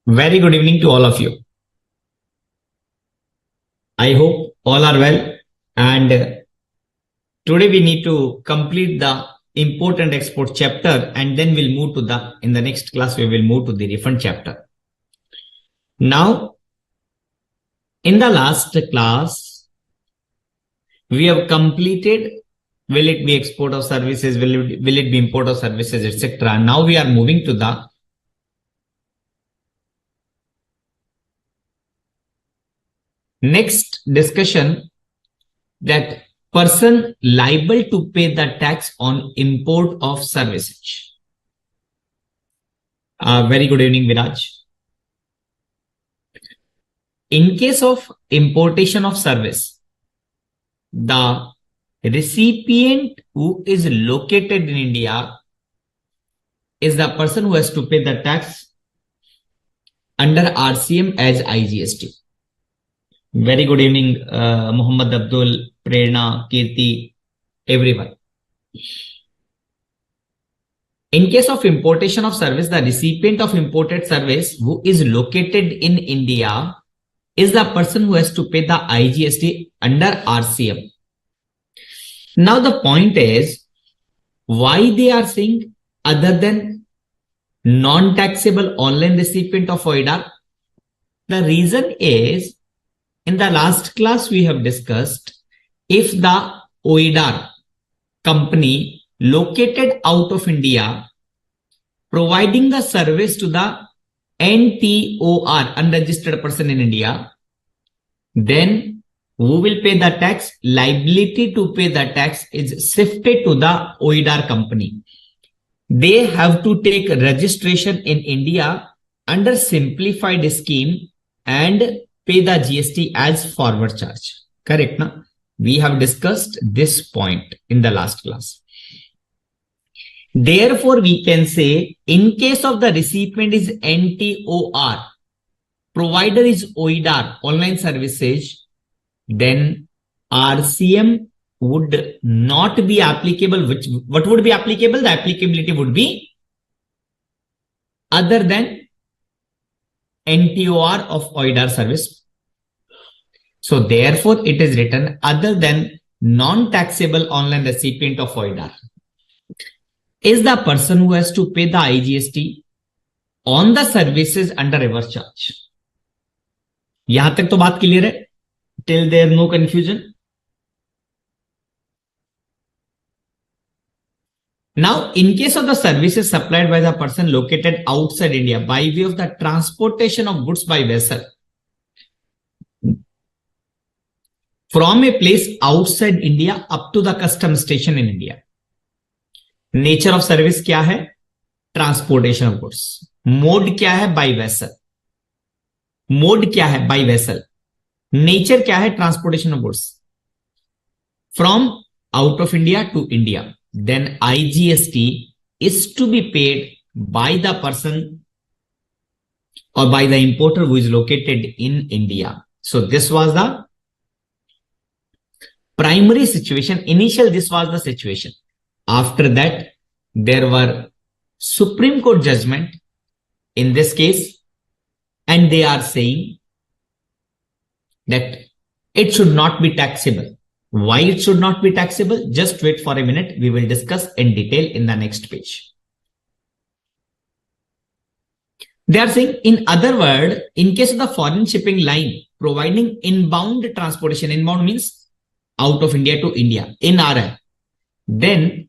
Very good evening to all of you. I hope all are well, and today we need to complete the import and export chapter, and then we'll move to in the next class we will move to the refund chapter. Now, in the last class, we have completed will it be export of services, will it be import of services, etc. Now we are moving to the next discussion, that person liable to pay the tax on import of services. Very good evening, Viraj. In case of importation of service, the recipient who is located in India is the person who has to pay the tax under RCM as IGST. Very good evening, Muhammad Abdul, Prerna, Kirti, everyone. In case of importation of service, the recipient of imported service who is located in India is the person who has to pay the IGST under RCM. Now the point is, why they are saying other than non-taxable online recipient of OIDAR? The reason is, in the last class we have discussed, if the OIDAR company located out of India providing the service to the NTOR, unregistered person in India, then who will pay the tax? Liability to pay the tax is shifted to the OIDAR company. They have to take registration in India under simplified scheme and pay the GST as forward charge. Correct, na? We have discussed this point in the last class. Therefore, we can say in case of the recipient is NTOR, provider is OIDAR, online services, then RCM would not be applicable. What would be applicable? The applicability would be other than NTOR of OIDAR service. So therefore, it is written other than non-taxable online recipient of OIDAR is the person who has to pay the IGST on the services under reverse charge. यहां तक तो बात clear है? Till there no confusion. Now, in case of the services supplied by the person located outside India by way of the transportation of goods by vessel from a place outside India up to the custom station in India, nature of service क्या है? Transportation of goods. Mode क्या है? By vessel. Mode क्या है? By vessel. Nature क्या है? Transportation of goods from out of India to India. Then IGST is to be paid by the person or by the importer who is located in India. So this was the primary situation. Initial, this was the situation. After that, there were Supreme Court judgment in this case, and they are saying that it should not be taxable. Why it should not be taxable? Just wait for a minute. We will discuss in detail in the next page. They are saying, in other words, in case of the foreign shipping line providing inbound transportation, inbound means out of India to India, in RI, then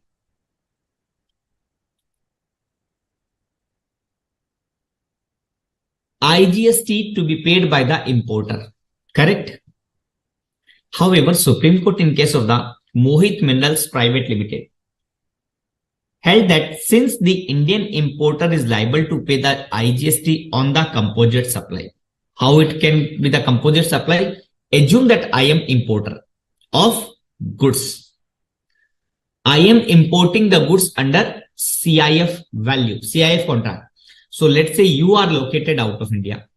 IGST to be paid by the importer. Correct? However, Supreme Court in case of the Mohit Minerals Private Limited held that since the Indian importer is liable to pay the IGST on the composite supply, how it can be the composite supply? Assume that I am importer of goods. I am importing the goods under CIF value, CIF contract. So let's say you are located out of India.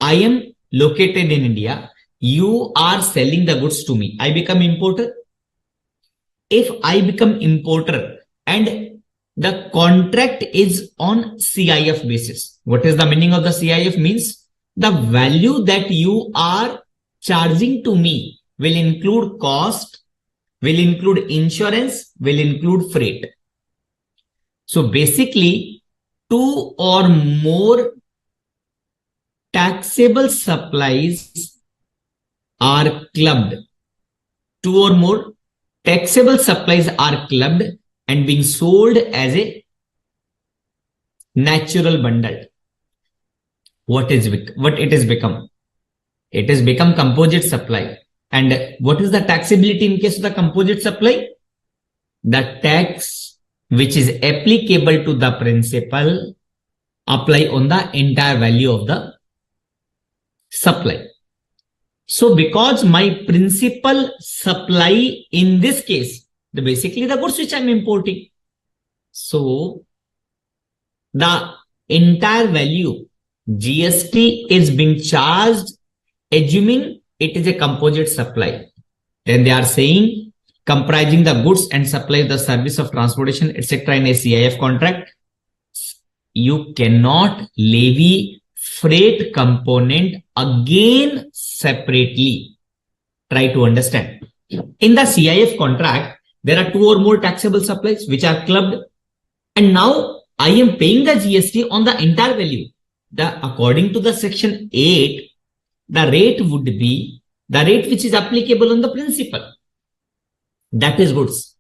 I am located in India. You are selling the goods to me. I become importer. If I become importer and the contract is on CIF basis. What is the meaning of the CIF? Means the value that you are charging to me will include cost, will include insurance, will include freight. So basically, two or more taxable supplies are clubbed. Two or more taxable supplies are clubbed and being sold as a natural bundle. What it has become? It has become composite supply. And what is the taxability in case of the composite supply? The tax which is applicable to the principal apply on the entire value of the supply. So because my principal supply in this case, basically the goods which I'm importing. So the entire value GST is being charged, assuming it is a composite supply. Then they are saying comprising the goods and supply the service of transportation, etc. in a CIF contract. You cannot levy freight component again separately. Try to understand. In the CIF contract, there are two or more taxable supplies which are clubbed. And now I am paying the GST on the entire value. According to the section 8, the rate would be the rate which is applicable on the principal. That is goods.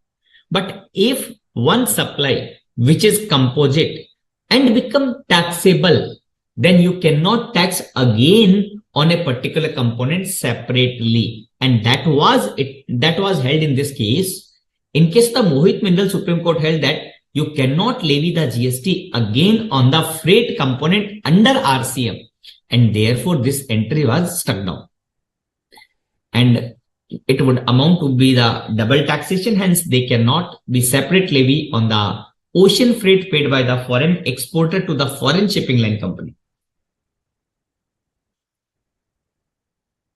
But if one supply which is composite and become taxable, then you cannot tax again on a particular component separately. And that was held in this case. In case the Mohit Mindal Supreme Court held that you cannot levy the GST again on the freight component under RCM. And therefore, this entry was struck down. And it would amount to be the double taxation. Hence, they cannot be separate levy on the ocean freight paid by the foreign exporter to the foreign shipping line company.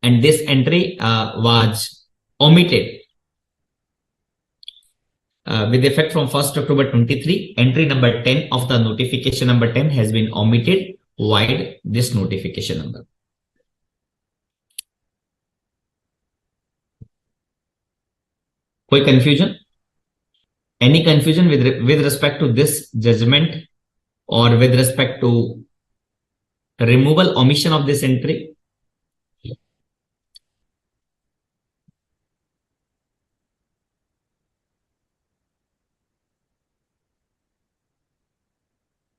And this entry was omitted. With effect from 1st October 23, entry number 10 of the notification number 10 has been omitted, void this notification number. Quick confusion? Any confusion with respect to this judgment or with respect to removal, omission of this entry?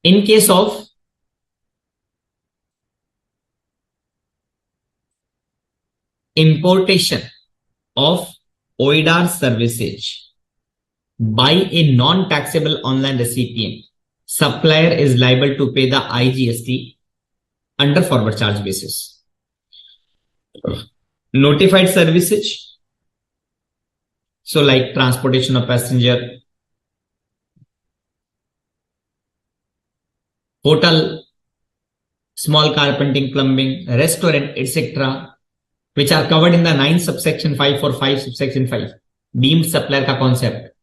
In case of importation of OIDAR services by a non-taxable online recipient, supplier is liable to pay the IGST under forward charge basis. Notified services, so like transportation of passenger, hotel, small carpenting, plumbing, restaurant, etc., which are covered in the 9 subsection 5 or 5 subsection 5, deemed supplier ka concept.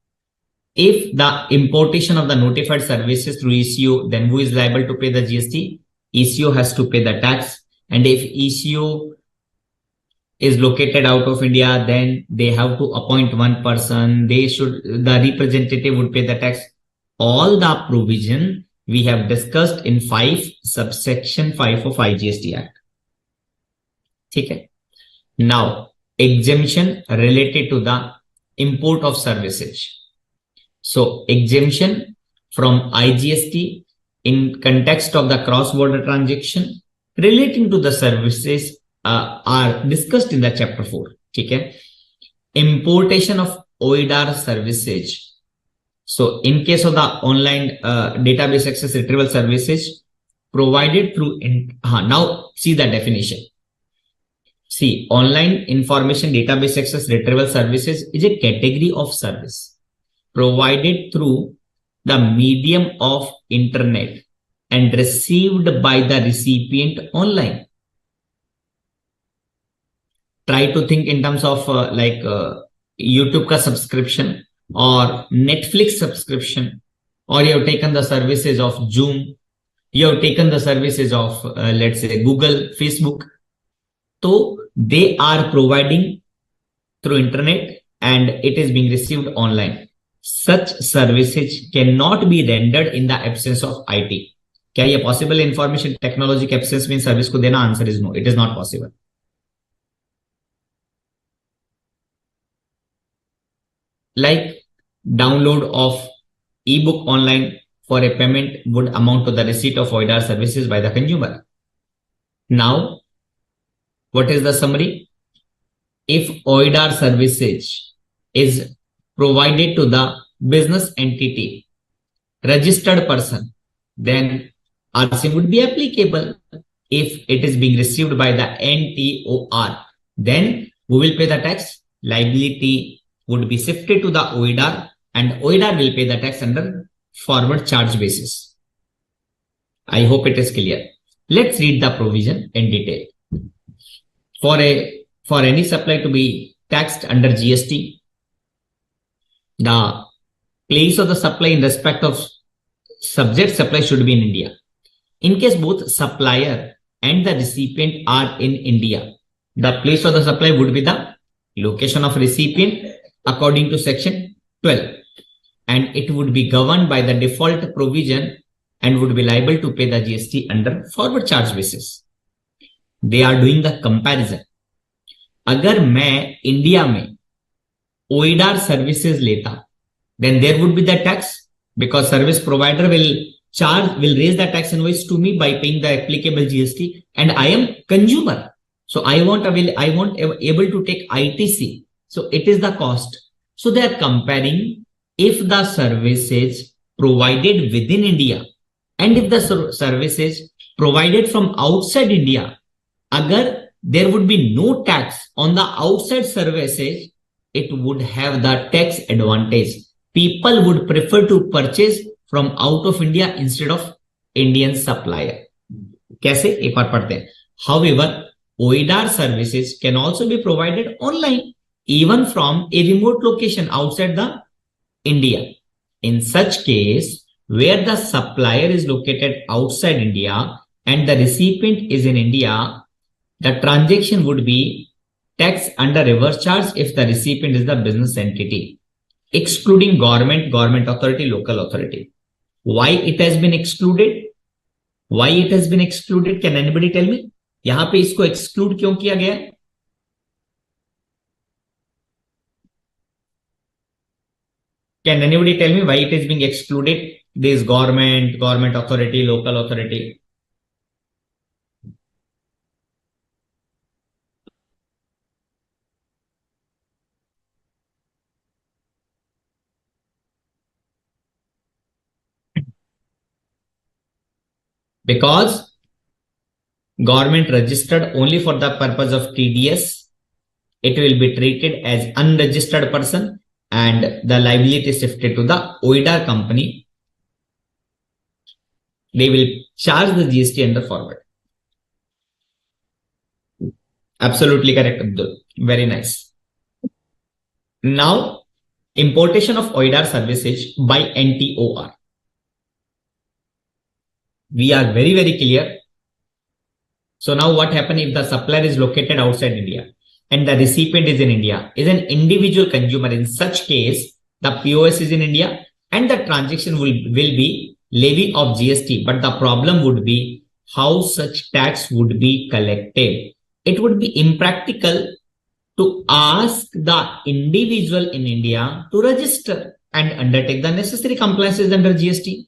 If the importation of the notified services through ECU, then who is liable to pay the GST? ECU has to pay the tax. And if ECU is located out of India, then they have to appoint one person. The representative would pay the tax. All the provision we have discussed in 5 subsection 5 of IGST Act. Okay. Now, exemption related to the import of services. So, exemption from IGST in context of the cross-border transaction relating to the services are discussed in the chapter 4. Okay. Importation of OIDAR services. So, in case of the online database access retrieval services provided through, now see the definition. See, online information database access retrieval services is a category of service provided through the medium of internet and received by the recipient online. Try to think in terms of YouTube ka subscription or Netflix subscription or you have taken the services of Zoom, you have taken the services of, let's say, Google, Facebook. So they are providing through internet and it is being received online. Such services cannot be rendered in the absence of IT. क्या ये possible information technology के absence में service को देना? Answer is no. It is not possible. Like download of ebook online for a payment would amount to the receipt of OIDAR services by the consumer. Now, what is the summary? If OIDAR services is provided to the business entity, registered person, then RC would be applicable. If it is being received by the NTOR, then who will pay the tax? Liability would be shifted to the OIDAR and OIDAR will pay the tax under forward charge basis. I hope it is clear. Let's read the provision in detail. For any supply to be taxed under GST, the place of the supply in respect of subject supply should be in India. In case both supplier and the recipient are in India, the place of the supply would be the location of recipient according to section 12, and it would be governed by the default provision and would be liable to pay the GST under forward charge basis. They are doing the comparison. अगर मैं India में OIDAR services लेता, then there would be the tax because service provider will raise the tax invoice to me by paying the applicable GST, and I am consumer. So I won't able to take ITC. So it is the cost. So they are comparing if the services provided within India and if the services provided from outside India, agar there would be no tax on the outside services, it would have the tax advantage. People would prefer to purchase from out of India instead of Indian supplier. कैसे? एक बार पढ़ते हैं. However, OIDAR services can also be provided online, even from a remote location outside the India. In such case, where the supplier is located outside India and the recipient is in India, the transaction would be taxed under reverse charge if the recipient is the business entity, excluding government authority, local authority. Why it has been excluded? Why it has been excluded? Can anybody tell me? यहां पे इसको exclude क्यों किया गया? Can anybody tell me why it is being excluded? This government authority, local authority. Because government registered only for the purpose of TDS, it will be treated as unregistered person and the liability shifted to the OIDAR company. They will charge the GST under forward. Absolutely correct, Abdul. Very nice. Now, importation of OIDAR services by NTOR. We are very, very clear. So now what happens if the supplier is located outside India and the recipient is in India, is an individual consumer? In such case, the POS is in India and the transaction will be levy of GST. But the problem would be how such tax would be collected. It would be impractical to ask the individual in India to register and undertake the necessary compliances under GST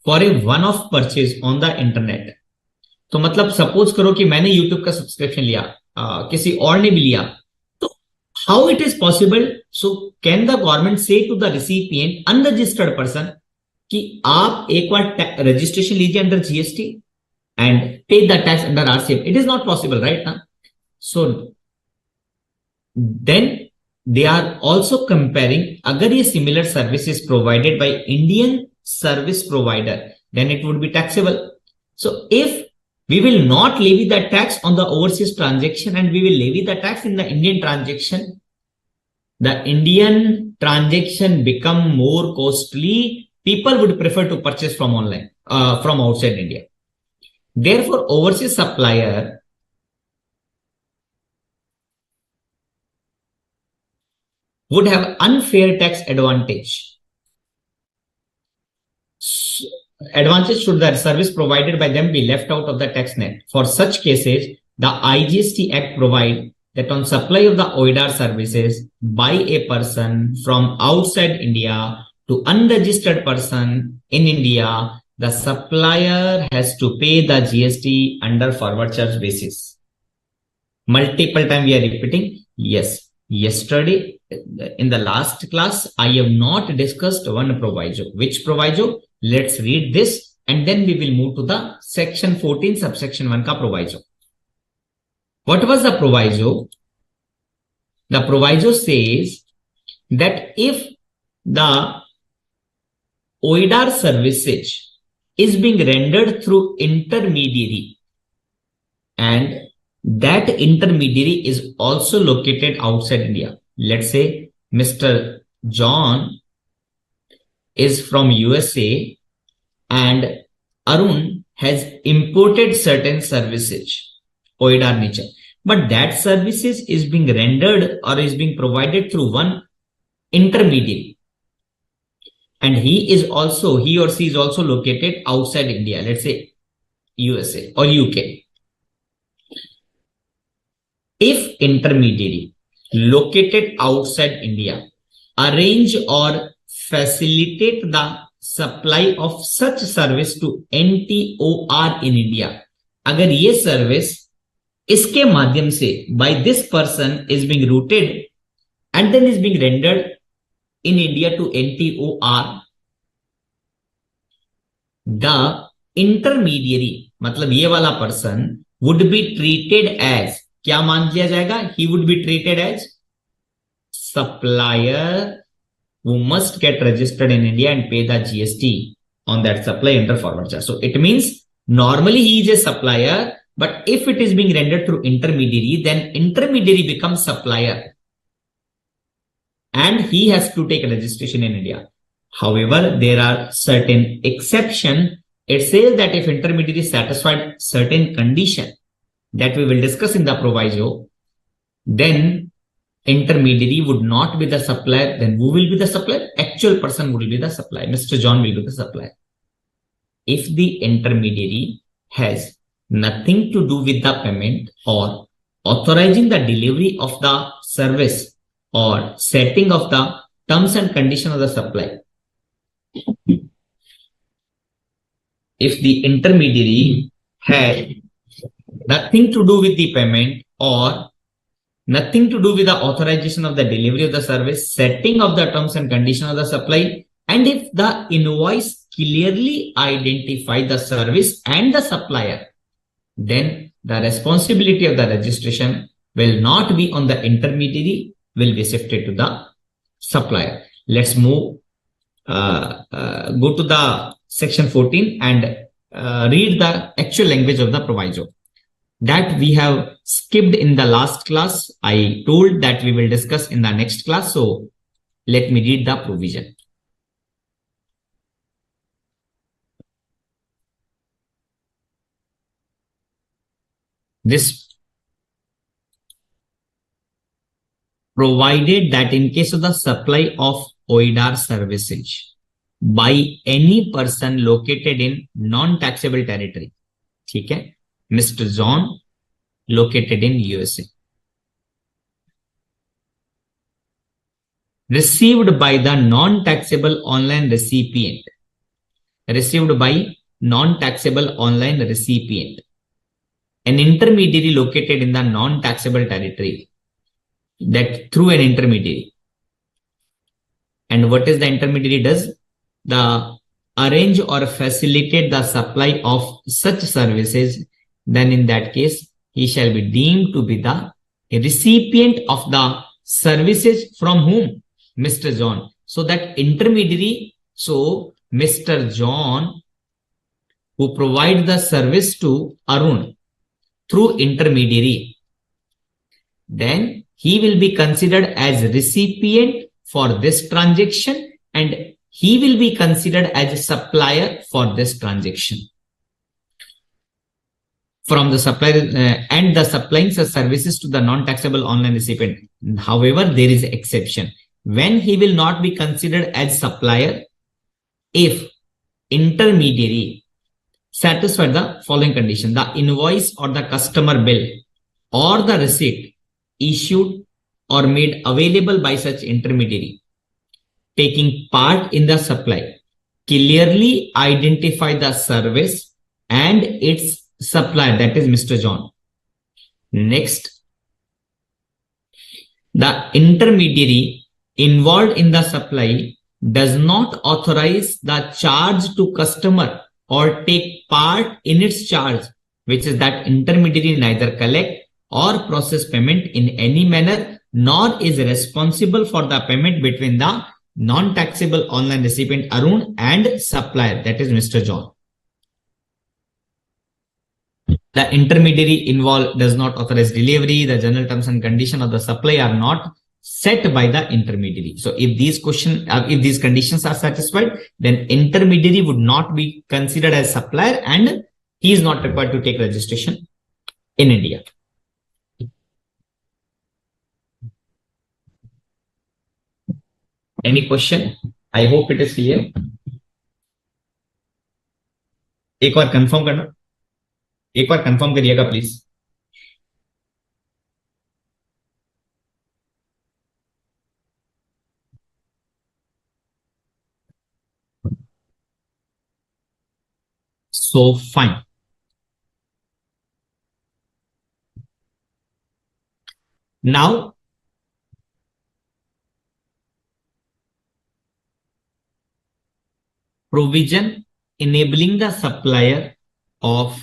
for a one-off purchase on the internet. तो मतलब suppose करो कि मैंने YouTube का subscription लिया, किसी और ने भी लिया, तो how it is possible? So can the government say to the recipient, unregistered person, कि आप एक बार registration लीजिए under GST and pay the tax under RCM? It is not possible, right? So then they are also comparing, agar ye similar service is provided by Indian service provider, then it would be taxable. So if we will not levy the tax on the overseas transaction and we will levy the tax in the Indian transaction, the Indian transaction become more costly people would prefer to purchase from online, from outside India. Therefore, overseas supplier would have unfair tax advantage. Advantage should the service provided by them be left out of the tax net. For such cases, the IGST Act provides that on supply of the OIDAR services by a person from outside India to unregistered person in India, the supplier has to pay the GST under forward charge basis. Multiple times we are repeating. Yes, yesterday in the last class, I have not discussed one proviso. Which proviso? Let's read this and then we will move to the section 14 subsection 1 ka proviso. What was the proviso? The proviso says that if the OIDAR services is being rendered through intermediary and that intermediary is also located outside India. Let's say Mr. John is from USA and Arun has imported certain services, OIDAR nature, but that services is being rendered or is being provided through one intermediary. And he or she is also located outside India, let's say USA or UK. If intermediary located outside India arrange or facilitate the supply of such service to NTOR in India, अगर ये service इसके माध्यम से by this person is being routed and then is being rendered in India to NTOR, the intermediary मतलब ये वाला person would be treated as, क्या मान लिया जाएगा? He would be treated as supplier who must get registered in India and pay the GST on that supply under forward charge. So it means normally he is a supplier, but if it is being rendered through intermediary, then intermediary becomes supplier and he has to take registration in India. However, there are certain exceptions. It says that if intermediary satisfied certain condition that we will discuss in the proviso, then intermediary would not be the supplier. Then who will be the supplier? Actual person will be the supplier. Mr. John will be the supplier. If the intermediary has nothing to do with the payment or authorizing the delivery of the service or setting of the terms and conditions of the supply, if the intermediary had nothing to do with the payment or nothing to do with the authorization of the delivery of the service, setting of the terms and conditions of the supply, and if the invoice clearly identify the service and the supplier, then the responsibility of the registration will not be on the intermediary, will be shifted to the supplier. Let's move, go to the section 14 and read the actual language of the proviso that we have skipped in the last class. I told that we will discuss in the next class. So let me read the provision. This provided that in case of the supply of OIDAR services by any person located in non-taxable territory, ठीक है, Mr. John located in USA, received by the non-taxable online recipient, received by non-taxable online recipient, an intermediary located in the non-taxable territory, that through an intermediary. And what is the intermediary does? The arrange or facilitate the supply of such services, then in that case, he shall be deemed to be the recipient of the services from whom? Mr. John. So that intermediary, so Mr. John who provide the service to Arun through intermediary, then he will be considered as recipient for this transaction and he will be considered as a supplier for this transaction from the supplier and the supplying services to the non-taxable online recipient. However, there is exception. When he will not be considered as supplier if intermediary satisfy the following condition: the invoice or the customer bill or the receipt issued or made available by such intermediary taking part in the supply clearly identify the service and its supplier, that is Mr. John. Next, the intermediary involved in the supply does not authorize the charge to customer or take part in its charge, which is that intermediary neither collect or process payment in any manner, nor is responsible for the payment between the non-taxable online recipient Arun and supplier, that is Mr. John. The intermediary involved does not authorize delivery. The general terms and conditions of the supply are not set by the intermediary. So if these conditions are satisfied, then intermediary would not be considered as supplier and he is not required to take registration in India. Any question? I hope it is clear. एक बार confirm करना, एक बार confirm करिएगा please. So fine. Now provision enabling the supplier of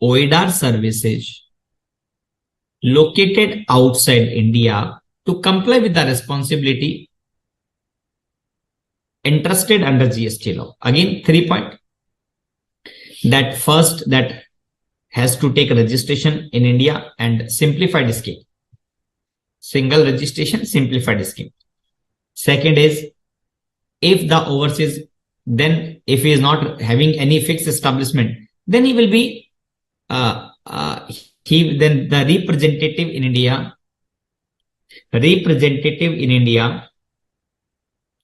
OIDAR services located outside India to comply with the responsibility entrusted under GST law. Again, 3 points. That first, that has to take registration in India and simplified scheme. Single registration, simplified scheme. Second is, if the overseas, then if he is not having any fixed establishment, then he will be then the representative in India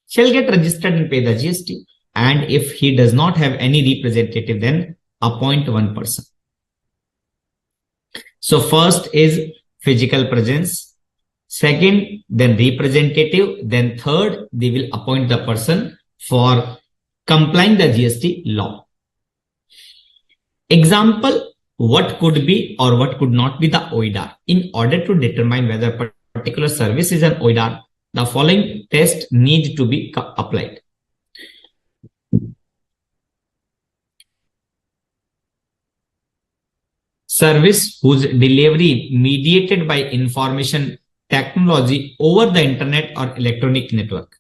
shall get registered and pay the GST. And if he does not have any representative, then appoint one person. So first is physical presence, second, then representative, then third, they will appoint the person for complying the GST law. Example, what could be or what could not be the OIDAR. In order to determine whether a particular service is an OIDAR, the following test needs to be applied. Service whose delivery mediated by information technology over the internet or electronic network.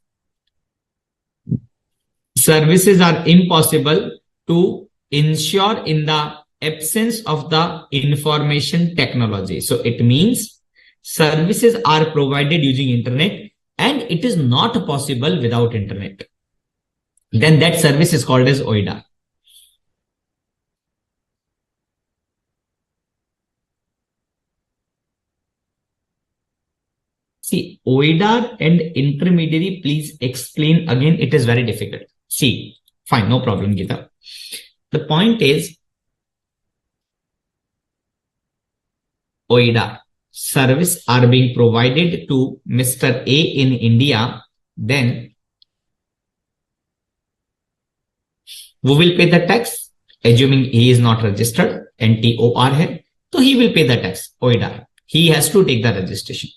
Services are impossible to ensure in the absence of the information technology. So it means services are provided using internet and it is not possible without internet. Then that service is called as OIDAR. See, OIDAR and intermediary, please explain again. It is very difficult. See, fine, no problem, Geeta. The point is, OIDAR service are being provided to Mr. A in India, then who will pay the tax? Assuming he is not registered, NTOR hai, so he will pay the tax, OIDAR. He has to take the registration.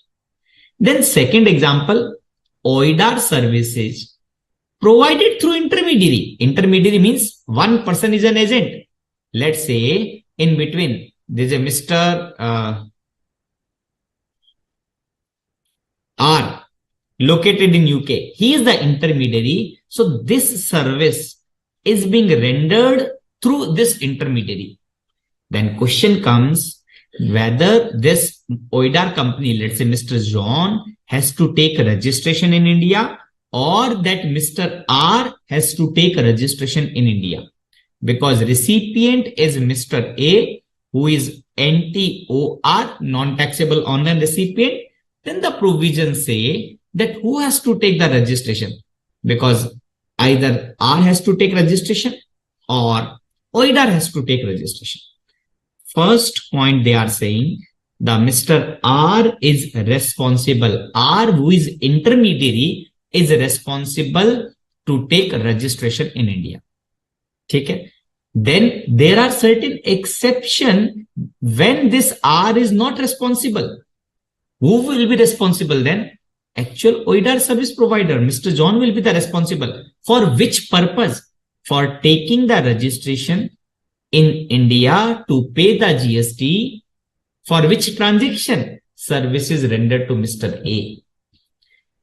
Then second example, OIDAR services provided through intermediary. Intermediary means one person is an agent. Let's say in between, there's a Mr. R located in UK. He is the intermediary. So this service is being rendered through this intermediary. Then question comes whether this OIDAR company, let's say Mr. John, has to take registration in India or that Mr. R has to take a registration in India. Because recipient is Mr. A, who is NTOR, non-taxable online recipient, then the provisions say that who has to take the registration, because either R has to take registration or OIDAR has to take registration. First point they are saying, the Mr. R is responsible. R, who is intermediary, is responsible to take registration in India. Okay? Then there are certain exception when this R is not responsible. Who will be responsible then? Actual OIDAR service provider, Mr. John, will be the responsible. For which purpose? For taking the registration in India to pay the GST. For which transaction? Services rendered to Mr. A.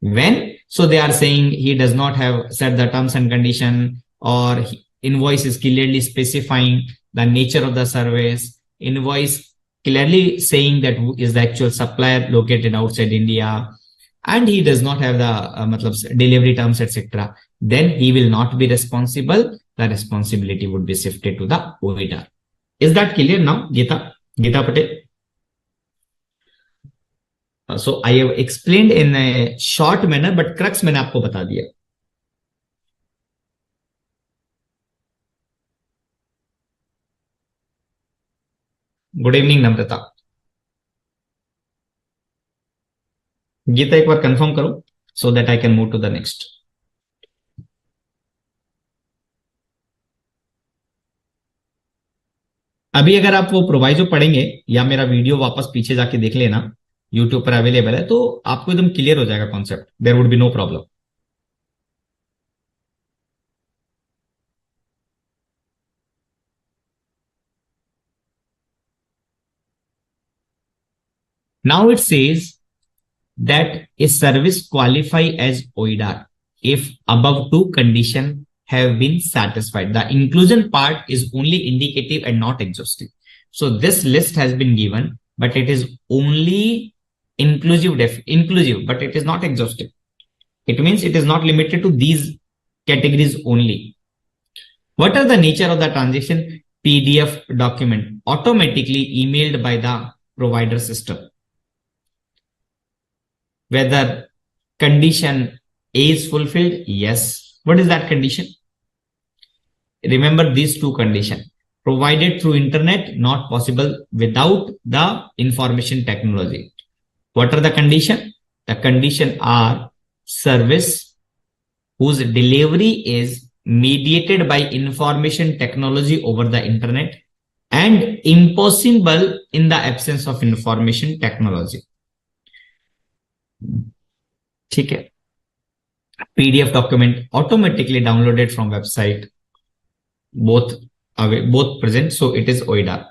When? So they are saying he does not have set the terms and condition, or invoice is clearly specifying the nature of the service. Invoice clearly saying that who is the actual supplier located outside India, and he does not have the delivery terms, etc. Then he will not be responsible. The responsibility would be shifted to the OIDAR. Is that clear now, Geeta Patel? So I have explained in a short manner, but crux मैंने आपको बता दिया. Good evening नम्रता. गीता एक बार confirm करो so that I can move to the next. अभी अगर आप वो प्रोवाइजो पढ़ेंगे या मेरा वीडियो वापस पीछे जाके देख लेना, यूट्यूब पर अवेलेबल है, तो आपको एकदम क्लियर हो जाएगा concept. There would be no problem. Now it says that a service qualify as OIDAR if above two conditions have been satisfied. The inclusion part is only indicative and not exhaustive. So this list has been given, but it is only inclusive, but it is not exhaustive. It means it is not limited to these categories only. What are the nature of the transaction? PDF document automatically emailed by the provider system. Whether condition A is fulfilled? Yes. What is that condition? Remember these two conditions. Provided through internet, not possible without the information technology. What are the conditions? The conditions are service whose delivery is mediated by information technology over the internet and impossible in the absence of information technology. ठीक है. PDF document automatically downloaded from website, both present, so it is OIDAR.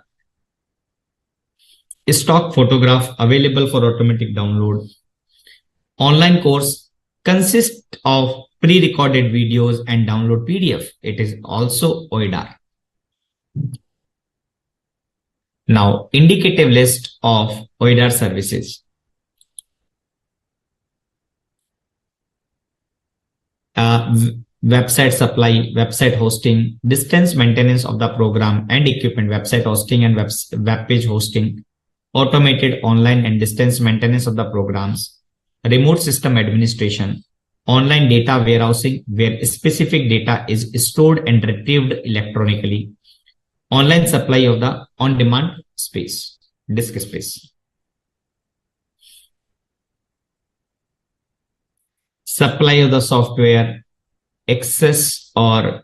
Stock photograph available for automatic download. Online course consists of pre-recorded videos and download PDF. It is also OIDAR. Now, indicative list of OIDAR services. Website supply, website hosting, distance maintenance of the program and equipment, website hosting and web page hosting, automated online and distance maintenance of the programs, remote system administration, online data warehousing where specific data is stored and retrieved electronically, online supply of the on-demand space, disk space. Supply of the software, access or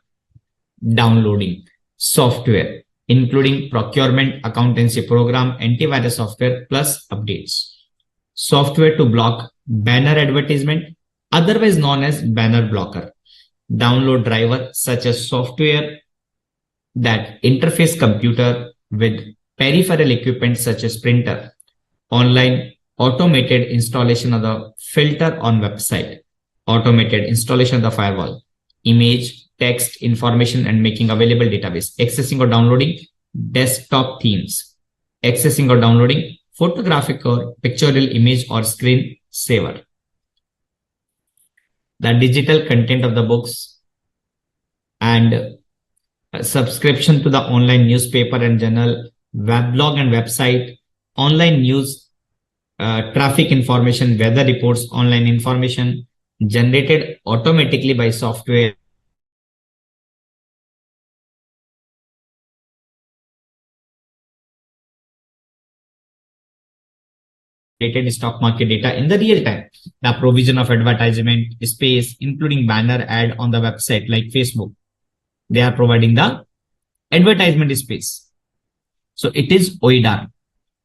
downloading software, including procurement, accountancy program, antivirus software plus updates. Software to block banner advertisement, otherwise known as banner blocker. Download driver such as software that interface computer with peripheral equipment such as printer. Online automated installation of the filter on website. Automated installation of the firewall, image, text, information, and making available database, accessing or downloading desktop themes, accessing or downloading photographic or pictorial image or screen saver. the digital content of the books, and subscription to the online newspaper and journal, weblog and website, online news, traffic information, weather reports, online information generated automatically by software, stock market data in the real time, the provision of advertisement space, including banner ad on the website like Facebook. They are providing the advertisement space. So it is OIDAR,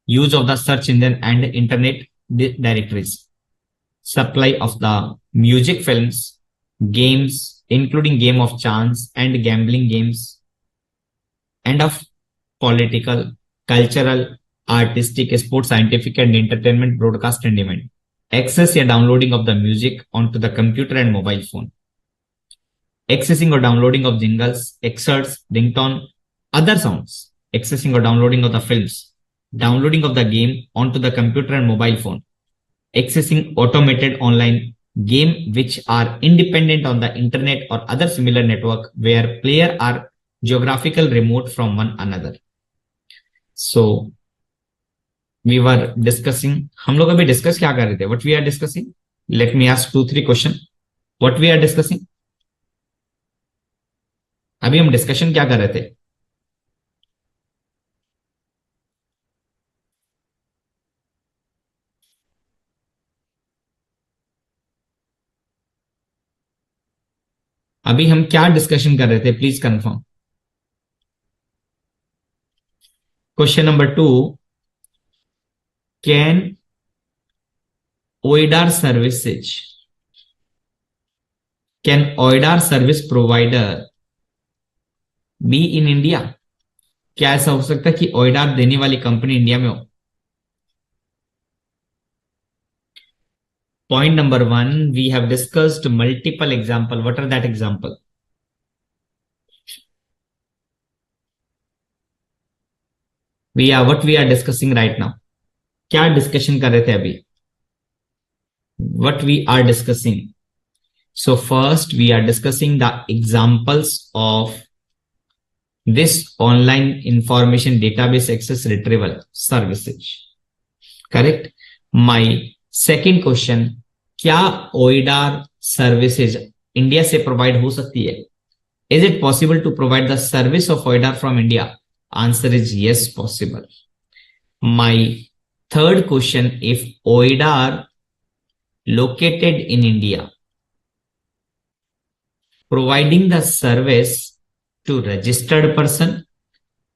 use of the search engine and internet directories, supply of the music, films, games, including game of chance and gambling games, and of political, cultural, artistic, sports, scientific, and entertainment broadcast and demand. Access या downloading of the music onto the computer and mobile phone. Accessing or downloading of jingles, excerpts, ringtone, other sounds. Accessing or downloading of the films. Downloading of the game onto the computer and mobile phone. Accessing automated online game which are independent on the internet or other similar network where player are geographical remote from one another. So we were discussing, हम लोग अभी discuss क्या कर रहे थे? What we are discussing? Let me ask 2-3 question. What we are discussing? अभी हम discussion क्या कर रहे थे? अभी हम क्या डिस्कशन कर रहे थे? Please confirm. Question number 2, can OIDAR services, can OIDAR service provider be in India? क्या ऐसा हो सकता है कि OIDAR देने वाली कंपनी इंडिया में हो? Point number 1, we have discussed multiple example. What are that example? What we are discussing right now. क्या डिस्कशन कर रहे थे अभी? What we are discussing. So first we are discussing the examples of this online information database access retrieval services. Correct? My second question, क्या OIDAR services India से provide हो सकती है? Is it possible to provide the service of OIDAR from India? Answer is yes, possible. My third question, if OIDAR located in India providing the service to registered person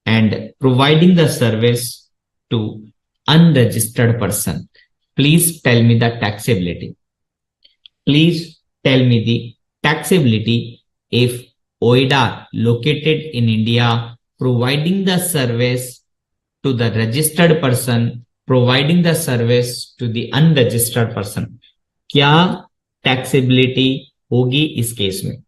and providing the service to unregistered person, please tell me the taxability. Please tell me the taxability if OIDAR located in India providing the service to the registered person, providing the service to the unregistered person. क्या taxability होगी इस case में?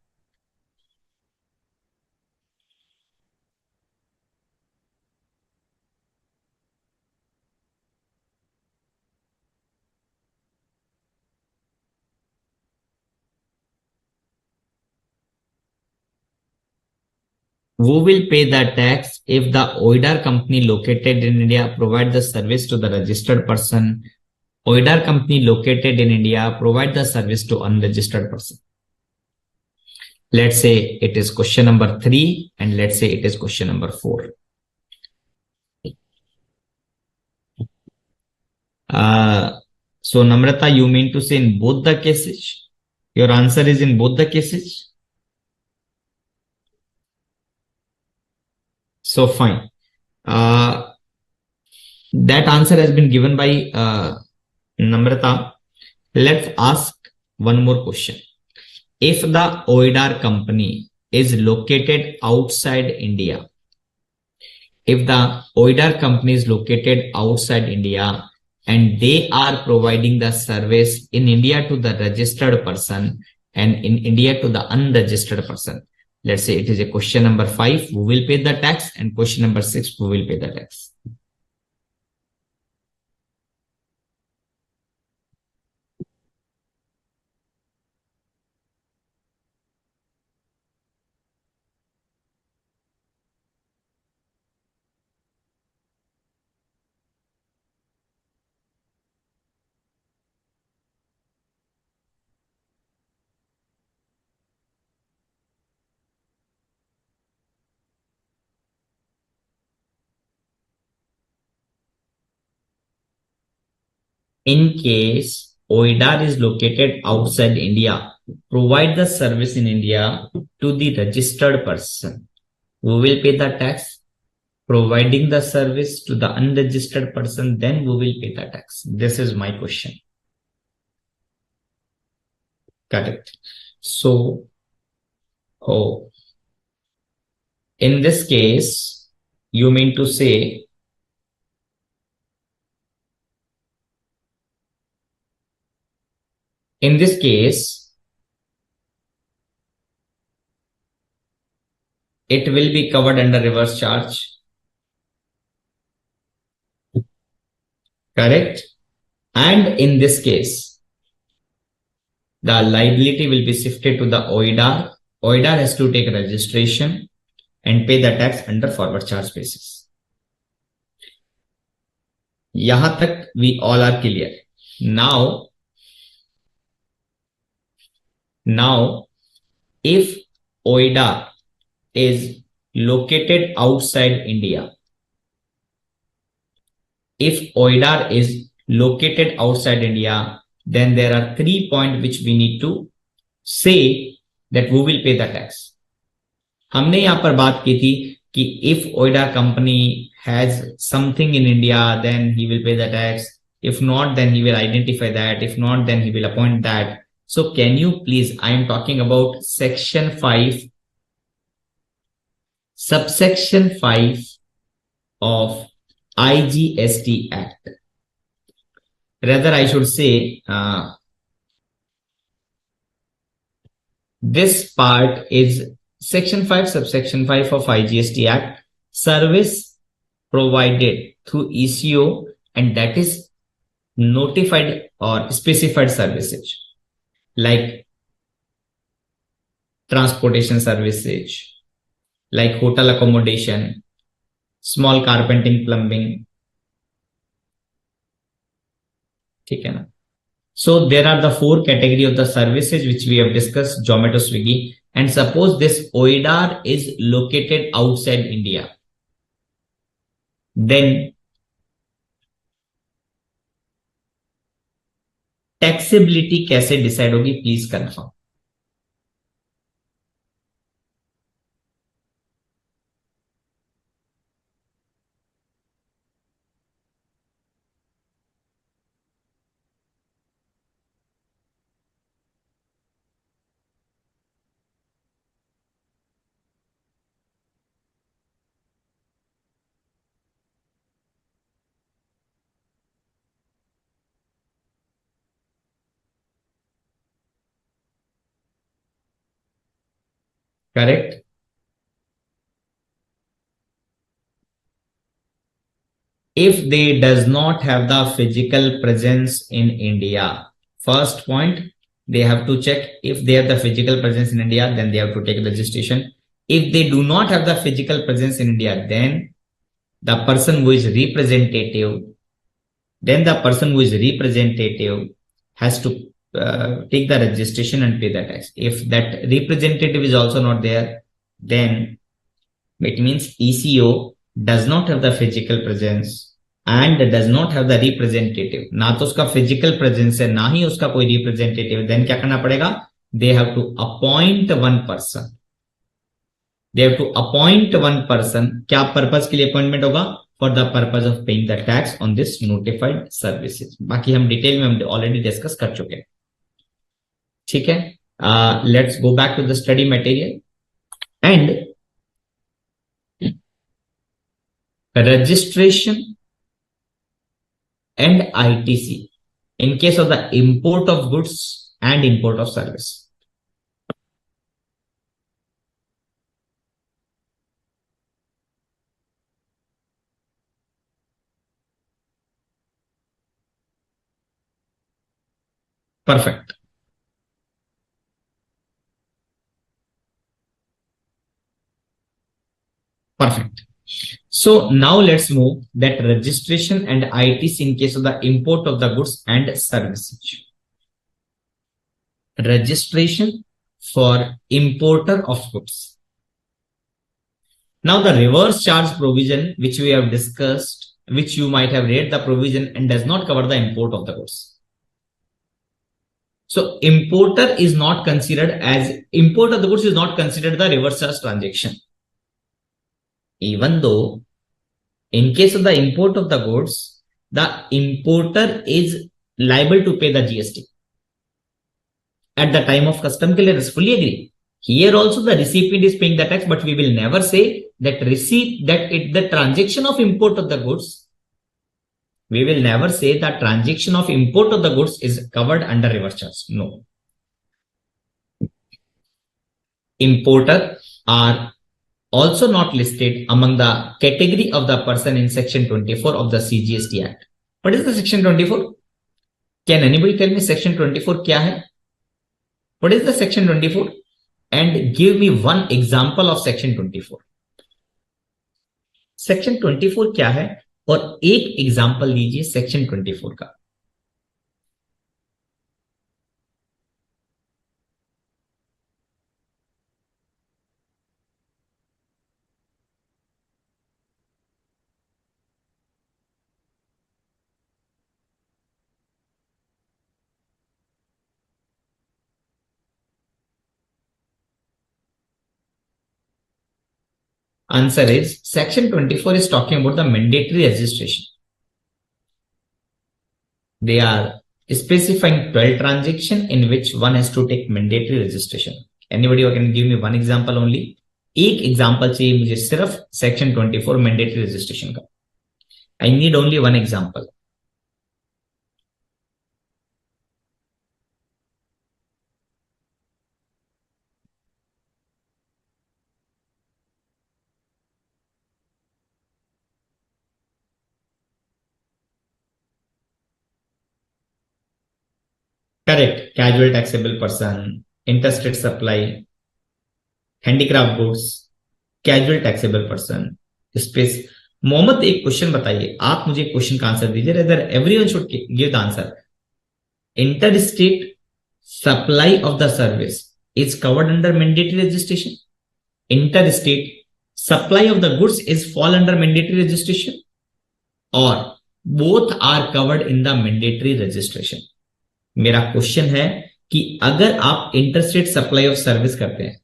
Who will pay the tax if the OIDAR company located in India provide the service to the registered person? OIDAR company located in India provide the service to unregistered person. Let's say it is question number 3 and let's say it is question number 4. So Namrata, you mean to say in both the cases? Your answer is in both the cases? So fine. That answer has been given by Namrata. Let's ask one more question. If the OIDAR company is located outside India, if the OIDAR company is located outside India and they are providing the service in India to the registered person and in India to the unregistered person, let's say it is a question number 5, who will pay the tax, and question number 6, who will pay the tax? In case OIDAR is located outside India, provide the service in India to the registered person who will pay the tax. Providing the service to the unregistered person, then who will pay the tax? This is my question. Correct. So, in this case, you mean to say in this case, it will be covered under reverse charge. Correct. And in this case, the liability will be shifted to the OIDAR. OIDAR has to take registration and pay the tax under forward charge basis. Yahan tak we all are clear. Now, if OIDAR is located outside India, then there are 3 points which we need to say that who will pay the tax. हमने यहाँ पर बात की थी कि if OIDAR company has something in India, then he will pay the tax. If not, then he will identify that. If not, then he will appoint that. So can you please, I am talking about section 5, subsection 5 of IGST Act. Rather, I should say, this part is section 5, subsection 5 of IGST Act, service provided through ECO, and that is notified or specified services like transportation services, like hotel accommodation, small carpenting, plumbing. ठीक है ना? So there are the 4 category of the services which we have discussed, Zomato, Swiggy, and suppose this OIDAR is located outside India, then taxability कैसे decide होगी, please confirm. Correct? If they does not have the physical presence in India, first point, they have to check if they have the physical presence in India, then they have to take registration. If they do not have the physical presence in India, then the person who is representative, has to take the registration and pay the tax. If that representative is also not there, then it means ECO does not have the physical presence and does not have the representative. ना तो उसका physical presence है, ना ही उसका कोई representative. Then क्या करना पड़ेगा? They have to appoint one person. क्या purpose के लिए appointment होगा? For the purpose of paying the tax on this notified services. बाकी हम detail में हम already discuss कर चुके हैं. ठीक है? Let's go back to the study material and registration and ITC in case of the import of goods and import of service. Perfect. Perfect. So now let's move that registration and ITC in case of the import of the goods and services. Registration for importer of goods. Now the reverse charge provision which we have discussed which you might have read the provision and does not cover the import of the goods. So importer is not considered as import of the goods is not considered the reverse charge transaction. Even though in case of the import of the goods, the importer is liable to pay the GST at the time of custom clearance. Fully agree. Here also the recipient is paying the tax, but we will never say that the transaction of import of the goods. We will never say that transaction of import of the goods is covered under reverse charge. No. Importer are also not listed among the category of the person in section 24 of the CGST Act. What is the section 24? Can anybody tell me section 24 kya hai? What is the section 24? And give me one example of section 24. Section 24 क्या है और एक example लीजिए section 24 का. Answer is section 24 is talking about the mandatory registration. They are specifying 12 transactions in which one has to take mandatory registration. Anybody can give me one example only? एक example चाहिए मुझे सिर्फ section 24 mandatory registration का. I need only one example. Correct. Casual taxable person, interstate supply, handicraft goods, casual taxable person. Space. Mohammed एक question बताइए. आप मुझे question का आंसर दीजिए. Rather everyone should give the answer. Interstate supply of the service is covered under mandatory registration. Interstate supply of the goods is fall under mandatory registration, or both are covered in the mandatory registration. मेरा question है कि अगर आप interstate supply of service करते हैं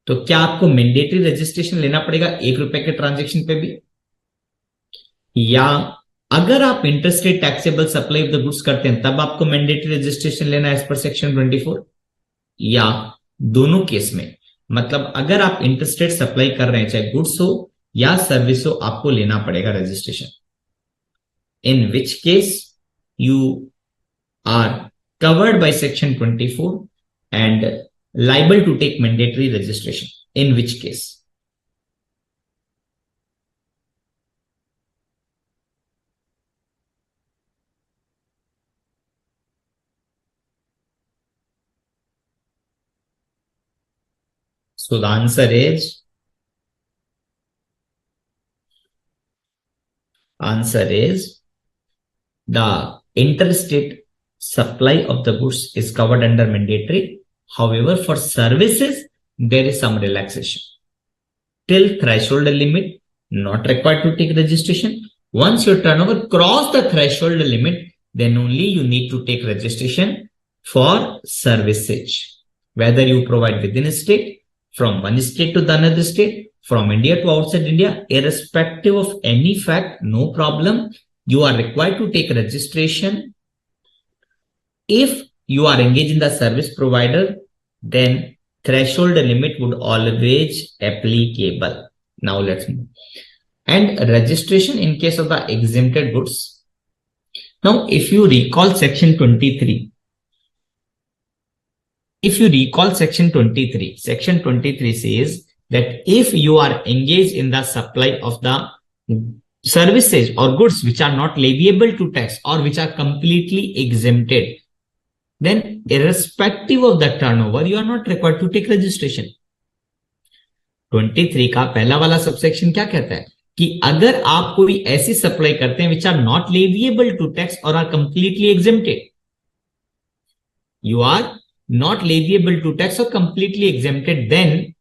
तो क्या आपको मैंडेटरी रजिस्ट्रेशन लेना पड़ेगा ₹1 के ट्रांजैक्शन पे भी, या अगर आप interstate taxable supply of the goods करते हैं तब आपको मैंडेटरी रजिस्ट्रेशन लेना है एज पर सेक्शन 24, या दोनों केस में, मतलब अगर आप इंटरस्टेट सप्लाई कर रहे हैं चाहे गुड्स हो या सर्विस हो, आपको लेना पड़ेगा registration. In which case you are covered by section 24 and liable to take mandatory registration. In which case? So the answer is the interstate supply of the goods is covered under mandatory. However, for services, there is some relaxation. Till threshold limit, not required to take registration. Once your turnover cross the threshold limit, then only you need to take registration for services. Whether you provide within a state, from one state to the another state, from India to outside India, irrespective of any fact, no problem. You are required to take registration. If you are engaged in the service provider, then threshold limit would always applicable. Now let's move. And registration in case of the exempted goods. Now, if you recall section 23, section 23 says that if you are engaged in the supply of the services or goods which are not leviable to tax or which are completely exempted, then irrespective of the turnover, you are not required to take registration. 23 का पहला वाला subsection क्या कहता है कि अगर आप कोई ऐसी सप्लाई करते हैं which are not leviable to tax or are completely exempted, you are not leviable to tax or completely exempted, then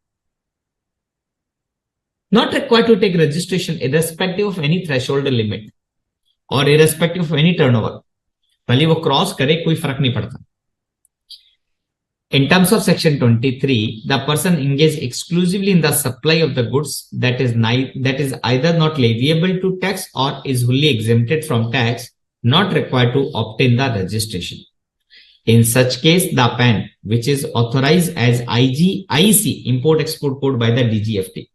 not required to take registration irrespective of any threshold limit. और irrespective of any turnover, भले वो cross करे कोई फर्क नहीं पड़ता. In terms of section 23, the person engaged exclusively in the supply of the goods that is either not liable to tax or is wholly exempted from tax, not required to obtain the registration. In such case, the PAN, which is authorized as IC, Import Export Code by the DGFT,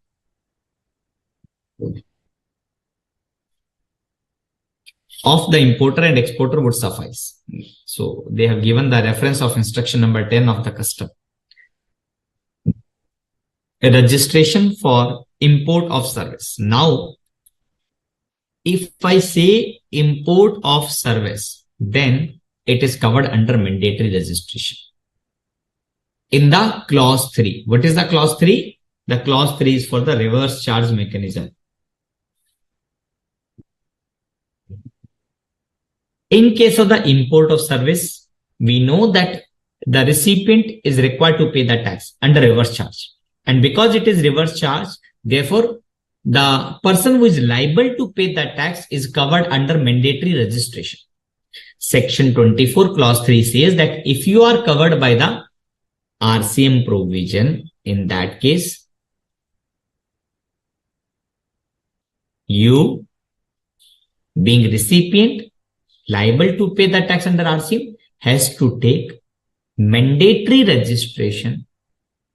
of the importer and exporter would suffice. So they have given the reference of instruction number 10 of the custom. A registration for import of service. Now, if I say import of service, then it is covered under mandatory registration. In the clause 3, what is the clause 3? The clause 3 is for the reverse charge mechanism. In case of the import of service, we know that the recipient is required to pay the tax under reverse charge. And because it is reverse charge, therefore, the person who is liable to pay the tax is covered under mandatory registration. Section 24, clause 3 says that if you are covered by the RCM provision, in that case, you being recipient liable to pay the tax under RCM has to take mandatory registration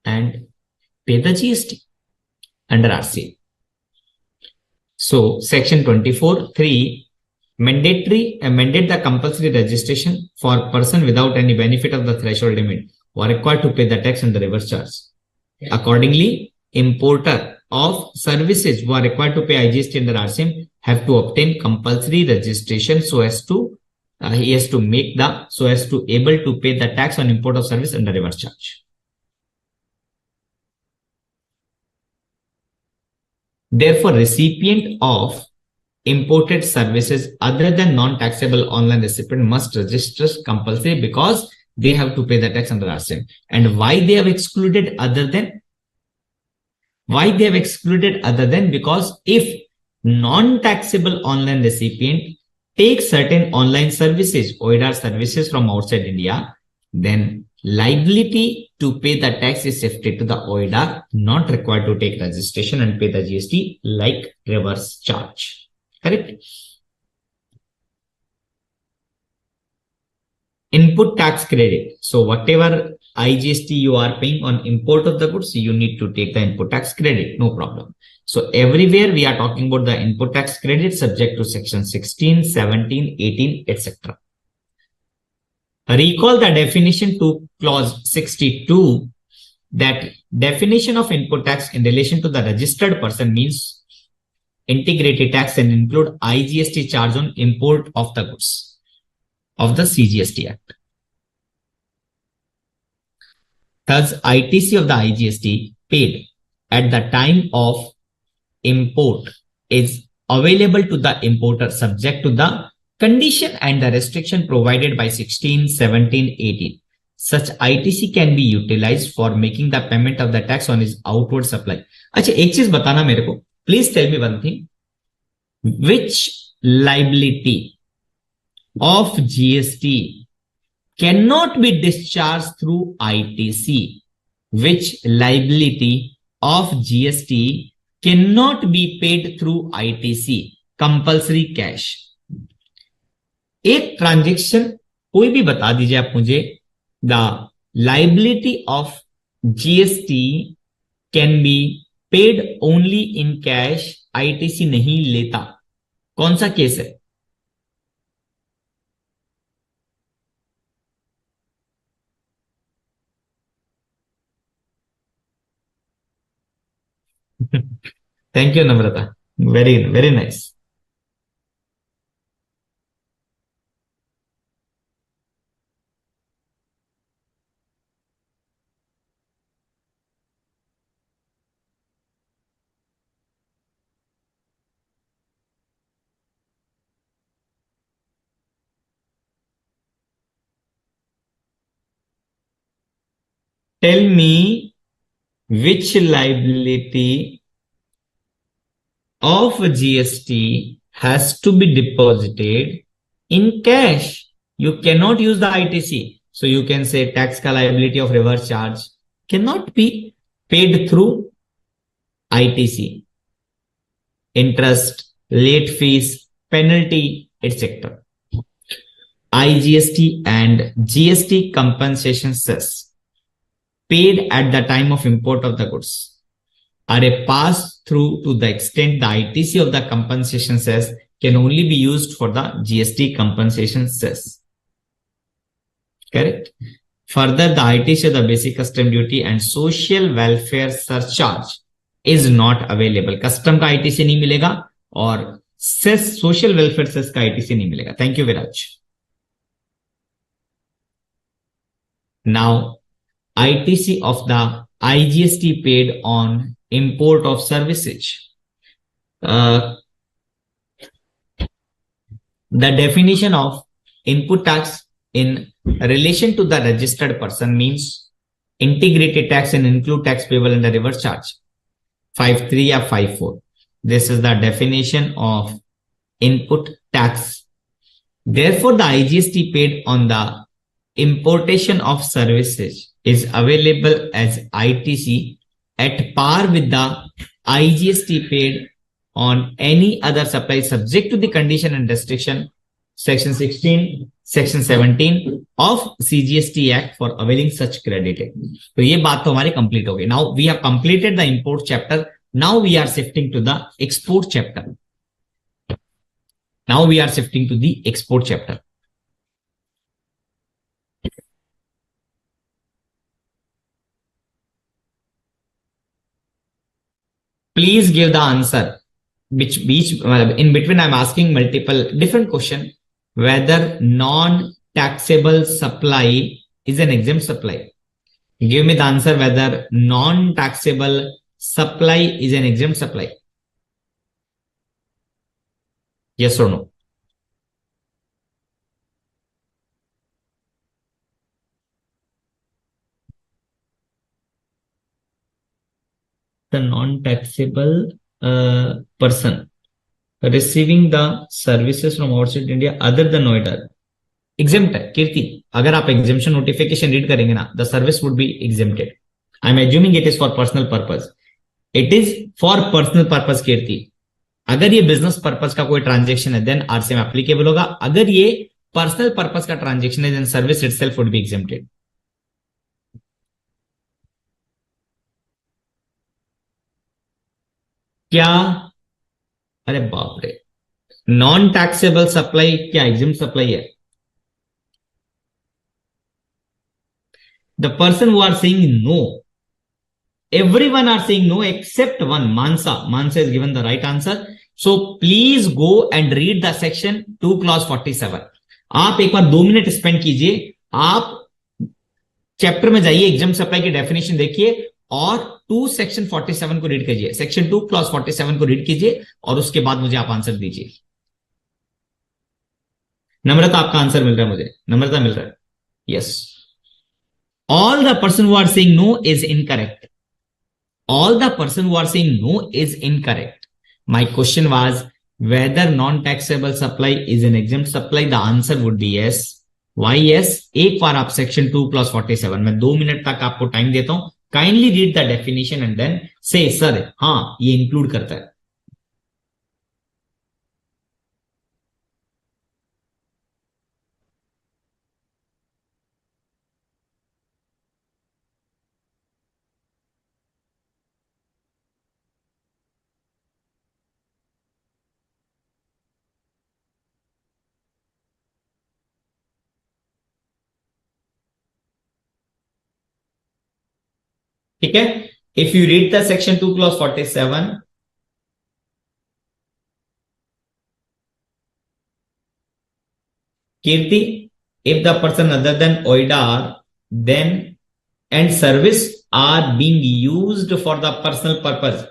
and pay the GST under RCM. So section 24(3) mandate the compulsory registration for person without any benefit of the threshold limit who are required to pay the tax under reverse charge. Accordingly, importer of services who are required to pay IGST under RCM have to obtain compulsory registration so as to he has to make the so as to able to pay the tax on import of service under reverse charge. Therefore, recipient of imported services other than non-taxable online recipient must register compulsory because they have to pay the tax under RCM. And why they have excluded other than? Why they have excluded other than? Because if non-taxable online recipient takes certain online services, OIDAR services from outside India, then liability to pay the tax is shifted to the OIDAR, not required to take registration and pay the GST like reverse charge. Correct? Input tax credit. So whatever IGST you are paying on import of the goods, you need to take the input tax credit, no problem. So everywhere we are talking about the input tax credit subject to section 16, 17, 18, etc. Recall the definition to clause 62, that definition of input tax in relation to the registered person means integrated tax and include IGST charge on import of the goods of the CGST Act. Thus, ITC of the IGST paid at the time of import is available to the importer subject to the condition and the restriction provided by 16, 17, 18. Such ITC can be utilized for making the payment of the tax on his outward supply. अच्छा, एक चीज बताना मेरे को. Please tell me one thing. Which liability of GST cannot be discharged through ITC? Which liability of GST cannot be paid through ITC? Compulsory cash. एक transaction कोई भी बता दीजिए आप मुझे. The liability of GST can be paid only in cash, ITC नहीं लेता. कौन सा केस है? Thank you Namrata, very very nice. Tell me which liability of GST has to be deposited in cash. You cannot use the ITC. So you can say tax ka liability of reverse charge cannot be paid through ITC. Interest, late fees, penalty, etc. IGST and GST compensation cess paid at the time of import of the goods are a pass through to the extent the ITC of the compensation cess can only be used for the GST compensation cess. Correct? Further, the ITC of the basic custom duty and social welfare surcharge is not available. Custom का ITC नहीं मिलेगा और cess social welfare cess का ITC नहीं मिलेगा. Thank you, Viraj. Now, ITC of the IGST paid on import of services. The definition of input tax in relation to the registered person means integrated tax and include tax payable under reverse charge. 5.3 or 5.4. This is the definition of input tax. Therefore, the IGST paid on the importation of services is available as ITC at par with the IGST paid on any other supply subject to the condition and restriction section 16, section 17 of CGST Act for availing such credit. तो ये बात तो हमारी complete हो गई. Now we have completed the import chapter. Now we are shifting to the export chapter. Now we are shifting to the export chapter. Please give the answer. Which in between I'm asking multiple different question whether non-taxable supply is an exempt supply. Give me the answer whether non-taxable supply is an exempt supply. Yes or no? The non-taxable person receiving the services from outside India other than OIDAR exempt है. कीर्ति, अगर आप exemption notification read करेंगे ना, the service would be exempted. I'm assuming it is for personal purpose. It is for personal purpose. कीर्ति, अगर ये business purpose का कोई transaction है, then RCM applicable होगा. अगर ये personal purpose का transaction है, then service itself would be exempted. क्या? अरे बाप रे, नॉन टैक्सेबल सप्लाई क्या एग्जिम्ट सप्लाई है? The person who are saying no, everyone are saying no except one, Mansa. Mansa is given the right answer. So please go and read the section 2 clause 47. आप एक बार 2 minute spend कीजिए, आप chapter में जाइए, exempt supply की definition देखिए और 2 section 47 को रीड कीजिए. सेक्शन 2 क्लॉज 47 को रीड कीजिए और उसके बाद मुझे आप आंसर दीजिए. नम्रता, आपका आंसर मिल रहा है मुझे. नम्रता मिल रहा है. Yes. All the person who are saying no is incorrect. All the person who are saying no is incorrect. My question was whether non-taxable supply is an exempt supply. The answer would be yes. Why yes? एक बार आप section 2 clause 47 में 2 minute तक आपको time देता हूं. Kindly read the definition and then say sir हाँ ये include करता है. ठीक है. If you read the section 2 clause 47, Kirti, if the person other than OIDAR then and service are being used for the personal purpose,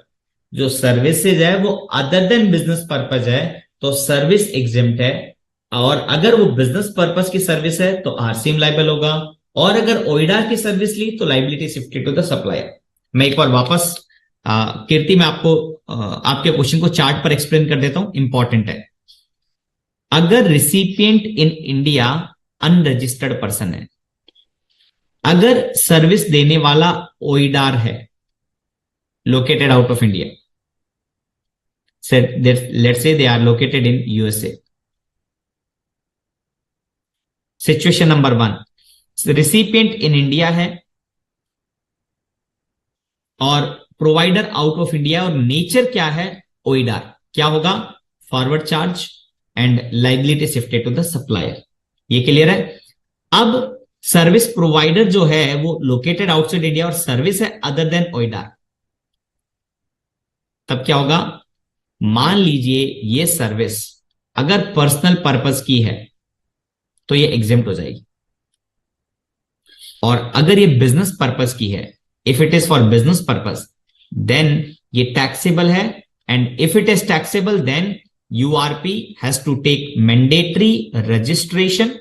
जो services है वो other than business purpose है तो सर्विस एग्जेम्प्ट है. और अगर वो बिजनेस पर्पस की सर्विस है तो आरसीएम लाइबल होगा और अगर ओइडार की सर्विस ली तो liability shifted to the supplier. मैं एक बार वापस कीर्ति मैं आपको आपके क्वेश्चन को चार्ट पर एक्सप्लेन कर देता हूं, इंपॉर्टेंट है. अगर recipient in India unregistered person है, अगर सर्विस देने वाला ओइडार है located out of India, let's say they are located in USA. Situation number 1, recipient in India है और प्रोवाइडर आउट ऑफ इंडिया, और नेचर क्या है, ओइडार, क्या होगा, forward charge and liability shifted to the supplier. ये clear है। अब सर्विस प्रोवाइडर जो है वो लोकेटेड आउटसाइड इंडिया और सर्विस है अदर देन ओइडार, तब क्या होगा, मान लीजिए ये सर्विस अगर पर्सनल पर्पस की है तो ये एग्जेम्प्ट हो जाएगी, और अगर ये बिजनेस पर्पस की है, if it is for business purpose, then ये टैक्सेबल है, and if it is taxable then URP has to take mandatory registration,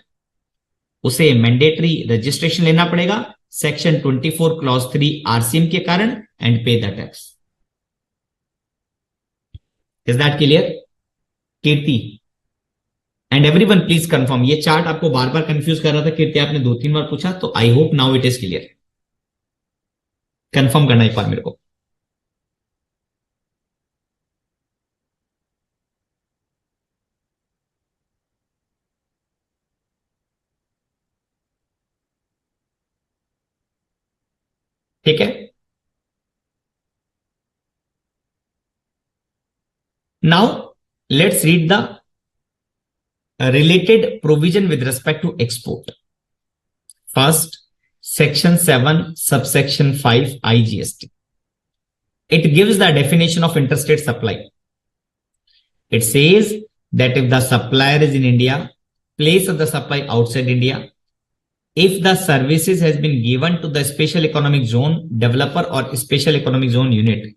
उसे मैंडेटरी रजिस्ट्रेशन लेना पड़ेगा सेक्शन 24 क्लॉज 3 आरसीएम के कारण, एंड पे the tax. Is that clear? Kirti and everyone please confirm. ये chart आपको बार बार कंफ्यूज कर रहा था कीर्ति, आपने 2-3 बार पूछा, तो I hope now it is clear. Confirm करना एक बार मेरे को। ठीक है, now let's read the related provision with respect to export. First, section 7 subsection 5 IGST. It gives the definition of interstate supply. It says that if the supplier is in India, place of the supply outside India, if the services has been given to the special economic zone developer or special economic zone unit,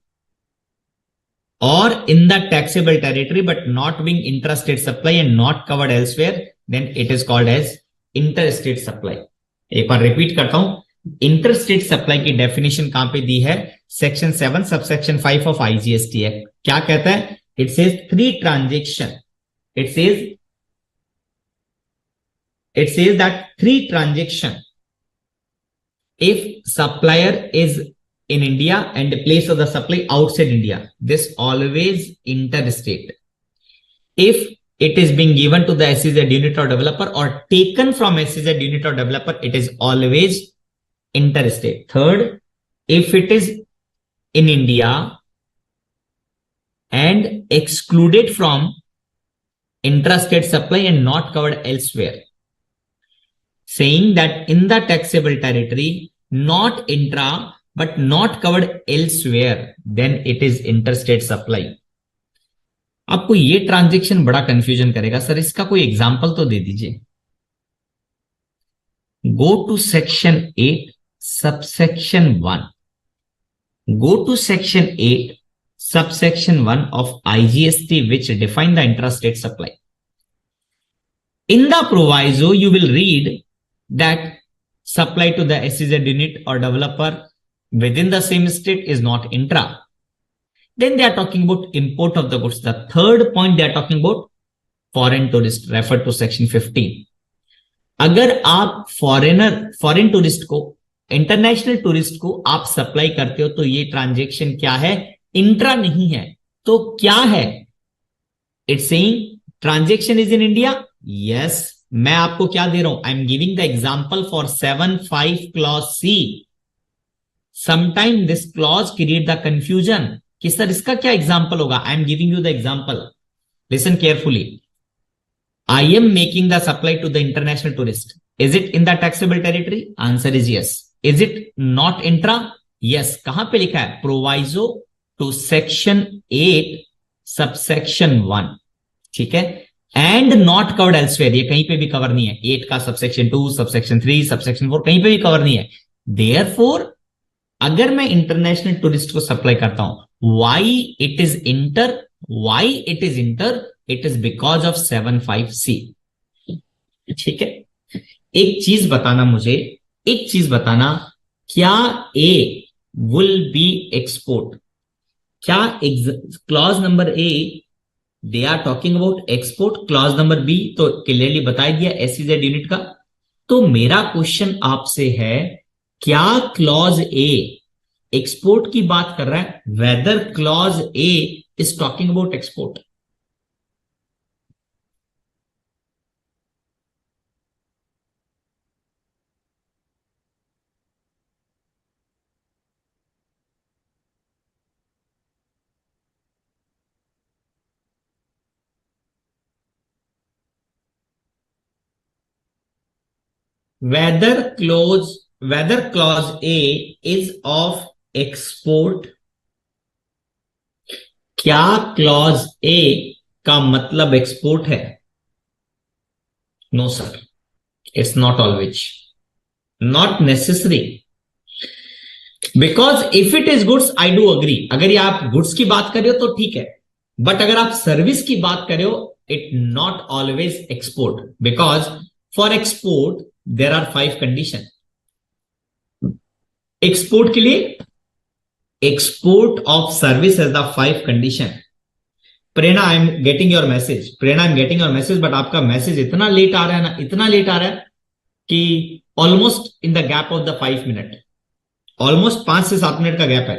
or in the taxable territory but not being intrastate supply and not covered elsewhere, then it is called as interstate supply. एक बार repeat करता हूं, interstate supply की definition कहां पे दी है, section 7 subsection 5 of IGST है। क्या कहता है, it says 3 transaction, it says that 3 transaction if supplier is in India and place of the supply outside India, this always interstate. If it is being given to the SEZ unit or developer or taken from SEZ unit or developer, it is always interstate. Third, if it is in India and excluded from intrastate supply and not covered elsewhere, saying that in the taxable territory, not intra but not covered elsewhere, then it is interstate supply. आपको ये transaction बड़ा confusion करेगा, sir इसका कोई example तो दे दीजिए। Go to section 8 subsection 1, go to section 8 subsection 1 of IGST which define the intrastate supply. In the proviso, you will read that supply to the SEZ unit or developer within the same state is not intra. Then they are talking about import of the goods. The third point they are talking about foreign tourist, refer to section 15. अगर आप foreign tourist को, international tourist को आप supply करते हो तो ये transaction क्या है, इंट्रा नहीं है, तो क्या है, it's saying transaction is in India. Yes, मैं आपको क्या दे रहा हूं, I am giving the example for 7(5) clause C. Sometime this clause create the confusion कि सर इसका क्या एग्जांपल होगा। I am giving you the example, listen carefully. I am making the supply to the international tourist. Is it in the taxable territory? Answer is yes. Is it not intra? Yes. कहां पे लिखा है, proviso to section 8 subsection 1, ठीक है, and not covered elsewhere, ये कहीं पे भी कवर नहीं है। 8 का subsection 2, subsection 3, subsection 4 कहीं पे भी कवर नहीं है। Therefore, अगर मैं इंटरनेशनल टूरिस्ट को सप्लाई करता हूं, why it is inter, it is because of 7(5)(c। ठीक है, एक चीज बताना मुझे, एक चीज बताना, क्या ए विल बी एक्सपोर्ट, क्या clause number A they are talking about export, clause number B तो क्लियरली बता दिया एसईजेड यूनिट का। तो मेरा क्वेश्चन आपसे है, क्या क्लॉज ए एक्सपोर्ट की बात कर रहा है? Whether clause A is talking about export? whether clause whether clause A is of export, क्या क्लॉज ए का मतलब एक्सपोर्ट है? No sir, it's not always, not necessary. Because if it is goods I do agree, अगर ये आप goods की बात कर रहे हो तो ठीक है, बट अगर आप सर्विस की बात कर रहे हो it not always export, because for export there are 5 condition. Export के लिए export of service as the 5 condition. Prerna I am getting your message, Prerna I am getting your message, but आपका मैसेज इतना लेट आ रहा है ना, इतना लेट आ रहा है कि almost in the gap of the 5 minute, almost 5 से 7 मिनट का गैप है,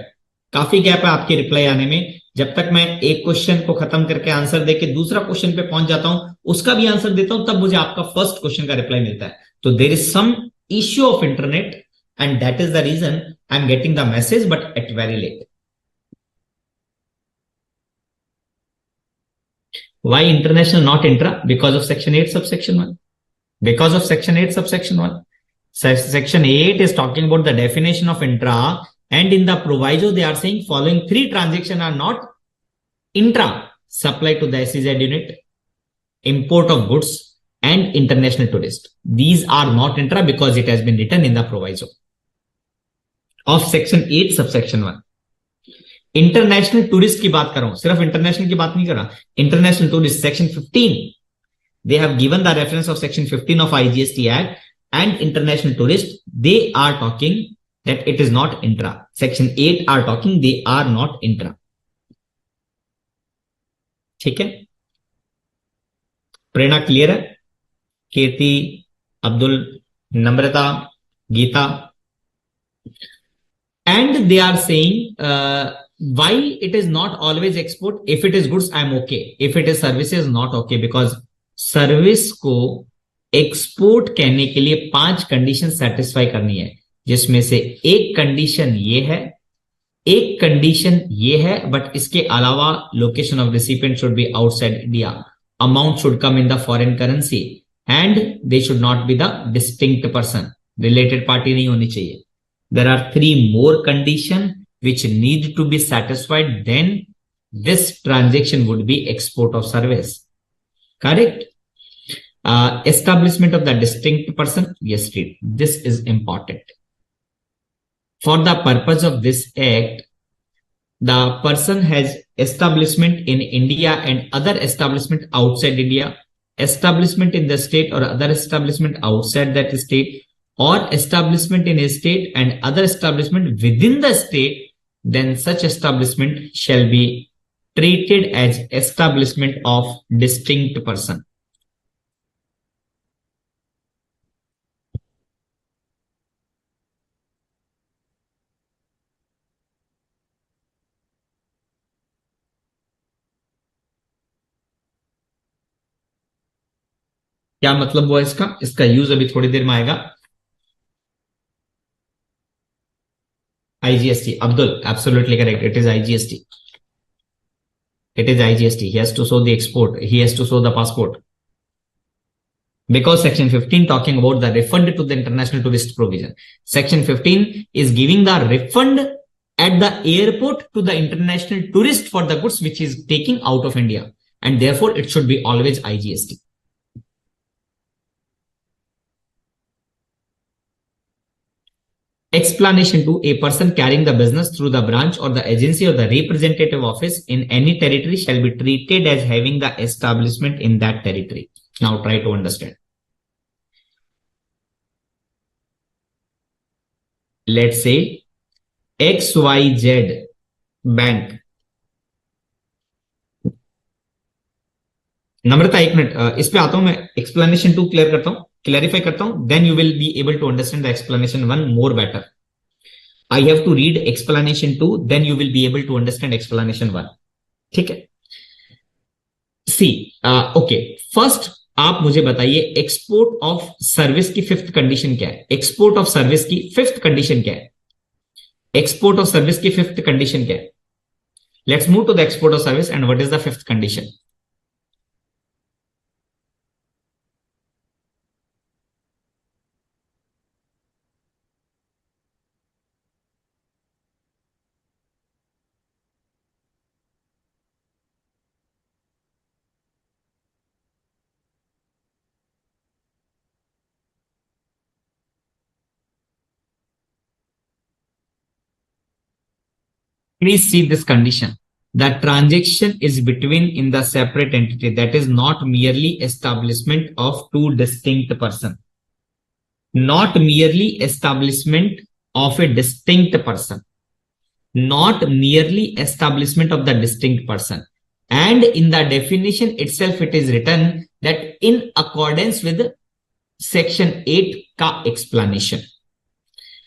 काफी गैप है आपके रिप्लाई आने में। जब तक मैं एक क्वेश्चन को खत्म करके आंसर देके दूसरा क्वेश्चन पे पहुंच जाता हूं, उसका भी आंसर देता हूं, तब मुझे आपका फर्स्ट क्वेश्चन का रिप्लाई मिलता है। तो there is some issue of internet and that is the reason I am getting the message but at very late. Why international not intra? Because of section 8 subsection 1. Because of section 8 subsection 1. Section 8 is talking about the definition of intra, and in the proviso they are saying following 3 transactions are not intra: supply to the SEZ unit, import of goods, and international tourist. These are not intra because it has been written in the proviso of section 8 subsection 1. International tourist की बात कर रहा हूं, सिर्फ international की बात नहीं कर रहा, international tourist section 15, they have given the reference of section 15 of IGST Act, and international tourist, they are talking that it is not intra. Section 8 are talking they are not intra. ठीक है, प्रेरणा clear है? कीर्ति, अब्दुल, नम्रता, Gita, and they are saying why it is not always export. If it is goods I am okay, if it is services not okay, because service को export करने के लिए 5 condition satisfy करनी है, जिसमें से एक कंडीशन ये है, एक कंडीशन ये है, बट इसके अलावा location of recipient should be outside India, amount should come in the foreign currency, and they should not be the distinct person, related party नहीं होनी चाहिए। There are 3 more conditions which need to be satisfied, then this transaction would be export of service. Correct? Establishment of the distinct person. Yes, this is important. For the purpose of this act, the person has establishment in India and other establishment outside India, establishment in the state or other establishment outside that state, or establishment in a state and other establishment within the state, then such establishment shall be treated as establishment of distinct person. क्या मतलब हुआ इसका? इसका use अभी थोड़ी देर में आएगा। IGST, Abdul, absolutely correct. It is IGST. It is IGST. He has to show the export. He has to show the passport. Because section 15 talking about the refund to the international tourist provision. Section 15 is giving the refund at the airport to the international tourist for the goods which is taking out of India. And therefore it should be always IGST. Explanation to a person carrying the business through the branch or the agency or the representative office in any territory shall be treated as having the establishment in that territory. Now try to understand. Let's say XYZ bank नम्रता एक minute, इस पे आता हूं मैं, explanation 2 clear करता हूं, clarify करता हूं, then you will be able to understand the explanation 1 more better. I have to read explanation 2, then you will be able to understand explanation 1. ठीक है. सी ओके, फर्स्ट आप मुझे बताइए एक्सपोर्ट ऑफ सर्विस की फिफ्थ कंडीशन क्या है. Export of service की fifth condition क्या है? एक्सपोर्ट ऑफ सर्विस की फिफ्थ कंडीशन क्या है? Let's move to the export of service and what is the fifth condition. Please see this condition. The transaction is between in the separate entity, that is not merely establishment of two distinct person. Not merely establishment of a distinct person. Not merely establishment of the distinct person. And in the definition itself, it is written that in accordance with section 8 का explanation.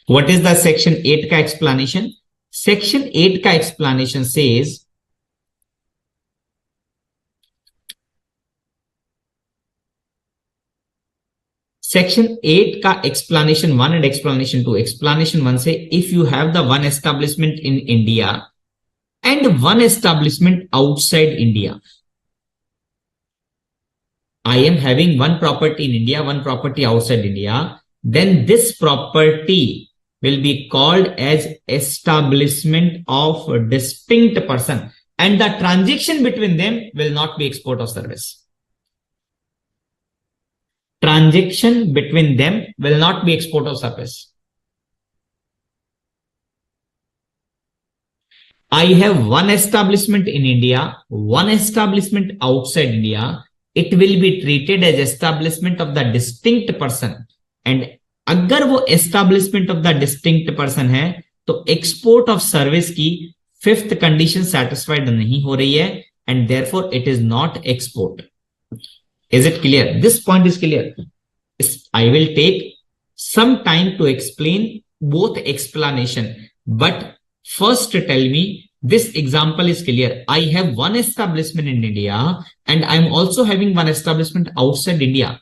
What is the section 8 का explanation? Section 8 का explanation says Section 8 का explanation 1 and explanation 2. Explanation 1 say if you have the one establishment in India and one establishment outside India. I am having one property in India, one property outside India. Then this property will be called as establishment of a distinct person, and the transaction between them will not be export of service. Transaction between them will not be export of service. I have one establishment in India, one establishment outside India. It will be treated as establishment of the distinct person, and अगर वो establishment of the distinct person है तो export of service की fifth condition satisfied नहीं हो रही है, and therefore it is not export. Is it clear? This point is clear. I will take some time to explain both explanation, but first tell me this example is clear. I have one establishment in India and I am also having one establishment outside India.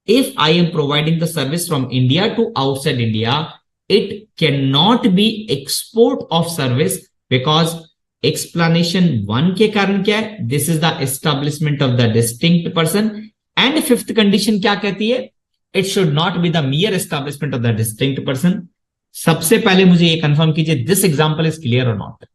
If I am providing the service from India to outside India, it cannot be export of service because explanation 1 के कारण क्या है? This is the establishment of the distinct person. And fifth condition क्या कहती है? It should not be the mere establishment of the distinct person. सबसे पहले मुझे ये कंफर्म कीजिए, this example is clear or not?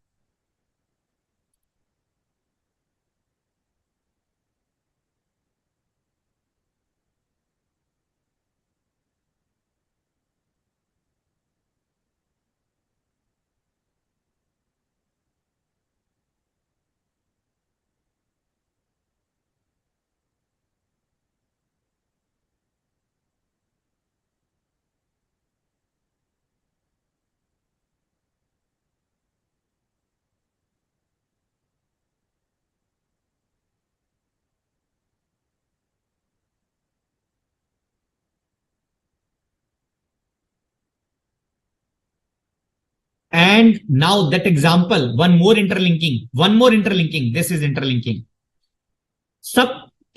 And now that example, one more interlinking. This is interlinking.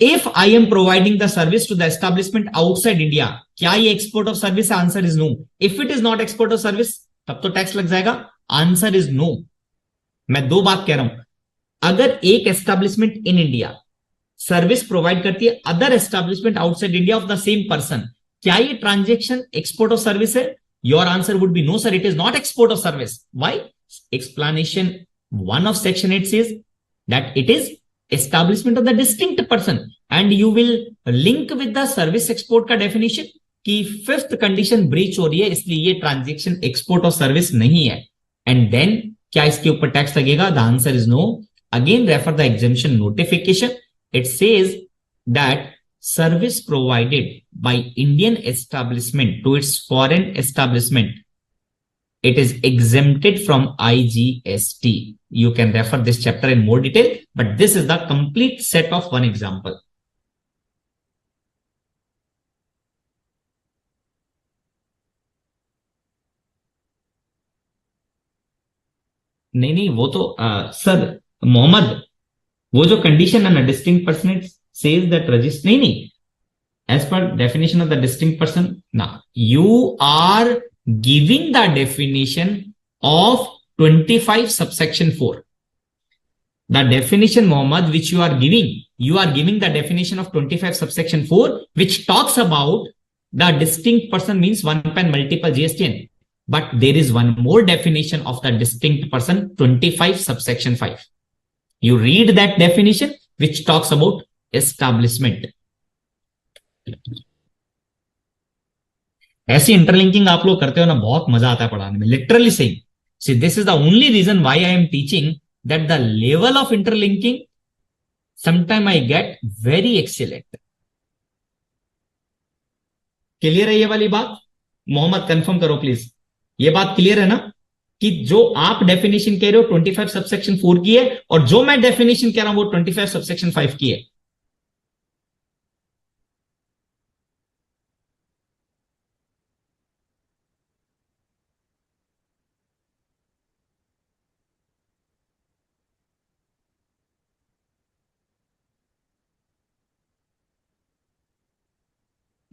If I am providing the service to the establishment outside India, क्या ये export of service? Answer is no. If it is not export of service, तब तो tax लग जाएगा. Answer is no. मैं दो बात कह रहा हूं. अगर एक establishment in India service provide करती है other establishment outside India of the same person, क्या ये ट्रांजेक्शन एक्सपोर्ट ऑफ सर्विस है? Your answer would be no, sir. It is not export of service. Why? Explanation 1 of section 8 says that it is establishment of the distinct person, and you will link with the service export का definition कि fifth condition breach हो रही है, इसलिए ये transaction export of service नहीं है. And then क्या इसके ऊपर टैक्स लगेगा? The answer is no. Again, refer the exemption notification. It says that service provided by Indian establishment to its foreign establishment, it is exempted from IGST. You can refer this chapter in more detail, but this is the complete set of one example. नहीं नहीं, वो तो sir Mohammad, वो जो condition है ना, distinct person, says that register, नहीं नहीं, as per definition of the distinct person, now you are giving the definition of 25 subsection 4. The definition, Mohammed, which you are giving the definition of 25 subsection 4, which talks about the distinct person means one pen multiple GST. But there is one more definition of the distinct person, 25 subsection 5. You read that definition which talks about establishment. ऐसी interlinking आप लोग करते हो ना, बहुत मजा आता है पढ़ाने में, लिटरली सही. See this is the only reason why I am teaching that the level of interlinking sometime I get very excellent. Clear है ये वाली बात? मोहम्मद कंफर्म करो प्लीज, ये बात क्लियर है ना, कि जो आप डेफिनेशन कह रहे हो 25 सबसेक्शन 4 की है, और जो मैं डेफिनेशन कह रहा हूं वो 25 सबसेक्शन 5 की है.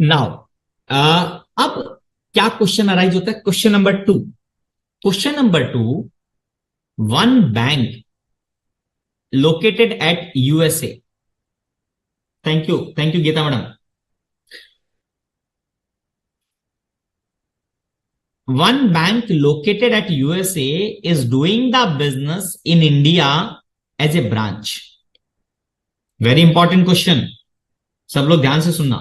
नाउ अब क्या क्वेश्चन अराइज होता है? Question number 2. Question number 2, one bank located at USA. Thank you, Geeta madam. One bank located at USA is doing the business in India as a branch. Very important question. सब लोग ध्यान से सुनना.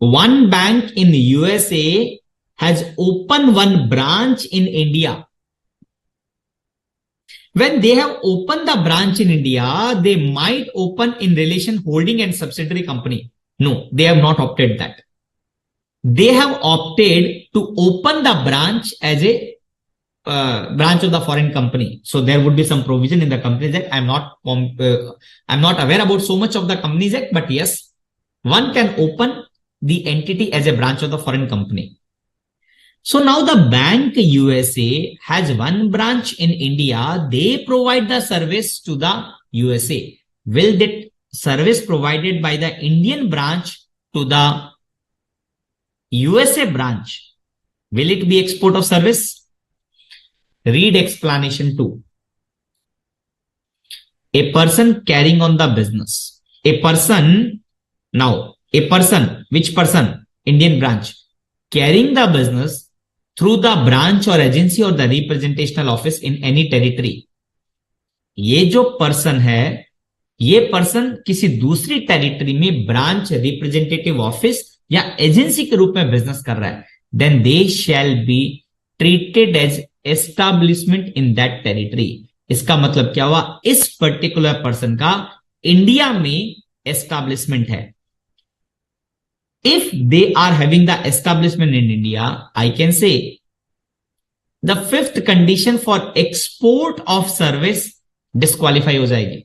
One bank in USA has opened one branch in India. When they have opened the branch in India, they might open in relation holding and subsidiary company. No, they have not opted that. They have opted to open the branch as a branch of the foreign company. So there would be some provision in the Companies Act. I'm not aware about so much of the Companies Act, but yes, one can open the entity as a branch of the foreign company. So now the bank USA has one branch in India. They provide the service to the USA. Will that service provided by the Indian branch to the USA branch, will it be export of service? Read explanation 2. A person carrying on the business. A person, which person? Indian branch. Carrying the business through the branch or agency or the representational office in any territory. ये जो person है, ये person किसी दूसरी territory में branch, representative office या agency के रूप में बिजनेस कर रहा है, then they shall be treated as establishment in that territory. इसका मतलब क्या हुआ? इस पर्टिकुलर पर्सन का इंडिया में एस्टैब्लिशमेंट है. If they are having the establishment in India, I can say the fifth condition for export of service disqualify हो जाएगी.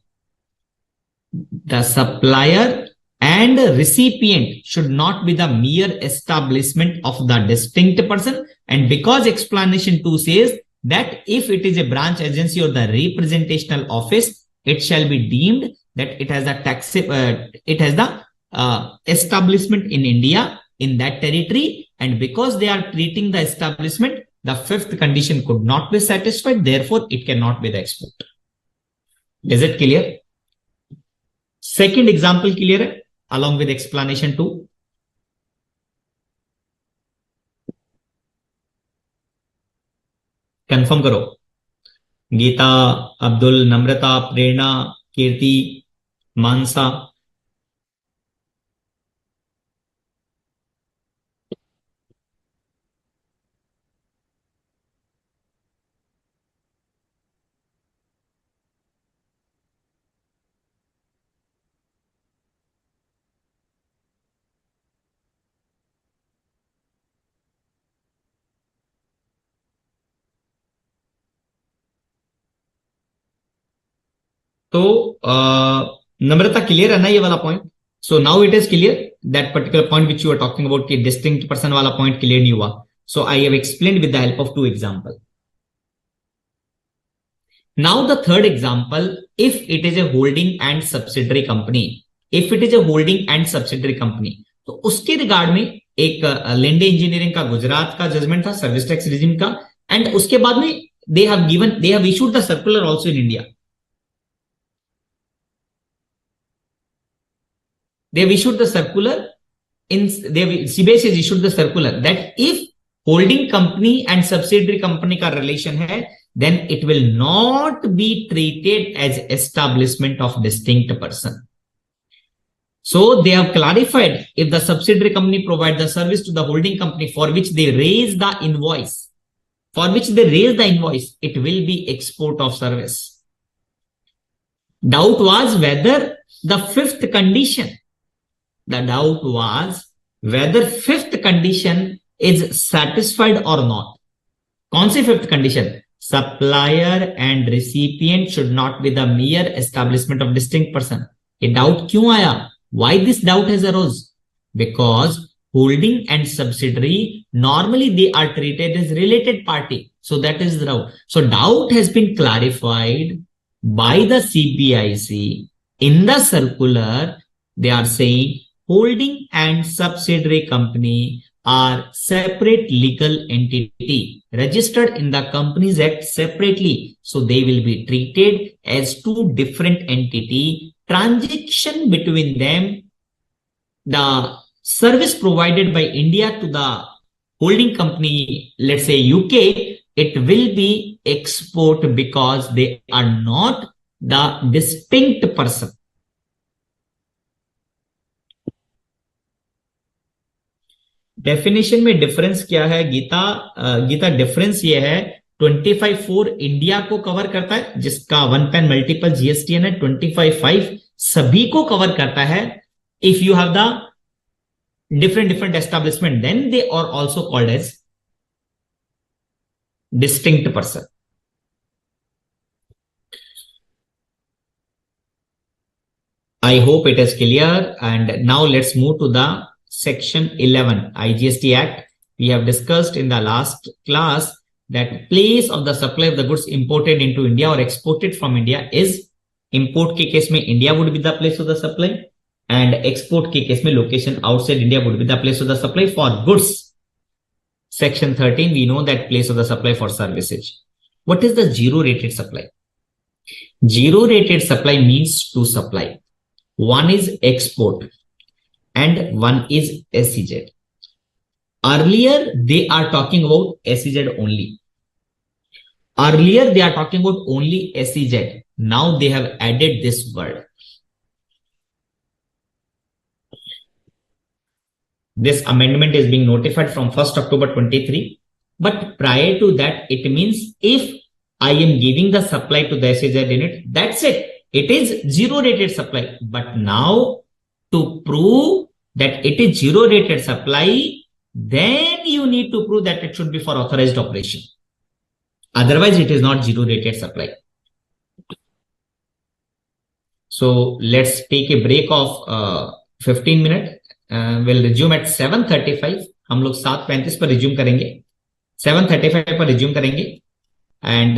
The supplier and recipient should not be the mere establishment of the distinct person, and because explanation 2 says that if it is a branch, agency or the representational office, it shall be deemed that it has the establishment in India in that territory, and because they are treating the establishment, the fifth condition could not be satisfied, therefore it cannot be the export. Is it clear? Second example clear है along with explanation 2. Confirm करो. गीता, अब्दुल, नम्रता, प्रेरणा, कीर्ति, मानसा. तो नम्रता clear है ना ये वाला point? So now it is clear that particular point which you are talking about कि distinct person वाला point clear नहीं हुआ. So I have explained with the help of two examples. Now the third example, if it is a holding and subsidiary company, if it is a holding and subsidiary company, तो उसके regard में एक Lende engineering का गुजरात का judgement था service tax regime का, and उसके बाद में they have issued the circular also in India. They have issued the circular CBS has issued the circular that if holding company and subsidiary company का relation है, then it will not be treated as establishment of distinct person. So they have clarified if the subsidiary company provide the service to the holding company for which they raise the invoice, it will be export of service. Doubt was whether the fifth condition is satisfied or not. कौन सी fifth condition? Supplier and recipient should not be the mere establishment of distinct person. ये doubt क्यों आया? Why this doubt has arose? Because holding and subsidiary normally they are treated as related party. So that is the doubt. So doubt has been clarified by the CPIC in the circular. They are saying holding and subsidiary company are separate legal entity registered in the Companies Act separately. So they will be treated as two different entity. Transaction between them, the service provided by India to the holding company, let's say UK, it will be export because they are not the distinct person. Definition में difference क्या है Gita difference ये है 25(4) India को cover करता है जिसका one pen multiple GSTN है. 25(5) सभी को कवर करता है. If you have the different establishment, then they are also called as distinct person. I hope it is clear. And now let's move to the section 11 IGST Act. We have discussed in the last class that place of the supply of the goods imported into India or exported from India is, import के case में India would be the place of the supply, and export के case में location outside India would be the place of the supply. For goods, section 13, we know that place of the supply for services. What is the zero rated supply? Zero rated supply means two supply. One is export and one is SEZ. Earlier, they are talking about SEZ only. Earlier, they are talking about only SEZ. Now they have added this word. This amendment is being notified from 1st October 23. But prior to that, it means if I am giving the supply to the SEZ unit, that's it. It is zero rated supply. But now to prove that it is zero rated supply, then you need to prove that it should be for authorized operation. Otherwise, it is not zero rated supply. So let's take a break of 15 minutes. We'll resume at 7:35. हम लोग 7:35 पर resume करेंगे. 7:35 पर resume करेंगे. And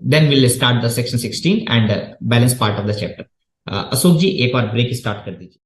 then we'll start the section 16 and balance part of the chapter. Ashok जी एक बार break start कर दीजिए.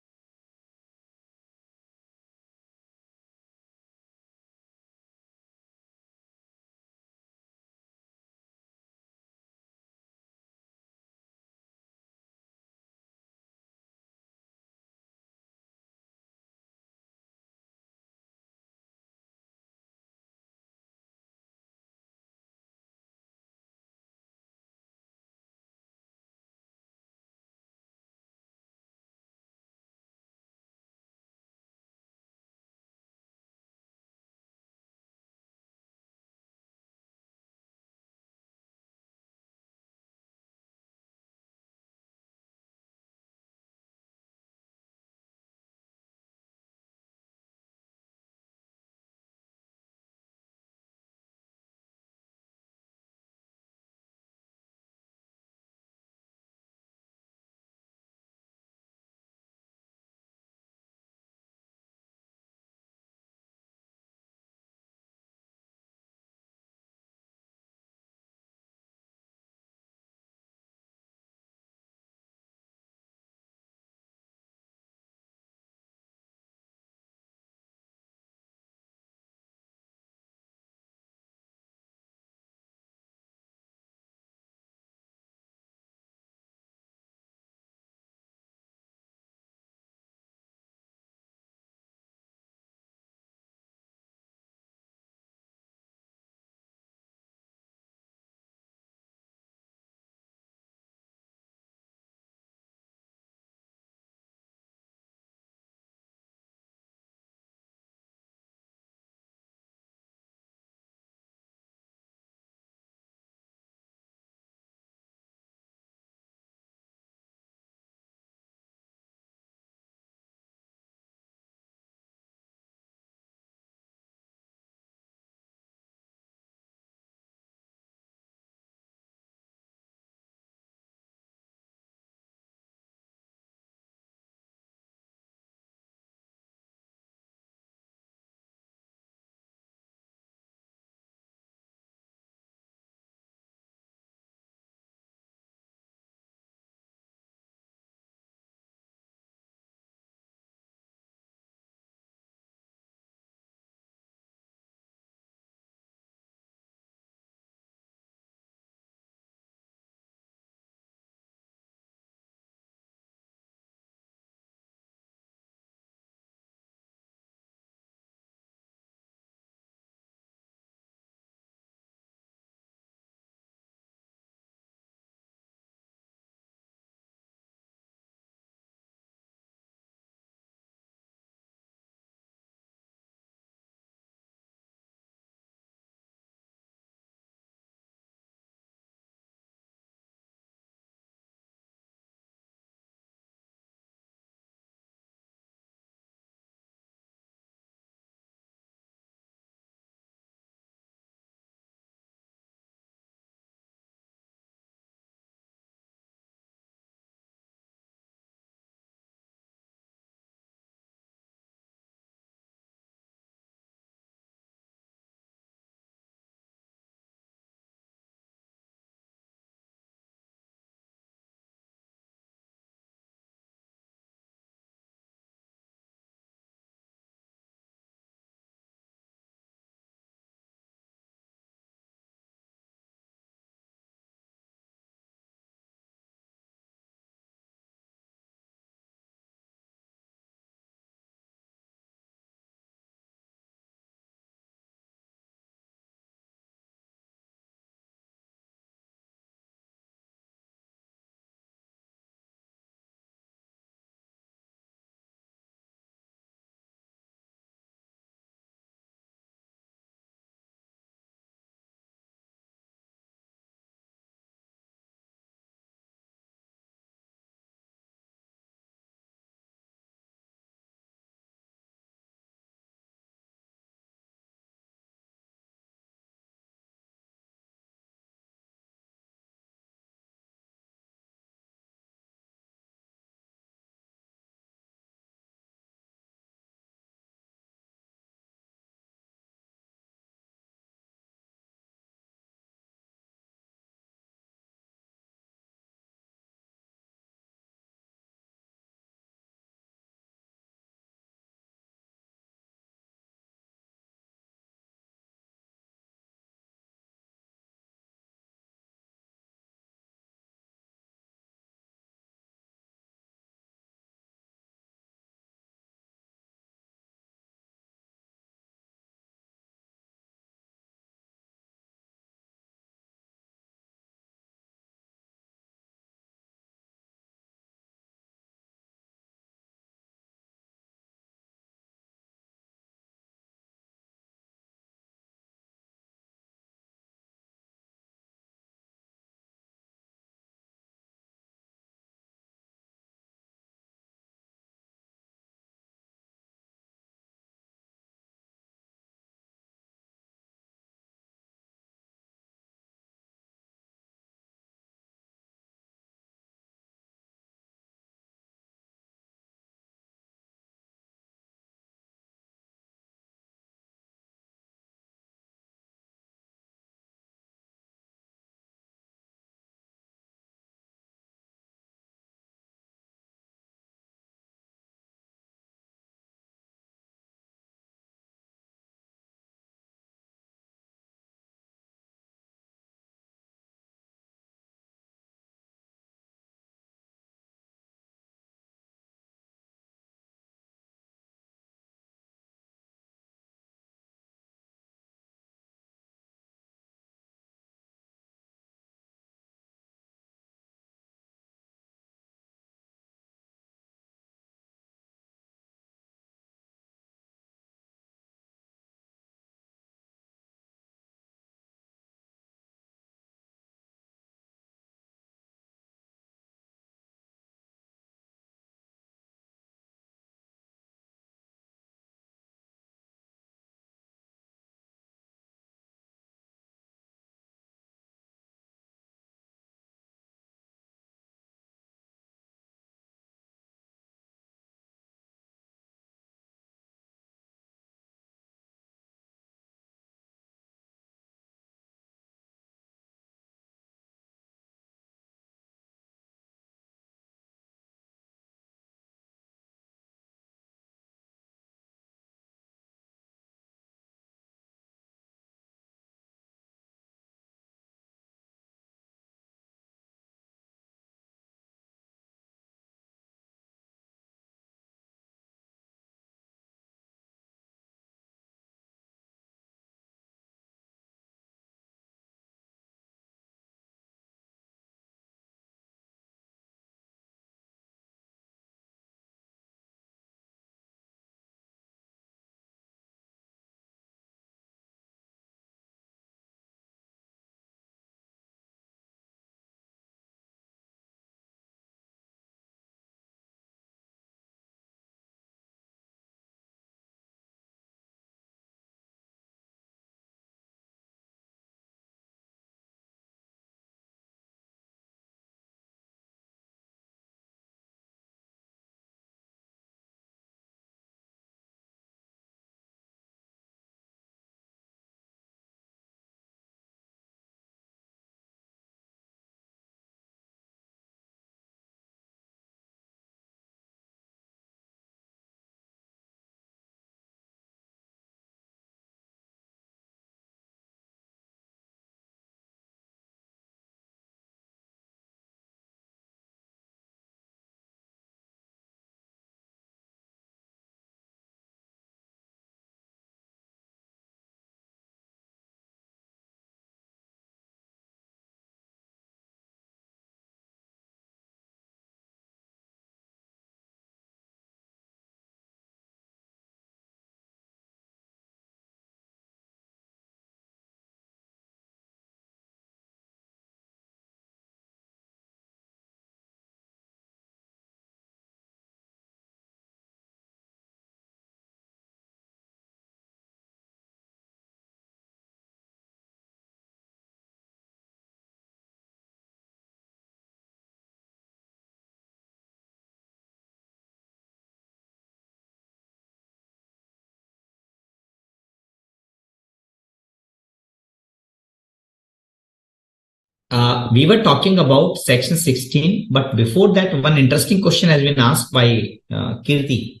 We were talking about section 16, but before that, one interesting question has been asked by Kirti.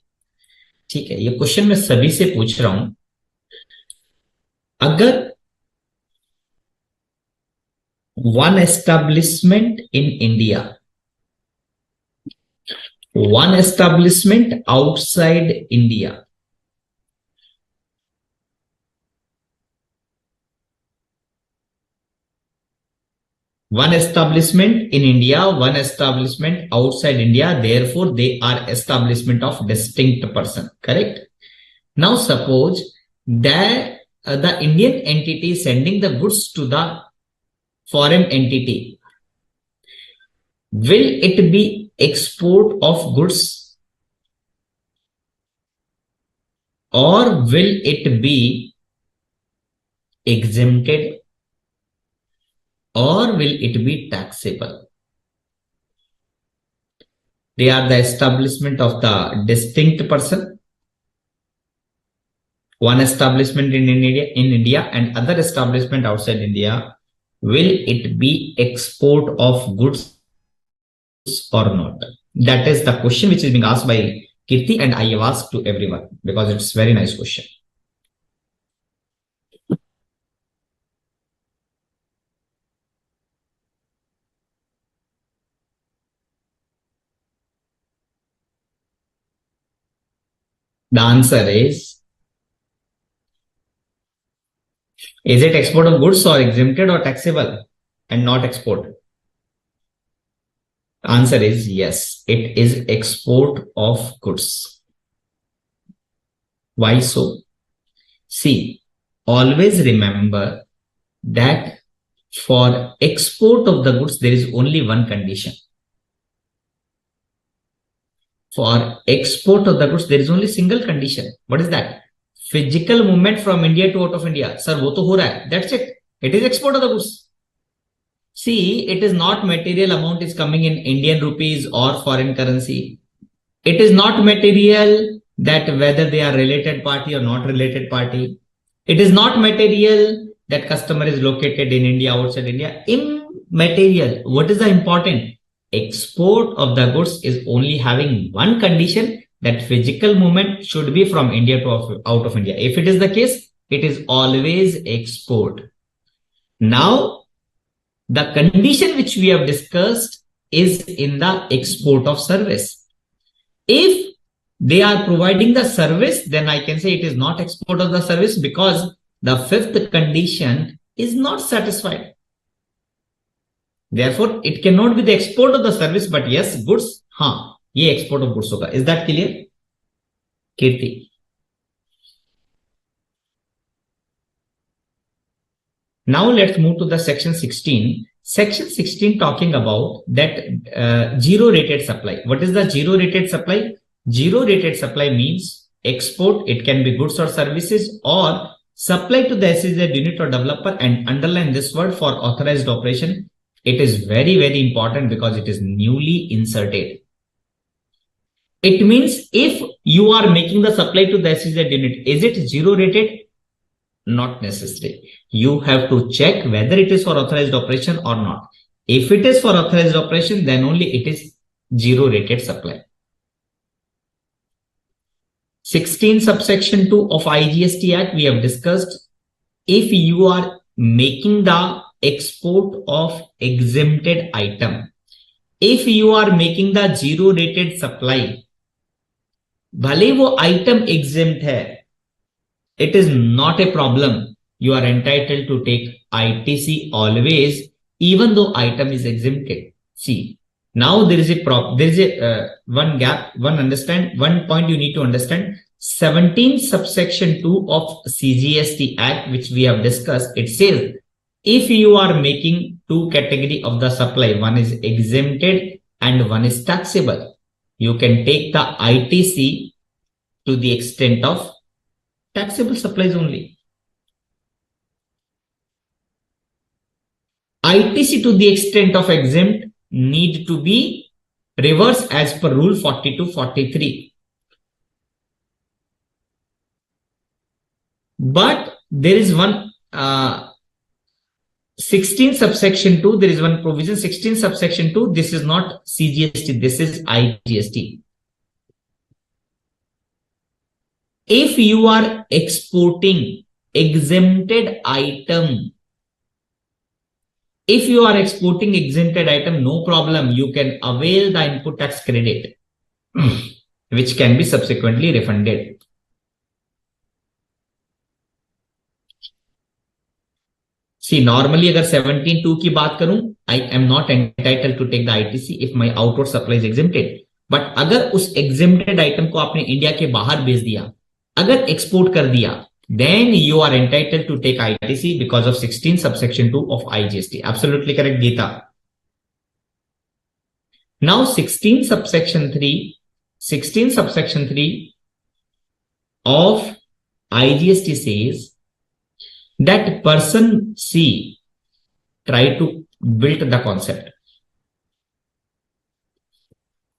ठीक है, ये question मैं सभी से पूछ रहा हूं. अगर one establishment in India, one establishment outside India, one establishment in India, one establishment outside India, therefore they are establishment of distinct person, correct? Now suppose that the Indian entity is sending the goods to the foreign entity. Will it be export of goods or will it be exempted or will it be taxable? They are the establishment of the distinct person. One establishment in India and other establishment outside India. Will it be export of goods or not? That is the question which is being asked by Kirti, and I have asked to everyone because it's very nice question. The answer is it export of goods or exempted or taxable and not export? The answer is yes, it is export of goods. Why so? See, always remember that for export of the goods, there is only one condition. For export of the goods, there is only single condition. What is that? Physical movement from India to out of India. Sir, wo to ho raha hai. That's it. It is export of the goods. See, it is not material amount is coming in Indian rupees or foreign currency. It is not material that whether they are related party or not related party. It is not material that customer is located in India, outside India. Immaterial. What is the important? Export of the goods is only having one condition, that physical movement should be from India to out of India. If it is the case, it is always export. Now, the condition which we have discussed is in the export of service. If they are providing the service, then I can say it is not export of the service because the fifth condition is not satisfied. Therefore, it cannot be the export of the service, but yes, goods, ye export of goods hoga. Is that clear? Kirti. Now let's move to the section 16. Section 16 talking about that zero rated supply. What is the zero rated supply? Zero rated supply means export, it can be goods or services, or supply to the SEZ unit or developer, and underline this word for authorized operation. It is very, very important because it is newly inserted. It means if you are making the supply to the SEZ unit, is it zero rated? Not necessary. You have to check whether it is for authorized operation or not. If it is for authorized operation, then only it is zero rated supply. 16 subsection 2 of IGST Act, we have discussed. If you are making the export of exempted item, if you are making the zero rated supply, भले वो item exempt है, it is not a problem. You are entitled to take ITC always, even though item is exempted. See, now there is a one gap, one point you need to understand. 17 subsection 2 of CGST Act, which we have discussed, it says, if you are making two category of the supply, one is exempted and one is taxable, you can take the ITC to the extent of taxable supplies only. ITC to the extent of exempt need to be reversed as per rule 42-43. But there is one 16 subsection 2, there is one provision, 16 subsection 2, this is not CGST, this is IGST. If you are exporting exempted item, no problem, you can avail the input tax credit, which can be subsequently refunded. See, normally अगर 17(2) की बात करूं, I am not entitled to take the ITC if my outward supply is exempted. But अगर उस exempted item को आपने India के बाहर भेज दिया, अगर export कर दिया, then you are entitled to take ITC because of 16 subsection 2 of IGST. Absolutely correct, Geeta. Now 16 subsection 3 of IGST says that person C try to build the concept.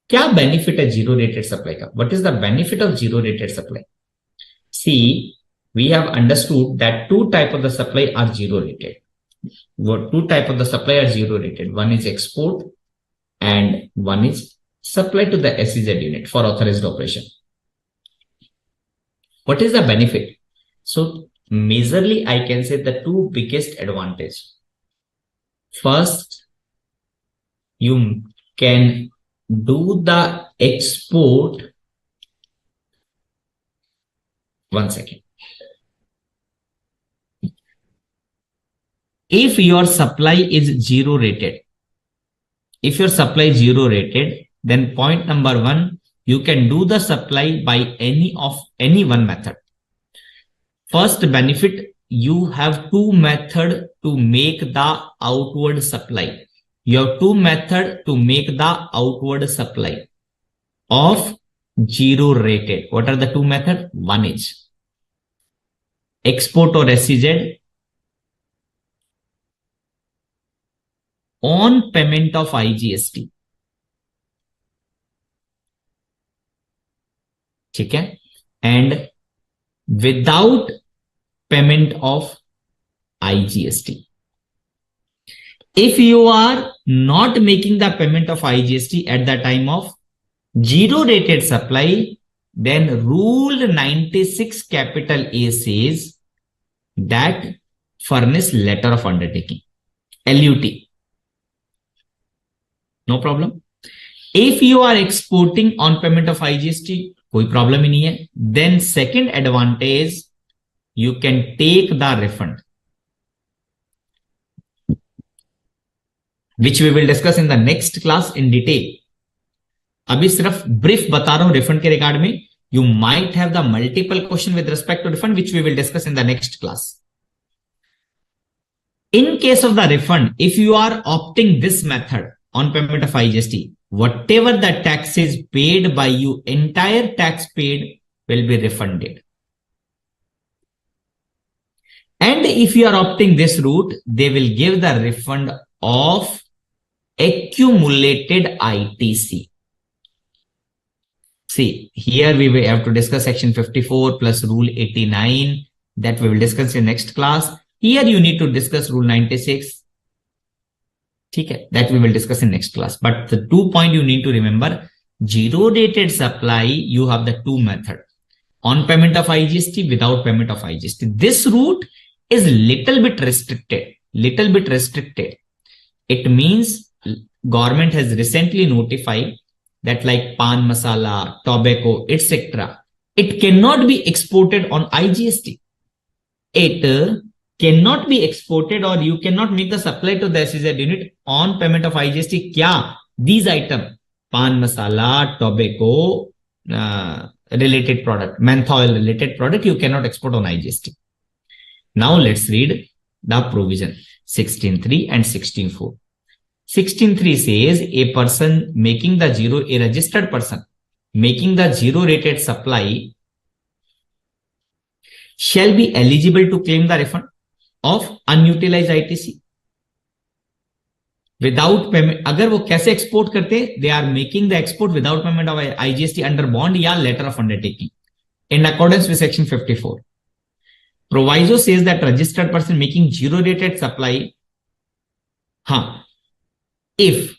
क्या benefit है zero rated supply का? What is the benefit of zero rated supply? See, we have understood that two type of the supply are zero rated. Two type of the supply are zero rated. One is export and one is supply to the SEZ unit for authorized operation. What is the benefit? So majorly, I can say the two biggest advantage. First, you can do the export. One second. If your supply is zero rated, then point number one, you can do the supply by any one method. First benefit, you have two methods to make the outward supply. You have two methods to make the outward supply of zero rated. What are the two methods? One is export or SEZ on payment of IGST. Okay? And without payment of IGST. If you are not making the payment of IGST at the time of zero rated supply, then Rule 96 capital A says that furnish letter of undertaking, LUT. No problem. If you are exporting on payment of IGST, कोई problem ही नहीं है. Then second advantage, you can take the refund, which we will discuss in the next class in detail. अभी सिर्फ brief बता रहा हूं refund के regard में. You might have the multiple question with respect to refund, which we will discuss in the next class. In case of the refund, if you are opting this method on payment of IGST, whatever the tax is paid by you, entire tax paid will be refunded. And if you are opting this route, they will give the refund of accumulated ITC. See, here we will have to discuss section 54 plus rule 89 that we will discuss in next class. Here you need to discuss rule 96. Okay, that we will discuss in next class. But the 2 point you need to remember, zero rated supply, you have the two method. On payment of IGST, without payment of IGST. This route is little bit restricted. It means government has recently notified that like pan masala, tobacco, etc. It cannot be exported on IGST. It cannot be exported, or you cannot make the supply to the SEZ unit on payment of IGST. Kya? These items, pan masala, tobacco, related product, menthol related product, you cannot export on IGST. Now let's read the provision 16.3 and 16.4. 16.3 says a registered person making the zero rated supply shall be eligible to claim the refund of unutilized ITC without payment. अगर वो कैसे export करते, they are making the export without payment of IGST under bond या letter of undertaking in accordance with section 54. Proviso says that registered person making zero rated supply If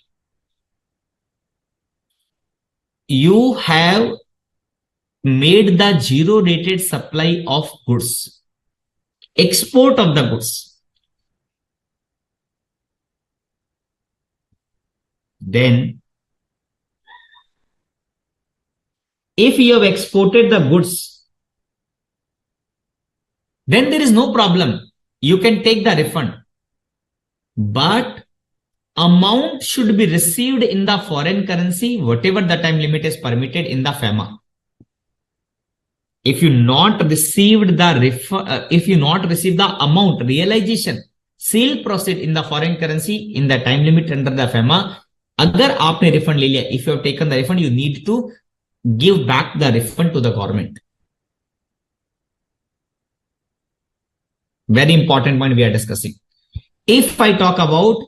you have made the zero rated supply of goods, export of the goods, then if you have exported the goods, then there is no problem. You can take the refund. But amount should be received in the foreign currency, whatever the time limit is permitted in the FEMA. If you not received the if you not receive the amount realization, sale proceed in the foreign currency in the time limit under the FEMA, अगर आपने refund ले लिया, if you have taken the refund, you need to give back the refund to the government. Very important point we are discussing. If I talk about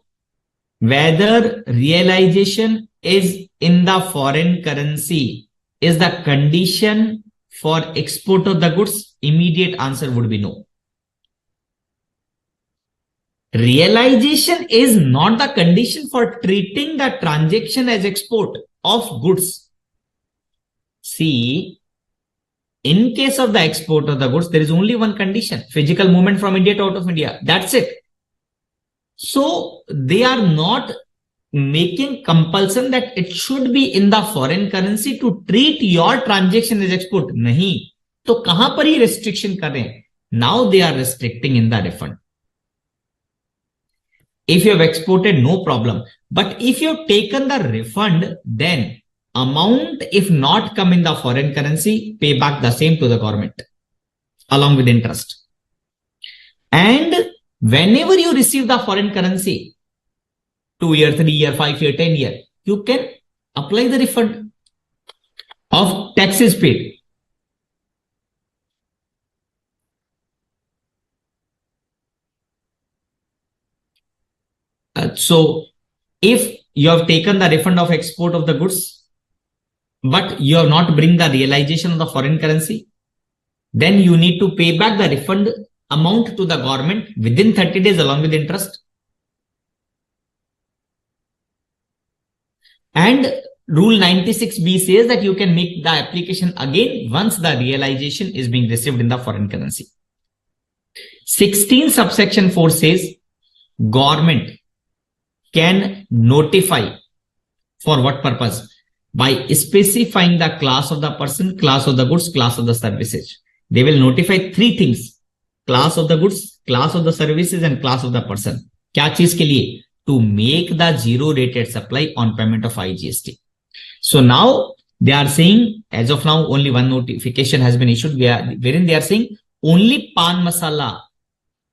whether realization is in the foreign currency is the condition for export of the goods, immediate answer would be no. Realization is not the condition for treating the transaction as export of goods. See, in case of the export of the goods, there is only one condition: physical movement from India to out of India. That's it. So they are not making compulsion that it should be in the foreign currency to treat your transaction as export. नहीं, तो कहां पर ही restriction कर रहे हैं? Now they are restricting in the refund. If you have exported, no problem. But if you have taken the refund, then amount, if not come in the foreign currency, pay back the same to the government along with interest. And whenever you receive the foreign currency, 2 year, 3 year, 5 year, 10 year, you can apply the refund of taxes paid. So if you have taken the refund of export of the goods, but you have not bring the realization of the foreign currency, then you need to pay back the refund amount to the government within 30 days along with interest. And Rule 96B says that you can make the application again once the realization is being received in the foreign currency. 16 subsection 4 says government can notify for what purpose? By specifying the class of the person, class of the goods, class of the services. They will notify 3 things: class of the goods, class of the services, and class of the person. क्या चीज के लिए? To make the zero rated supply on payment of IGST. So now they are saying, as of now, only one notification has been issued wherein they are saying only pan masala,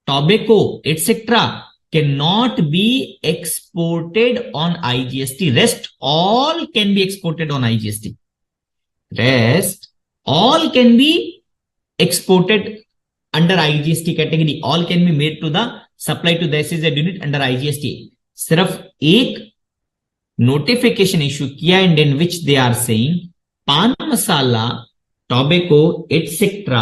tobacco, etc. cannot be exported on IGST. Rest all can be exported on IGST. Rest all can be exported under IGST category. All can be made to the supply to the SEZ unit under IGST. सिर्फ एक notification issue किया and in which they are saying pan masala, tobacco, etcetera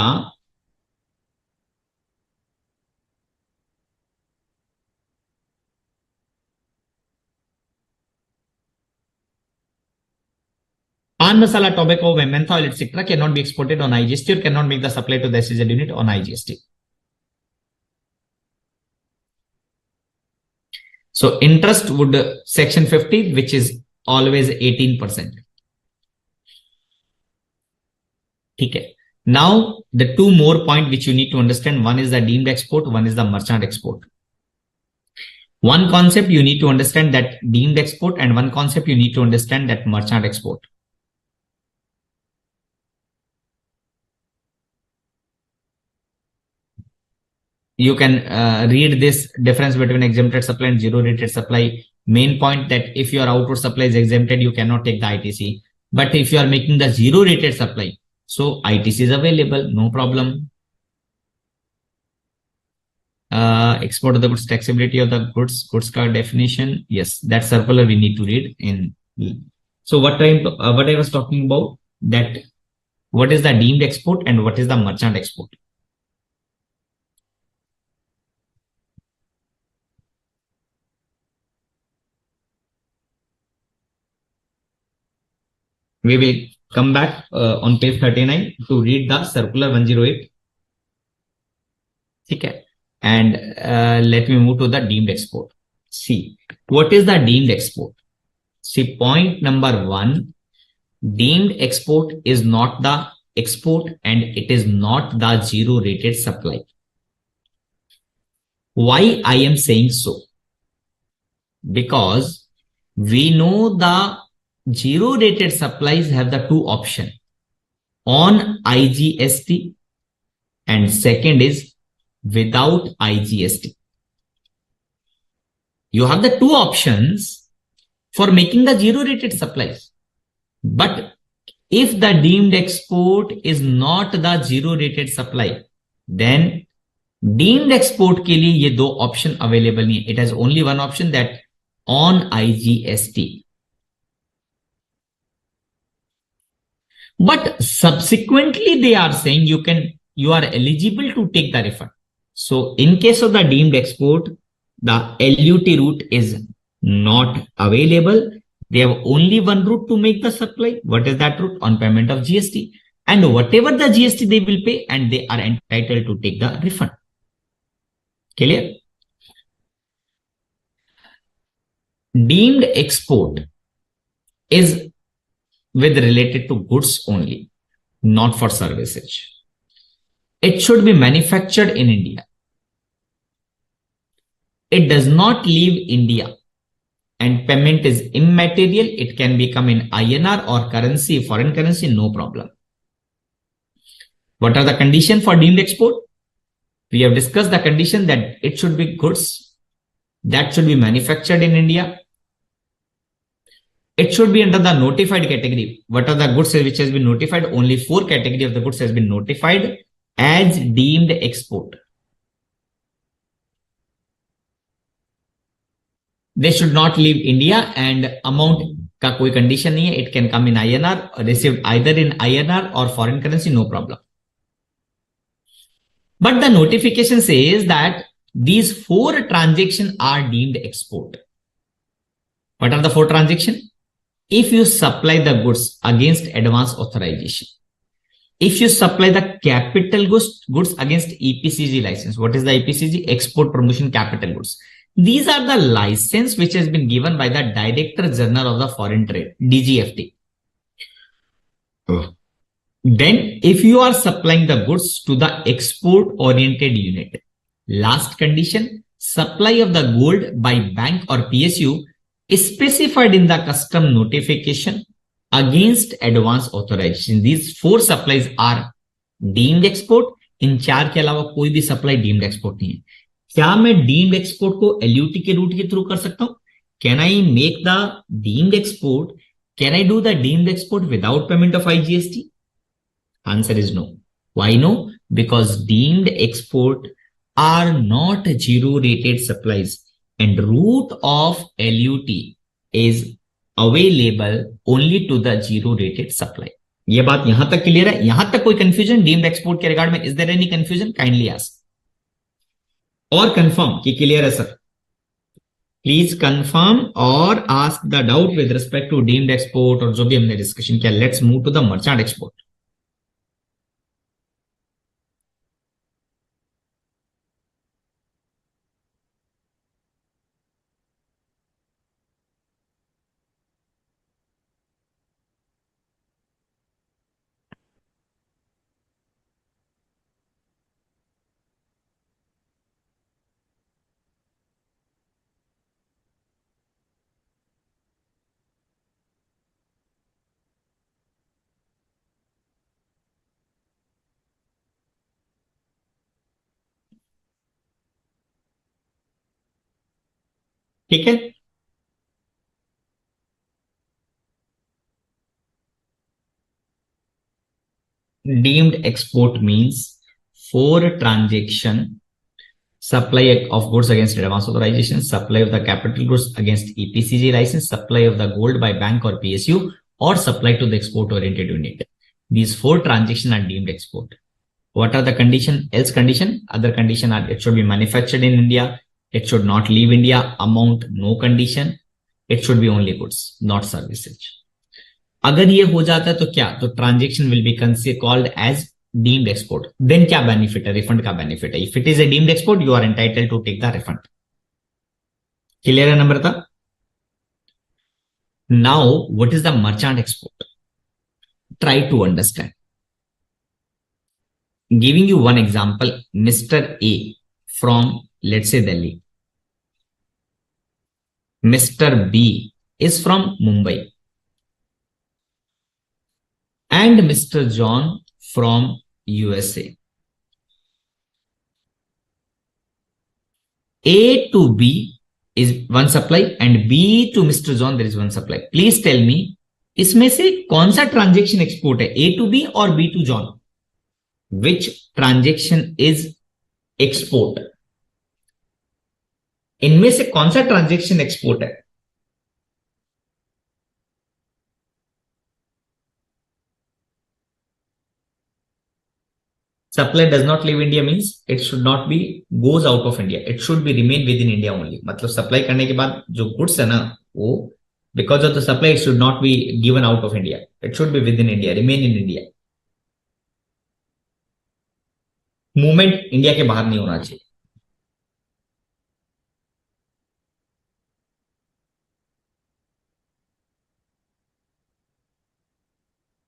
pan masala, tobacco, menthol, etc. cannot be exported on IGST or cannot make the supply to the SEZ unit on IGST. So interest would section 50, which is always 18%. Okay. Now the 2 more points which you need to understand. One is the deemed export, one is the merchant export. One concept you need to understand that deemed export, and one concept you need to understand that merchant export. You can read this difference between exempted supply and zero rated supply. Main point that if your outward supply is exempted, you cannot take the ITC. But if you are making the zero rated supply, so ITC is available, no problem. Export of the goods, taxability of the goods card definition. Yes, that circular we need to read in. So what I was talking about, that what is the deemed export and what is the merchant export. We will come back on page 39 to read the circular 108. Okay. And let me move to the deemed export. See, what is the deemed export? See, point number 1, deemed export is not the export and it is not the zero rated supply. Why I am saying so? Because we know the zero rated supplies have the two options, on IGST and second is without IGST. You have the two options for making the zero rated supplies. But if the deemed export is not the zero rated supply, then deemed export के लिए ये दो option available नहीं है. It has only one option, that on IGST. But subsequently they are saying you are eligible to take the refund. So in case of the deemed export, the LUT route is not available. They have only one route to make the supply. What is that route? On payment of GST. And whatever the GST they will pay, and they are entitled to take the refund. Clear? Deemed export is with related to goods only, not for services. It should be manufactured in India. It does not leave India and payment is immaterial. It can become in INR or currency, foreign currency, no problem. What are the conditions for deemed export? We have discussed the condition that it should be goods that should be manufactured in India. It should be under the notified category. What are the goods which has been notified? Only 4 categories of the goods has been notified as deemed export. They should not leave India and amount का कोई condition नहीं है. It can come in INR, received either in INR or foreign currency, no problem. But the notification says that these 4 transactions are deemed export. What are the 4 transactions? If you supply the goods against advance authorization, if you supply the capital goods against EPCG license, what is the EPCG? Export Promotion Capital Goods. These are the license which has been given by the Director General of the Foreign Trade, DGFT. Then if you are supplying the goods to the export oriented unit, last condition, supply of the gold by bank or PSU is specified in the custom notification against advance authorization. These 4 supplies are deemed export. इन 4 के अलावा कोई भी supply deemed export नहीं है. क्या मैं deemed export को LUT के रूट के थ्रू कर सकता हूं? Can I make the deemed export? Can I do the deemed export without payment of IGST? Answer is no. Why no? Because deemed export are not zero rated supplies and route of LUT is available only to the zero rated supply. ये बात यहां तक clear है? यहां तक कोई confusion deemed export के regard में? Is there any confusion? Kindly ask और कंफर्म कि क्लियर है सर. प्लीज कंफर्म और ask the doubt with respect to deemed export और जो भी हमने डिस्कशन किया. Let's move to the merchant export. ठीक है. Deemed export means 4 transaction: supply of goods against advance authorization, supply of the capital goods against EPCG license, supply of the gold by bank or PSU, or supply to the export oriented unit. These 4 transactions are deemed export. What are the condition? Else condition? Other condition are it should be manufactured in India, it should not leave India, amount no condition, it should be only goods, not services. अगर ये हो जाता है तो क्या, तो transaction will be called as deemed export. Then क्या benefit है, रिफंड का बेनिफिट है। If it is a deemed export you are entitled to take the refund. Clear है नंबर था। Now what is the merchant export, try to understand. Giving you one example, Mr. A from, let's say, Delhi. Mr. B is from Mumbai. And Mr. John from USA. A to B is one supply and B to Mr. John there is one supply. Please tell me, इसमें से कौन सा transaction export है, A to B और B to John? Which transaction is export? इनमें से कौन सा ट्रांजेक्शन एक्सपोर्ट है? Supply does not leave India means it should not be goes out of India. It should be remain within India only. मतलब supply करने के बाद जो गुड्स है ना, वो because of the supply it should not be given out of India. It should be within India, remain in India. Movement India के बाहर नहीं होना चाहिए।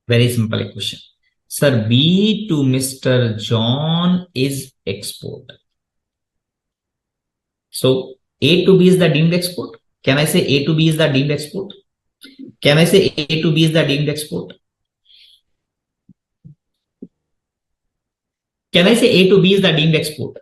Very simple question. Sir, B to Mr. John is export. So A to B is the deemed export. Can I say A to B is the deemed export? Can I say A to B is the deemed export? Can I say A to B is the deemed export?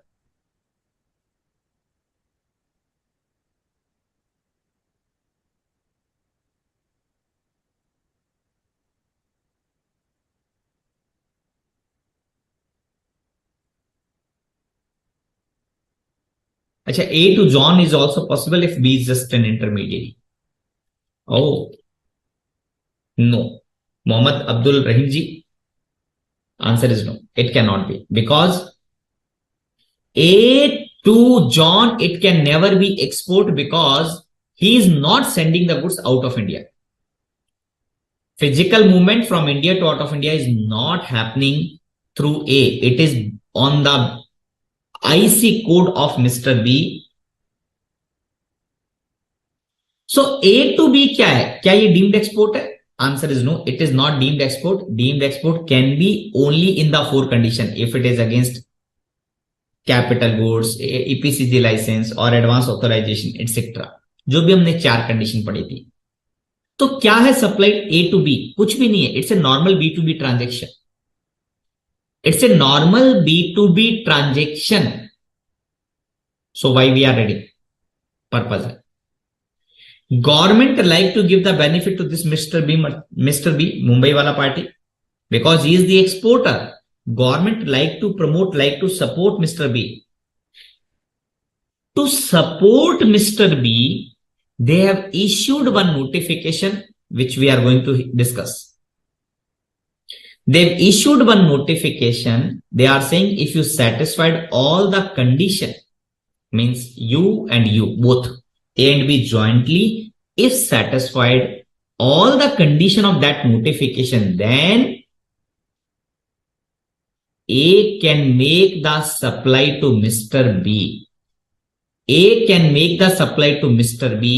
अच्छा, A to John is also possible if B is just an intermediary. Oh, no. Mohammad Abdul Rahim ji, answer is no. It cannot be because A to John, it can never be export because he is not sending the goods out of India. Physical movement from India to out of India is not happening through A. It is on the IC code of Mr. B. So A to B क्या है, क्या ये deemed export है? Answer is no. It is not deemed export. Deemed export can be only in the four condition. If it is against capital goods, EPCG license और advance authorization etcetera, जो भी हमने चार कंडीशन पढ़ी थी। तो क्या है सप्लाई ए टू बी? कुछ भी नहीं है। It's a normal B to B transaction. It's a normal B to B transaction. So why we are ready? Purpose है, government like to give the benefit to this mister B, Mumbai वाला party, because he is the exporter. Government like to promote, like to support Mr. B. To support Mr. B, they have issued one notification which we are going to discuss. They've issued one notification. They are saying if you satisfied all the condition, means you and you both, A and B jointly, if satisfied all the condition of that notification, then A can make the supply to Mr. B. A can make the supply to Mr. B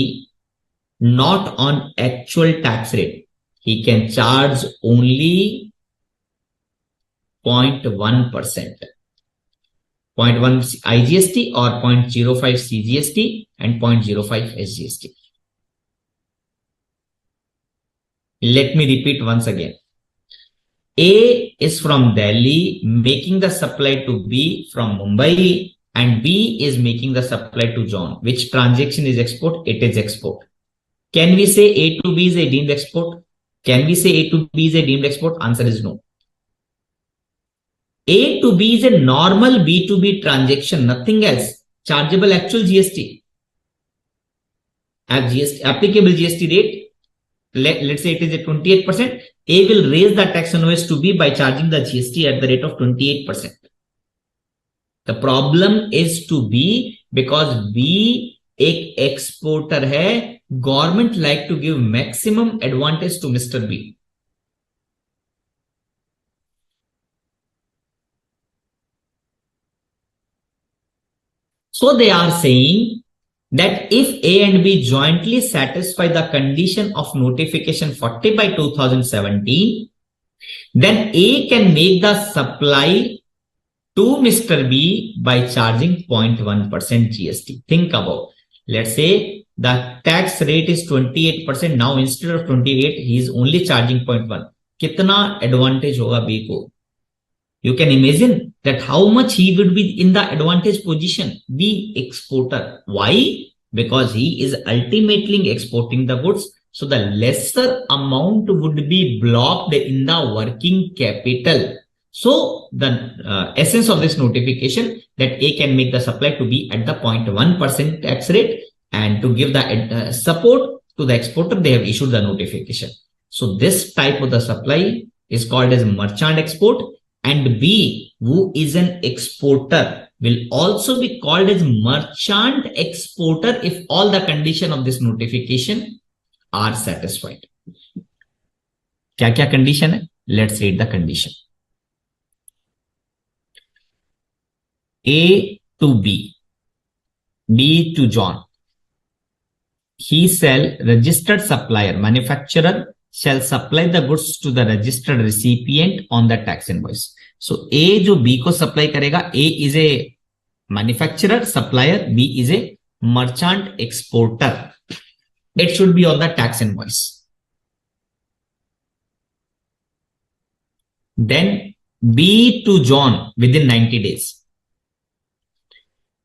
not on actual tax rate. He can charge only 0.1%. 0.1 IGST or 0.05 CGST and 0.05 SGST. Let me repeat once again. A is from Delhi making the supply to B from Mumbai, and B is making the supply to John. Which transaction is export? It is export. Can we say A to B is a deemed export? Can we say A to B is a deemed export? Answer is no. A to B is a normal B to B transaction, nothing else. Chargeable actual GST. At GST, applicable GST rate, let's say it is a 28%. A will raise the tax invoice to B by charging the GST at the rate of 28%. The problem is to B because B एक exporter है. Government like to give maximum advantage to Mr. B. So they are saying that if A and B jointly satisfy the condition of notification 40/2017, then A can make the supply to Mr. B by charging 0.1% GST. Think about, let's say the tax rate is 28%. Now instead of 28, he is only charging 0.1. Kitna advantage hoga B ko? You can imagine that how much he would be in the advantage position, the exporter. Why? Because he is ultimately exporting the goods. So the lesser amount would be blocked in the working capital. So the essence of this notification that A can make the supply to be at the 0.1% tax rate, and to give the support to the exporter, they have issued the notification. So this type of the supply is called as merchant export. And B, who is an exporter, will also be called as merchant exporter if all the condition of this notification are satisfied. क्या condition hai? Let's read the condition. A to B, B to John. He shall, registered supplier, manufacturer shall supply the goods to the registered recipient on the tax invoice. So A जो B को supply करेगा, A is a manufacturer, supplier, B is a merchant exporter. It should be on the tax invoice. Then B to John within 90 days.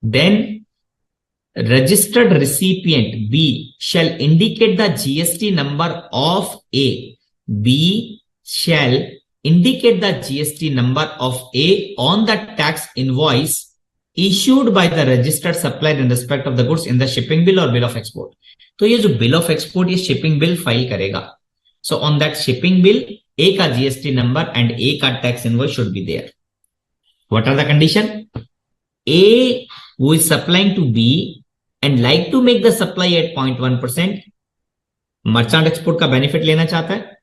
Then registered recipient B shall indicate the GST number of A. B shall indicate the GST number of A on the tax invoice issued by the registered supplier in respect of the goods in the shipping bill or bill of export. तो ये जो bill of export, ये shipping bill file करेगा. So on that shipping bill, A का GST number and A का tax invoice should be there. What are the condition? A who is supplying to B and like to make the supply at 0.1%, merchant export का benefit लेना चाहता है.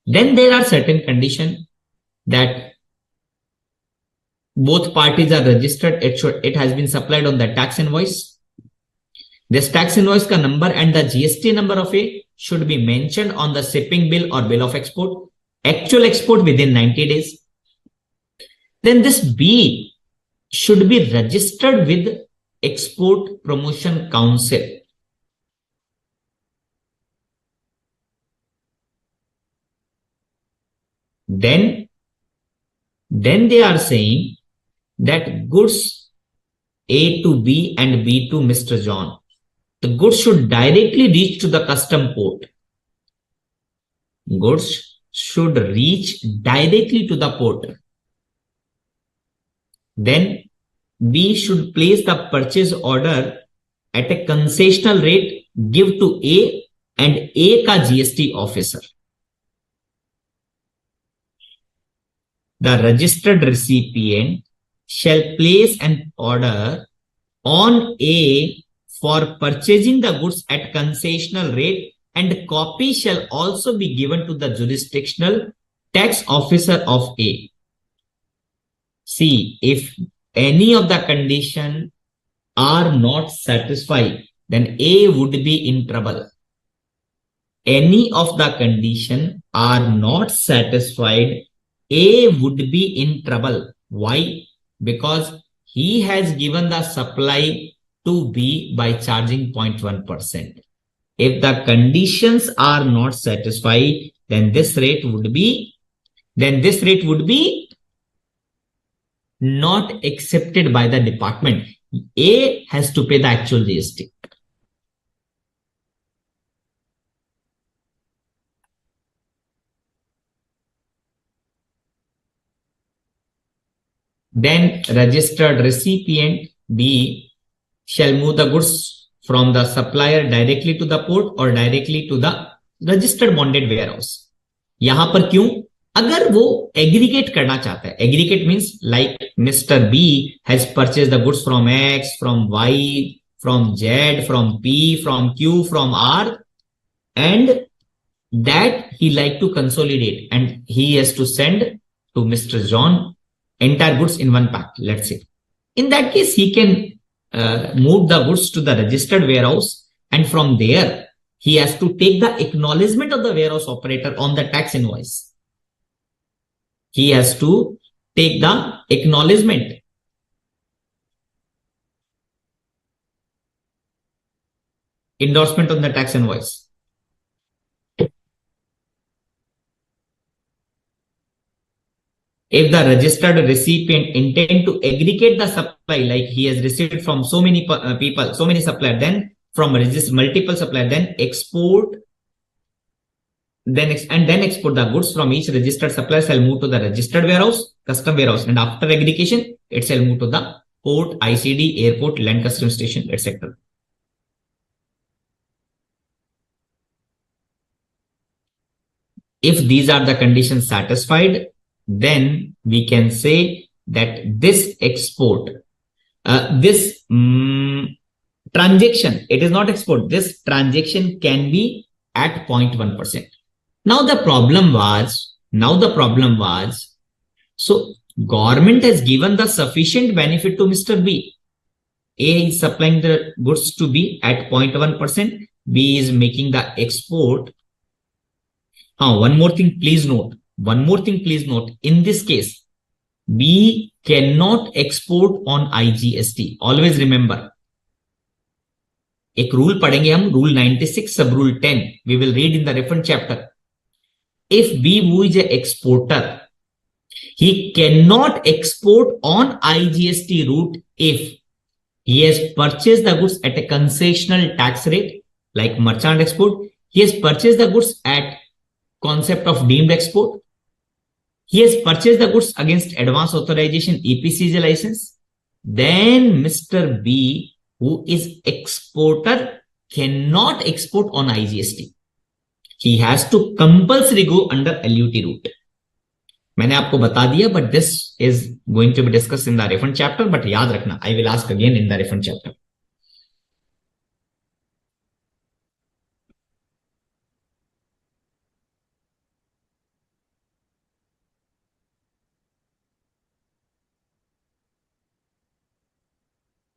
Then there are certain conditions that both parties are registered. It has been supplied on the tax invoice. This tax invoice का number and the GST number of A should be mentioned on the shipping bill or bill of export. Actual export within 90 days. Then this B should be registered with Export Promotion Council. Then they are saying that goods A to B and B to Mr. John, the goods should directly reach to the custom port. Goods should reach directly to the port. Then B should place the purchase order at a concessional rate, give to A and A ka GST officer. The registered recipient shall place an order on A for purchasing the goods at concessional rate, and copy shall also be given to the jurisdictional tax officer of A. See, if any of the condition are not satisfied, then A would be in trouble. Any of the condition are not satisfied, A would be in trouble. Why? Because he has given the supply to B by charging 0.1%. If the conditions are not satisfied, then this rate would be not accepted by the department. A has to pay the actual GST. Then registered recipient B shall move the goods from the supplier directly to the port or directly to the registered bonded warehouse. यहां पर क्यों? अगर वो aggregate करना चाहता है, aggregate means like mister B has purchase the goods from X, from Y, from Z, from P, from Q, from R, and that he like to consolidate and he has to send to mister John entire goods in one pack, let's say. In that case, he can moved the goods to the registered warehouse, and from there he has to take the acknowledgement of the warehouse operator on the tax invoice. He has to take the acknowledgement. Endorsement on the tax invoice. If the registered recipient intend to aggregate the supply, like he has received from so many people, so many suppliers, then from multiple suppliers, then export, then export the goods from each registered supplier shall move to the registered warehouse, custom warehouse, and after aggregation, it shall move to the port, ICD, airport, land custom station, etc. If these are the conditions satisfied, then we can say that this export, this transaction, it is not export, this transaction can be at 0.1%. Now the problem was, so government has given the sufficient benefit to Mr. B. A is supplying the goods to B at 0.1%. B is making the export. One more thing, please note. In this case, B cannot export on IGST. Always remember. एक rule पढ़ेंगे हम, rule 96 sub rule 10. We will read in the refund chapter. If B, who is an exporter, he cannot export on IGST route if he has purchased the goods at a concessional tax rate, like merchant export. He has purchased the goods at concept of deemed export. He has purchased the goods against advance authorization EPCG license. Then Mr. B, who is exporter, cannot export on IGST. He has to compulsory go under LUT route. मैंने आपको बता दिया, but this is going to be discussed in the refund chapter. But याद रखना, I will ask again in the refund chapter.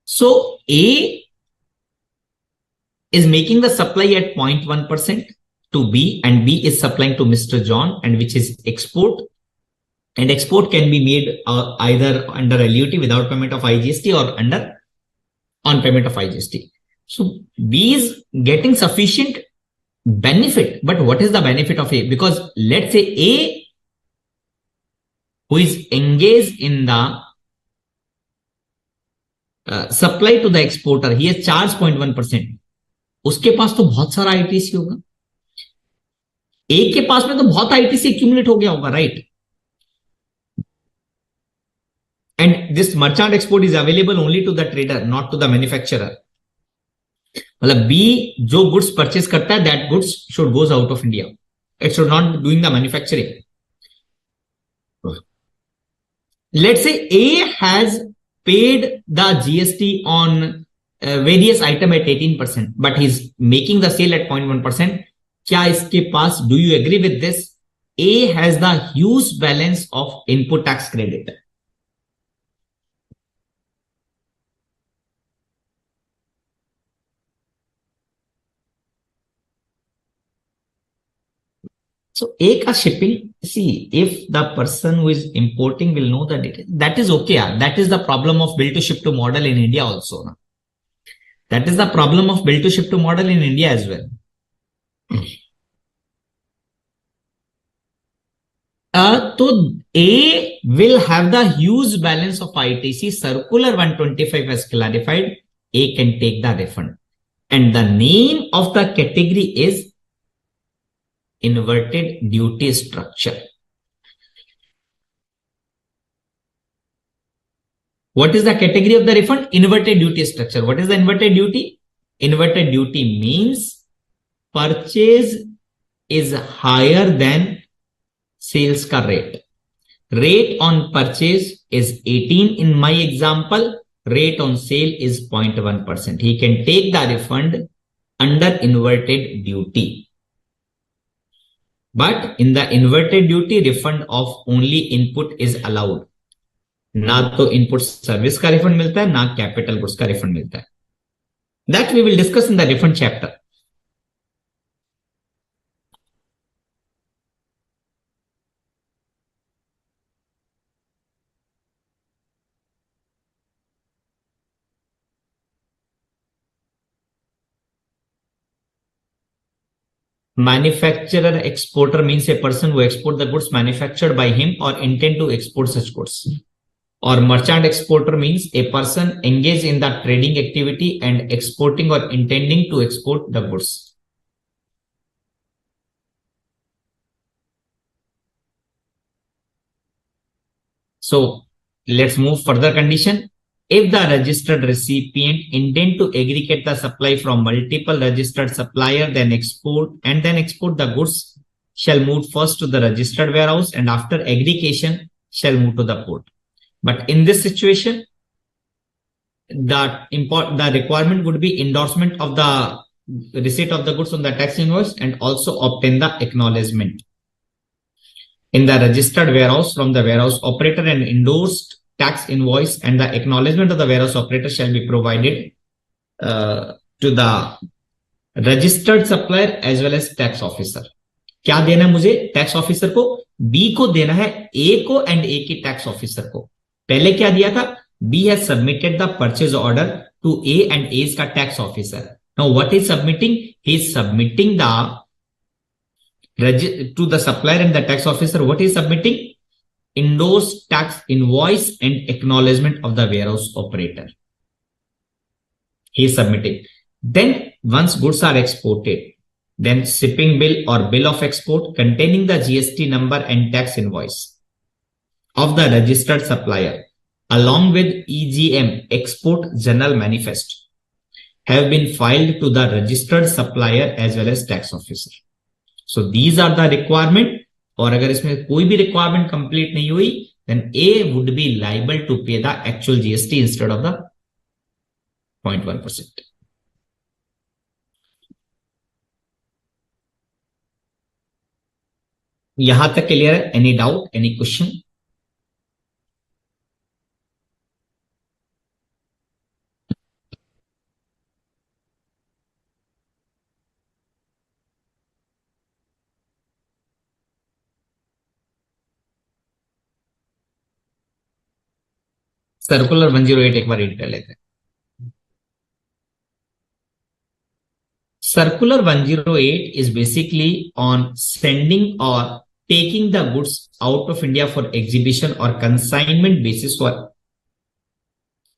So A is making the supply at 0.1% to B, and B is supplying to Mr. John, and which is export. And export can be made either under LUT without payment of IGST or under on payment of IGST. So B is getting sufficient benefit. But what is the benefit of A? Because let's say A, who is engaged in the supply to the exporter, he has charged 0.1%. उसके पास तो बहुत सारा ITC होगा. A के पास में तो बहुत ITC accumulate हो गया होगा, right? And this merchant export is available only to the trader, not to the manufacturer. मतलब B जो goods purchase करता है, that goods should goes out of India. It should not doing the manufacturing. Let's say A has paid the GST on various item at 18%, but he's making the sale at 0.1%. क्या इसके पास, do you agree with this? A has the huge balance of input tax credit. So A ka shipping, see, if the person who is importing will know the details, that is okay. That is the problem of bill to ship to model in India also. Na? That is the problem of bill to ship to model in India as well. So A will have the huge balance of ITC. Circular 125 has clarified. A can take the refund. And the name of the category is inverted duty structure. What is the category of the refund? Inverted duty structure. What is the inverted duty? Inverted duty means purchase is higher than sales ka rate. Rate on purchase is 18 in my example. Rate on sale is 0.1%. He can take the refund under inverted duty. But in the inverted duty, refund of only input is allowed. ना तो input service का refund मिलता है, ना capital goods का refund मिलता है. That we will discuss in the refund chapter. Manufacturer exporter means a person who export the goods manufactured by him or intend to export such goods. Or merchant exporter means a person engaged in the trading activity and exporting or intending to export the goods. So let's move further condition. If the registered recipient intend to aggregate the supply from multiple registered supplier, then export the goods shall move first to the registered warehouse and after aggregation shall move to the port. But in this situation, the requirement would be endorsement of the receipt of the goods on the tax invoice and also obtain the acknowledgement in the registered warehouse from the warehouse operator, and endorsed tax invoice and the acknowledgement of the warehouse operator shall be provided to the registered supplier as well as tax officer. क्या देना है मुझे tax officer को? B को देना है ए को and ए की टैक्स ऑफिसर को. पहले क्या दिया था? B has submitted the purchase order to A and A is का tax officer. Now what is submitting? He is submitting the to the supplier and the tax officer. What is submitting? Endorsed tax invoice and acknowledgement of the warehouse operator. He is submitting. Then once goods are exported, then shipping bill or bill of export containing the GST number and tax invoice of the registered supplier along with EGM export general manifest have been filed to the registered supplier as well as tax officer. So these are the requirement. और अगर इसमें कोई भी requirement complete नहीं हुई, then A would be liable to pay the actual GST instead of the 0.1%. यहां तक clear है? Any doubt, any question? Circular 108 एक बार रीड कर लेते हैं. Circular 108 is basically on sending or taking the goods out of India for exhibition or consignment basis for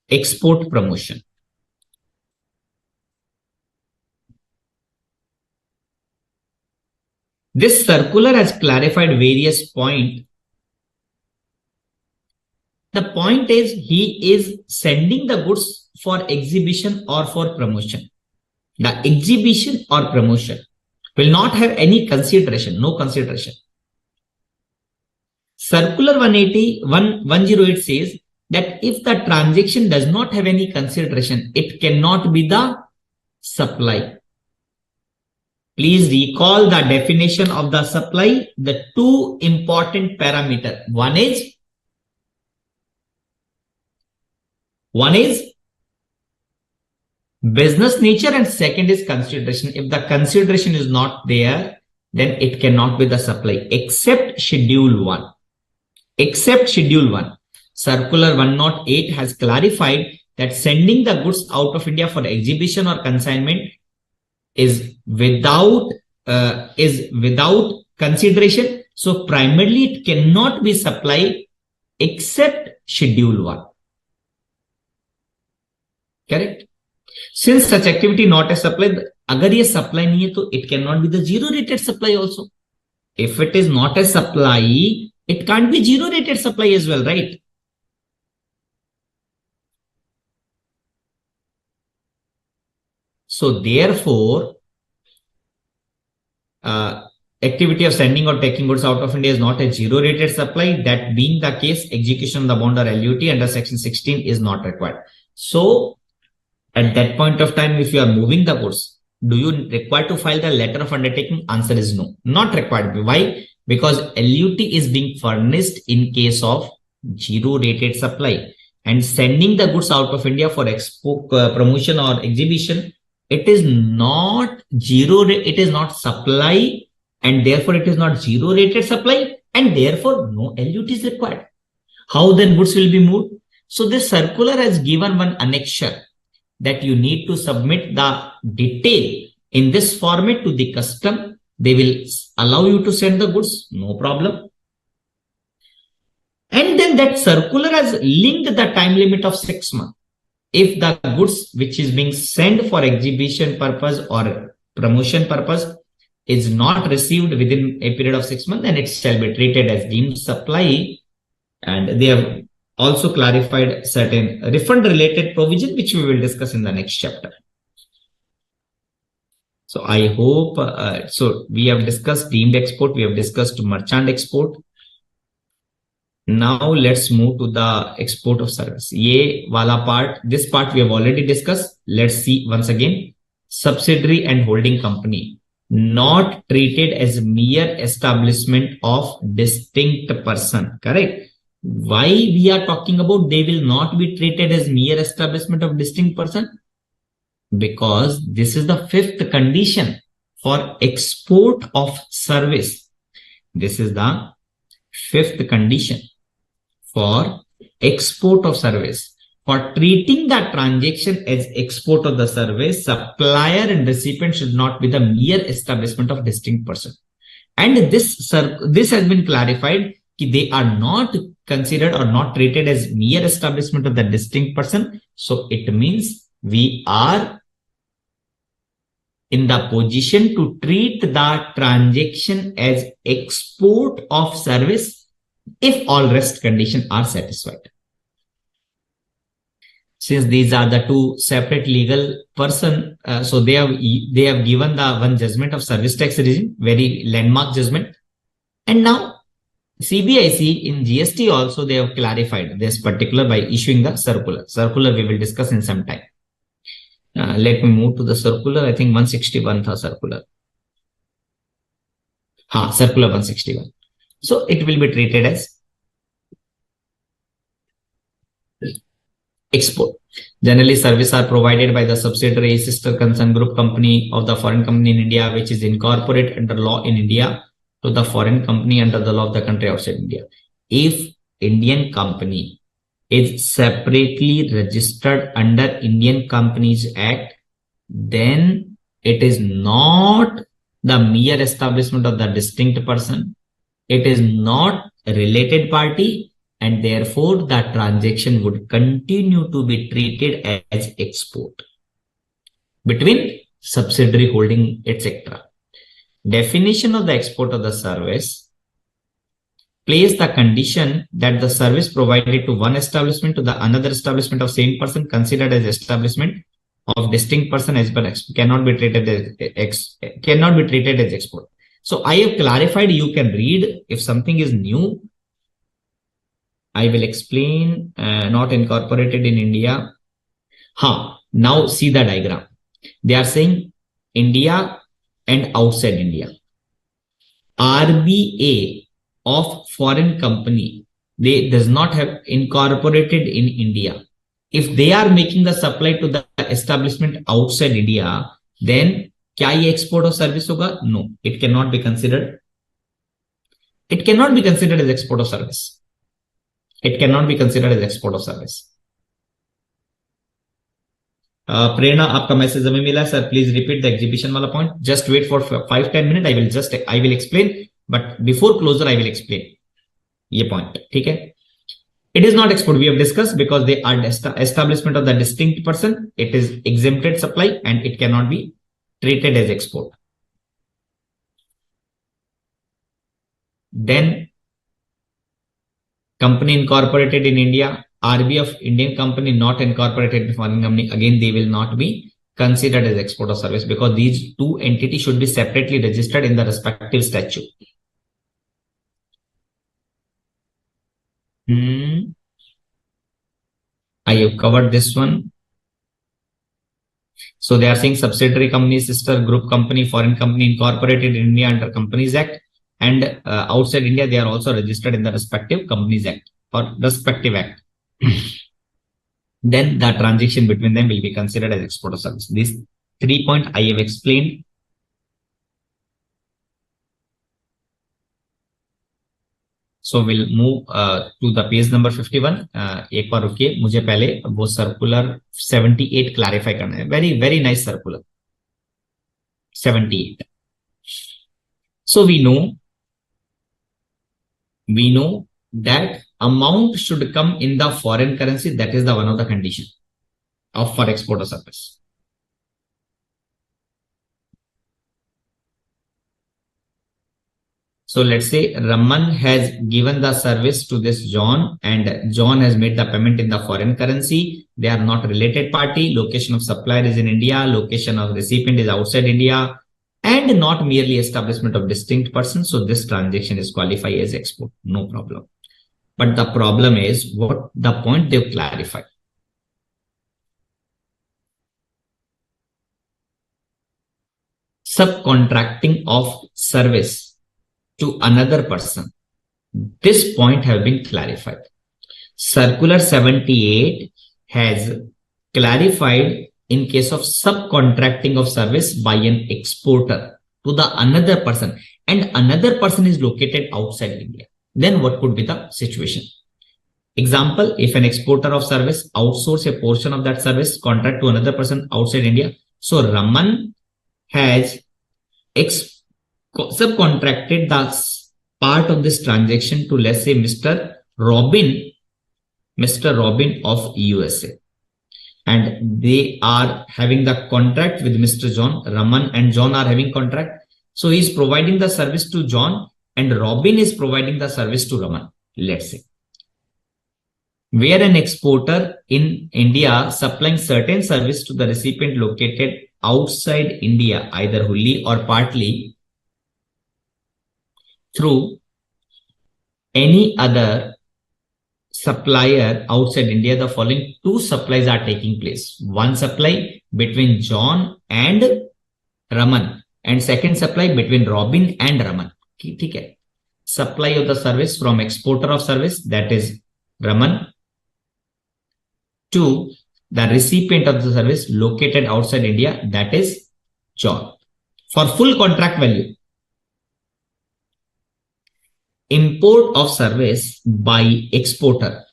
export promotion. This circular has clarified various points. The point is he is sending the goods for exhibition or for promotion. The exhibition or promotion will not have any consideration, no consideration. Circular 108 says that if the transaction does not have any consideration, it cannot be the supply. Please recall the definition of the supply. The two important parameters. One is business nature and second is consideration. If the consideration is not there, then it cannot be the supply except schedule 1. Except schedule 1. Circular 108 has clarified that sending the goods out of India for exhibition or consignment is without consideration. So primarily it cannot be supply except schedule 1. Correct? Since such activity not a supply, अगर ये supply नहीं है तो it cannot be the zero rated supply also. If it is not a supply, it can't be zero rated supply as well, right? So therefore, activity of sending or taking goods out of India is not a zero rated supply. That being the case, execution of the bond or LUT under section 16 is not required. So at that point of time, if you are moving the goods, do you require to file the letter of undertaking? Answer is no, not required. Why? Because LUT is being furnished in case of zero rated supply, and sending the goods out of India for expo promotion or exhibition, it is not zero, it is not supply, and therefore it is not zero rated supply, and therefore no LUT is required. How then goods will be moved? So this circular has given one annexure that you need to submit the detail in this format to the custom. They will allow you to send the goods, no problem. And then that circular has linked the time limit of 6 months. If the goods which is being sent for exhibition purpose or promotion purpose is not received within a period of 6 months, then it shall be treated as deemed supply. And they have also clarified certain refund related provision, which we will discuss in the next chapter. So I hope, so we have discussed deemed export, we have discussed merchant export. Now let's move to the export of service. Ye wala part, this part we have already discussed. Let's see once again. Subsidiary and holding company, not treated as mere establishment of distinct person. Correct? Why we are talking about they will not be treated as mere establishment of distinct person? Because this is the fifth condition for export of service. This is the fifth condition for export of service. For treating that transaction as export of the service, supplier and recipient should not be the mere establishment of distinct person. And this has been clarified. They are not considered or not treated as mere establishment of the distinct person. So it means we are in the position to treat the transaction as export of service if all rest conditions are satisfied. Since these are the two separate legal person, so they have given the one judgment of service tax regime, very landmark judgment. And now CBIC in GST also they have clarified this particular by issuing the circular. Circular we will discuss in some time. Let me move to the circular. I think 161 tha circular. Circular 161. So it will be treated as export. Generally, services are provided by the subsidiary, sister concern, group company of the foreign company in India, which is incorporated under law in India to the foreign company under the law of the country outside India. If Indian company is separately registered under Indian Companies Act, then it is not the mere establishment of the distinct person. It is not a related party, and therefore the transaction would continue to be treated as export between subsidiary, holding, etc. Definition of the export of the service place the condition that the service provided to one establishment to the another establishment of same person considered as establishment of distinct person as per cannot be treated as export. So I have clarified. You can read if something is new. I will explain. Not incorporated in India. Now see the diagram. They are saying India and outside India. RBA of foreign company, they does not have incorporated in India. If they are making the supply to the establishment outside India, then क्या ये export of service होगा? No, it cannot be considered. It cannot be considered as export of service. It cannot be considered as export of service. प्रेरणा आपका message हमें मिला sir, please repeat the exhibition वाला point. Just wait for 5-10 minute. I will explain, but before closure I will explain ये point. ठीक है? It is not export, we have discussed, because they are establishment of the distinct person. It is exempted supply and it cannot be treated as export. Then company incorporated in India, RB of Indian company not incorporated in foreign company, again they will not be considered as export of service because these two entities should be separately registered in the respective statute. I have covered this one. So they are saying subsidiary company, sister group company, foreign company incorporated in India under Companies Act, and outside India they are also registered in the respective Companies Act. or respective act, then the transaction between them will be considered as export of service. These 3 points I have explained. So we'll move to the page number 51. एक बार रुकिए, मुझे पहले वो circular 78 clarify करना है. Very nice circular 78. So we know that amount should come in the foreign currency. That is the one of the condition of for export of service. So let's say Raman has given the service to this John, and John has made the payment in the foreign currency. They are not related party. Location of supplier is in India. Location of recipient is outside India, and not merely establishment of distinct persons. So this transaction is qualified as export. No problem. But the problem is what the point they've clarified. Subcontracting of service to another person. This point have been clarified. Circular 78 has clarified in case of subcontracting of service by an exporter to the another person, and another person is located outside India. Then what could be the situation? Example, if an exporter of service outsource a portion of that service contract to another person outside India. So Raman has subcontracted the part of this transaction to, let's say, Mr. Robin of USA, and they are having the contract with Mr. John. Raman and John are having contract. So he is providing the service to John, and Robin is providing the service to Raman, let's say. Where an exporter in India supplying certain service to the recipient located outside India, either wholly or partly, through any other supplier outside India, the following two supplies are taking place. One supply between John and Raman, and second supply between Robin and Raman. Okay. Supply of the service from exporter of service, that is Raman, to the recipient of the service located outside India, that is John, for full contract value. Import of service by exporter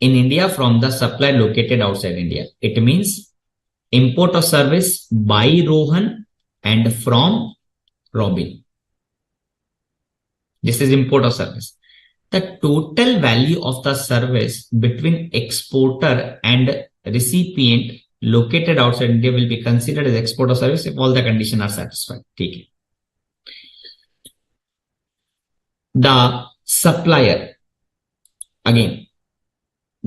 in India from the supplier located outside India. It means import of service by Rohan and from Robin. This is import of service. The total value of the service between exporter and recipient located outside India will be considered as export of service if all the conditions are satisfied. Okay. The supplier, again,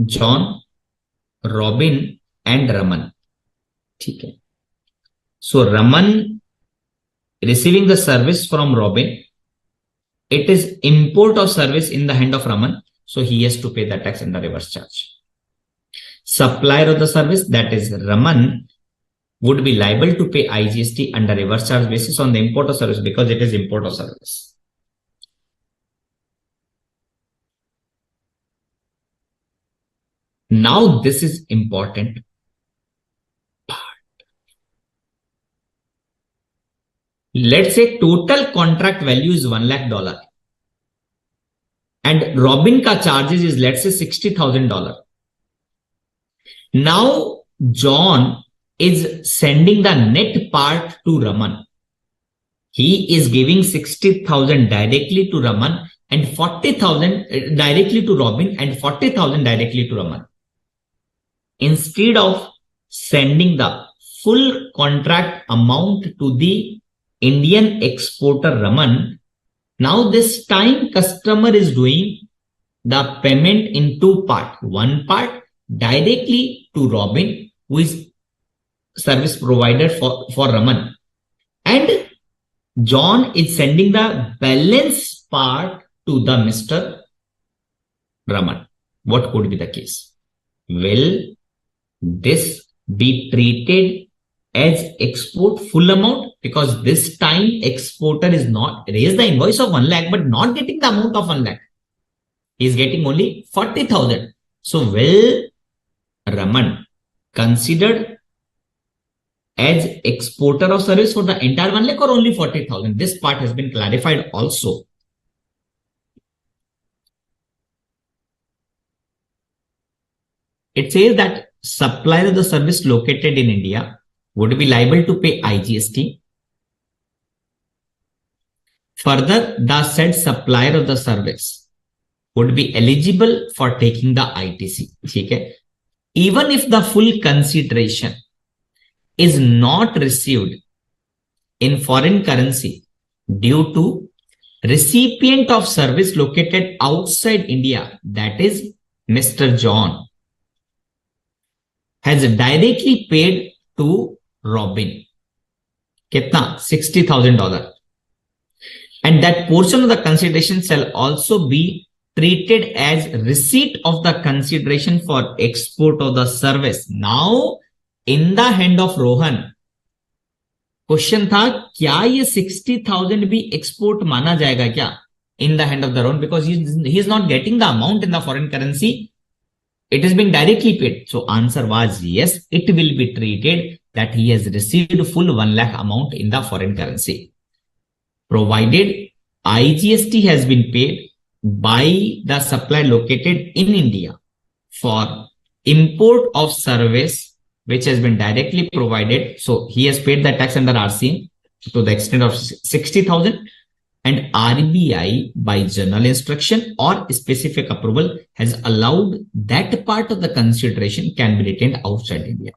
John, Robin and Raman. Okay. So Raman receiving the service from Robin, it is import of service in the hand of Raman, so he has to pay the tax and the reverse charge. Supplier of the service, that is Raman, would be liable to pay IGST under reverse charge basis on the import of service because it is import of service. Now this is important part. Let's say total contract value is $1 lakh and Robin ka charges is, let's say, $60,000. Now John is sending the net part to Raman. He is giving 60,000 directly to Raman and 40,000 directly to Robin and 40,000 directly to Raman. Instead of sending the full contract amount to the Indian exporter Raman, now this time customer is doing the payment in two parts. One part directly to Robin, who is service provider for Raman, and John is sending the balance part to the Mr. Raman. What could be the case? Will this be treated as export full amount? Because this time exporter is not raised the invoice of 1 lakh but not getting the amount of 1 lakh. He is getting only 40,000. So will Raman considered as exporter of service for the entire 1 lakh or only 40,000? This part has been clarified also. It says that supplier of the service located in India would be liable to pay IGST. Further, the said supplier of the service would be eligible for taking the ITC. Okay? Even if the full consideration is not received in foreign currency due to recipient of service located outside India, that is Mr. John, has directly paid to Robin. Kitna? $60,000. And that portion of the consideration shall also be treated as receipt of the consideration for export of the service. Now, in the hand of Rohan, question था क्या ये 60,000 भी export माना जाएगा क्या in the hand of the Rohan, because he is not getting the amount in the foreign currency. It is being directly paid. So answer was yes, it will be treated that he has received full 1 lakh amount in the foreign currency, provided IGST has been paid by the supplier located in India for import of service which has been directly provided. So he has paid the tax under RCM to the extent of 60,000, and RBI by general instruction or specific approval has allowed that part of the consideration can be retained outside India.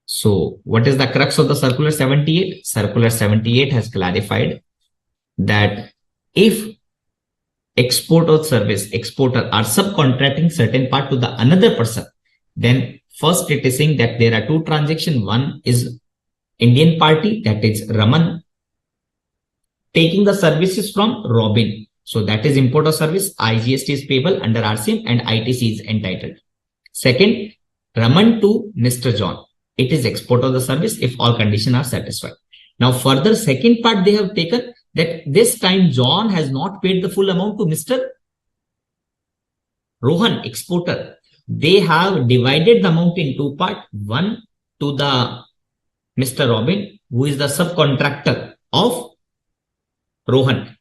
So what is the crux of the Circular 78? Circular 78 has clarified that if export of service exporter are subcontracting certain part to the another person, then first it is saying that there are two transactions. One is Indian party, that is Raman, taking the services from Robin. So that is import of service. IGST is payable under RCM and ITC is entitled. Second, Raman to Mr. John. It is export of the service if all conditions are satisfied. Now further, second part they have taken that this time John has not paid the full amount to Mr. Rohan, exporter. They have divided the amount in two parts. One to the Mr. Robin, who is the subcontractor of Rohan.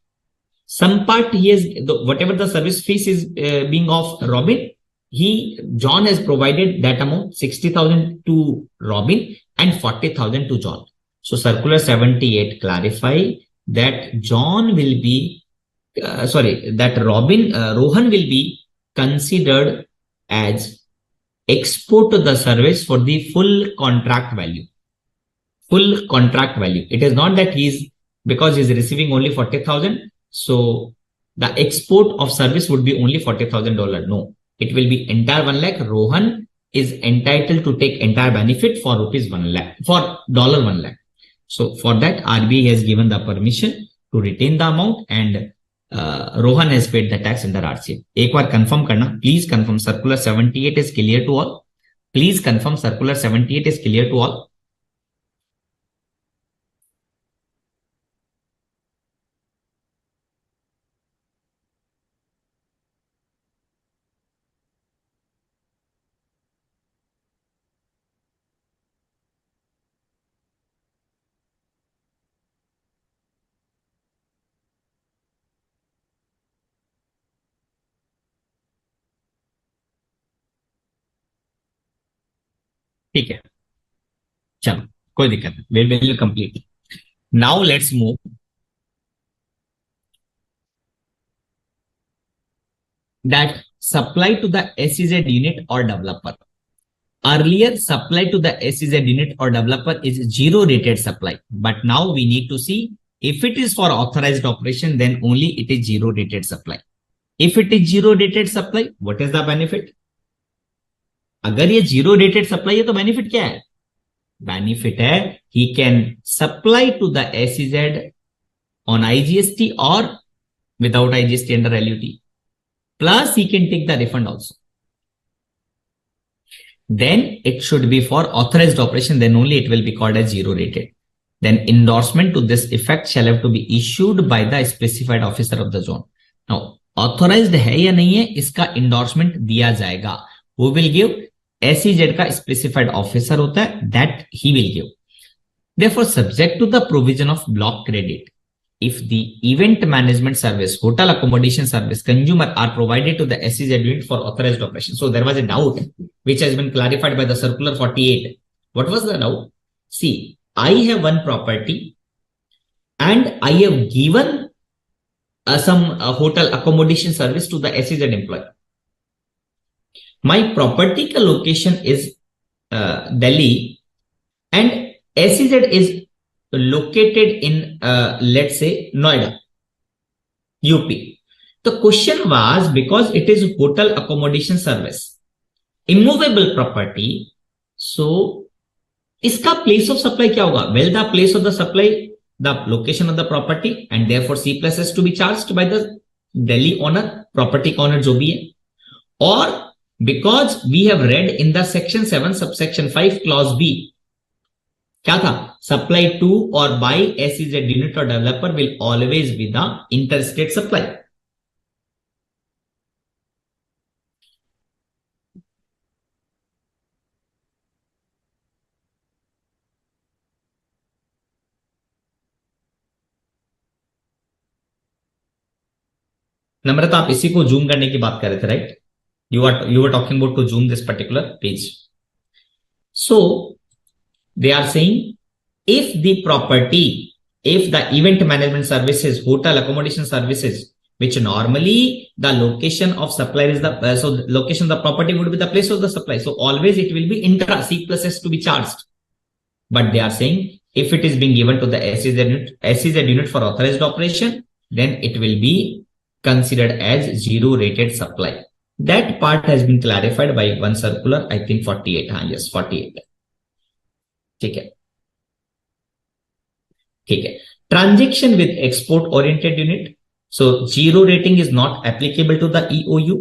Some part he has, whatever the service fees is being of Robin, John has provided that amount 60,000 to Robin and 40,000 to John. So Circular 78 clarify that John will be, Rohan will be considered as export to the service for the full contract value. Full contract value. It is not that because he is receiving only 40,000, so the export of service would be only $40,000. No, it will be entire 1 lakh. Rohan is entitled to take entire benefit for rupees 1 lakh, for $1 lakh. So for that, RBI has given the permission to retain the amount, and Rohan has paid the tax under RCM. एक बार confirm करना, please confirm Circular 78 is clear to all. Please confirm Circular 78 is clear to all. ठीक है, चलो कोई दिक्कत नहीं, we will complete. Now let's move that supply to the SEZ unit or developer. Earlier, supply to the SEZ unit or developer is zero rated supply, but now we need to see if it is for authorized operation, then only it is zero rated supply. If it is zero rated supply, what is the benefit? अगर ये zero rated supply है तो benefit क्या है? Benefit है he can supply to the SEZ on IGST or without IGST under LUT. Plus he can take the refund also. Then it should be for authorized operation, then only it will be called as zero rated. Then endorsement to this effect shall have to be issued by the specified officer of the zone. Authorised है या नहीं है इसका endorsement दिया जाएगा. Who will give? SEZ का specified officer होता है, that he will give. Therefore, subject to the provision of block credit, if the event management service, hotel accommodation service, consumer are provided to the SEZ unit for authorized operation. So there was a doubt which has been clarified by the circular 48. What was the doubt? See, I have one property and I have given some hotel accommodation service to the SEZ employee. My property location is Delhi and SEZ is located in let's say Noida, UP. The question was, because it is hotel accommodation service, immovable property, so iska place of supply kya hoga? Well, the place of the supply, the location of the property, and therefore C plus has to be charged by the Delhi owner, property owner jo bhi hai. Or because we have read in the section 7 subsection 5 clause B, क्या था? Supply to or by SEZ unit or developer will always be the interstate supply. Namrata, आप इसी को zoom करने की बात कर रहे थे, right? You were talking about to zoom this particular page. So they are saying, if the property, if the event management services, hotel accommodation services, which normally the location of supplier is the so the location of the property would be the place of the supply, so always it will be intra C plus S to be charged. But they are saying if it is being given to the SEZ unit for authorized operation, then it will be considered as zero rated supply. That part has been clarified by one circular, I think 48. Yes, 48. ठीक है. ठीक है. Transaction with export oriented unit, so zero rating is not applicable to the EOU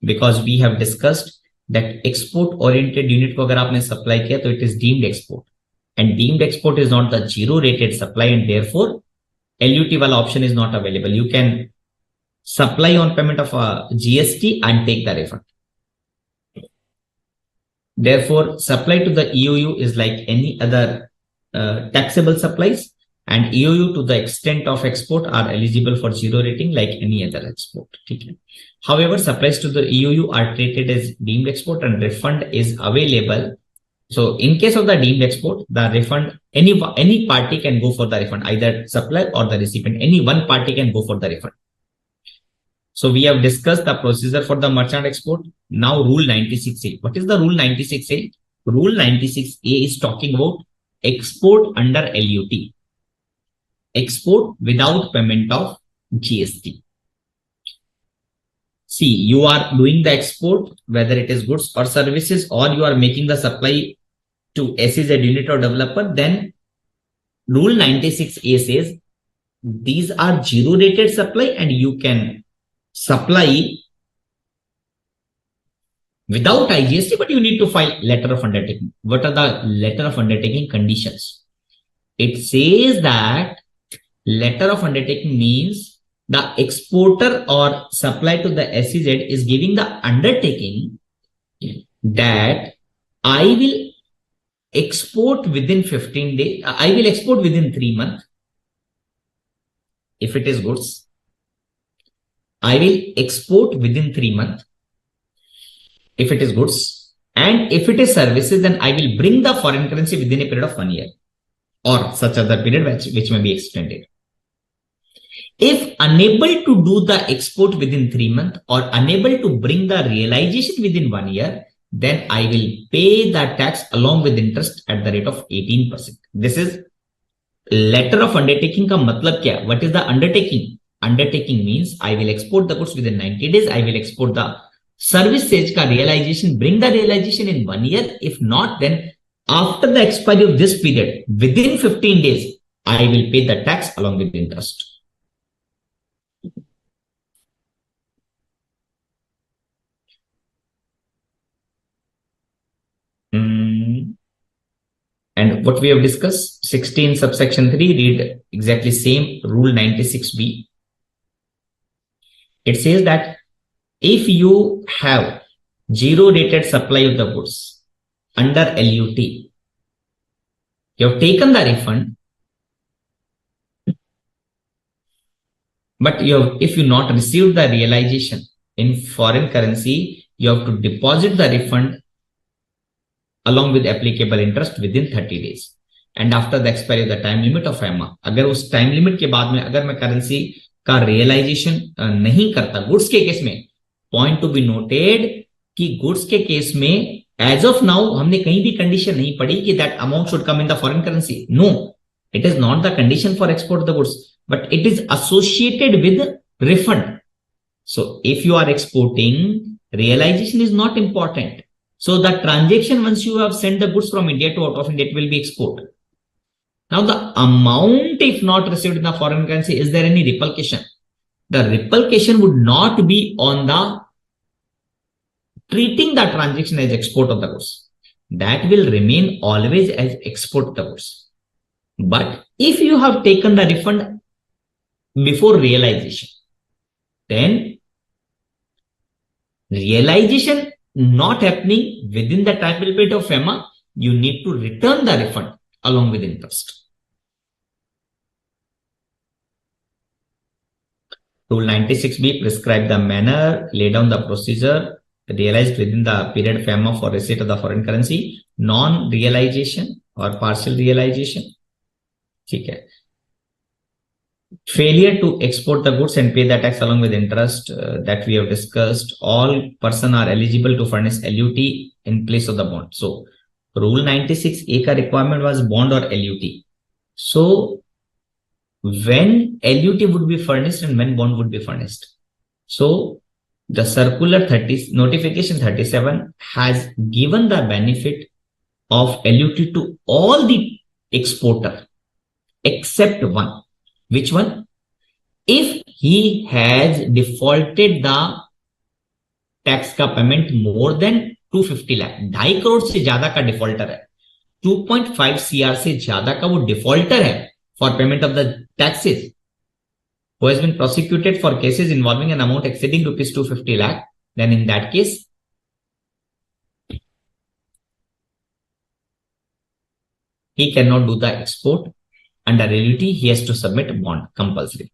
because we have discussed that export oriented unit को अगर आपने supply किया तो it is deemed export, and deemed export is not the zero rated supply, and therefore LUT वाला option is not available. You can supply on payment of a GST and take the refund. Therefore, supply to the EOU is like any other taxable supplies, and EOU to the extent of export are eligible for zero rating like any other export. Okay. However, supplies to the EOU are treated as deemed export and refund is available. So in case of the deemed export, the refund, any party can go for the refund, either supplier or the recipient, any one party can go for the refund. So we have discussed the procedure for the merchant export. Now rule 96A. What is the rule 96A? Rule 96A is talking about export under LUT. Export without payment of GST. See, you are doing the export, whether it is goods or services, or you are making the supply to SEZ unit or developer, then rule 96A says these are zero rated supply and you can supply without IGST, but you need to file letter of undertaking. What are the letter of undertaking conditions? It says that letter of undertaking means the exporter or supply to the SEZ is giving the undertaking that I will export within 15 days. I will export within 3 months. If it is goods, I will export within 3 months. If it is goods, and if it is services, then I will bring the foreign currency within a period of 1 year or such other period which may be extended. If unable to do the export within 3 months or unable to bring the realization within 1 year, then I will pay the tax along with interest at the rate of 18%. This is letter of undertaking का मतलब क्या? What is the undertaking? Undertaking means I will export the goods within 90 days. I will export the services ka realization, bring the realization in 1 year. If not, then after the expiry of this period, within 15 days, I will pay the tax along with interest. And what we have discussed, 16 subsection 3, read exactly same rule 96B. It says that if you have zero rated supply of the goods under LUT, you have taken the refund, but if you not received the realization in foreign currency, you have to deposit the refund along with applicable interest within 30 days. And after the expiry of the time limit of FEMA, अगर उस time limit के बाद में अगर मैं currency का realization नहीं करता goods के केस में, point to be noted कि goods के केस में as of now हमने कहीं भी condition नहीं पढ़ी कि that amount should come in the foreign currency. No, it is not the condition for export of the goods, but it is associated with refund. So if you are exporting, realization is not important. So the transaction, once you have sent the goods from India to out of India, it will be export. Now the amount, if not received in the foreign currency, is there any repercussion? The repercussion would not be on the treating the transaction as export of the goods. That will remain always as export of the goods. But if you have taken the refund before realization, then realization not happening within the time period of FEMA, you need to return the refund along with interest. Rule 96B prescribe the manner, lay down the procedure realized within the period FEMA for receipt of the foreign currency, non-realization or partial realization. Okay. Failure to export the goods and pay the tax along with interest that we have discussed. All persons are eligible to furnish LUT in place of the bond. So Rule 96A ka requirement was bond or LUT. So when LUT would be furnished and when bond would be furnished. So the circular notification 37 has given the benefit of LUT to all the exporter except one. Which one? If he has defaulted the tax का payment more than 250 lakh, 2.5 crore से ज्यादा का defaulter है, 2.5 CR से ज्यादा का वो defaulter है for payment of the taxes, who has been prosecuted for cases involving an amount exceeding rupees 250 lakh, then in that case, he cannot do the export. Under LUT, he has to submit bond compulsory.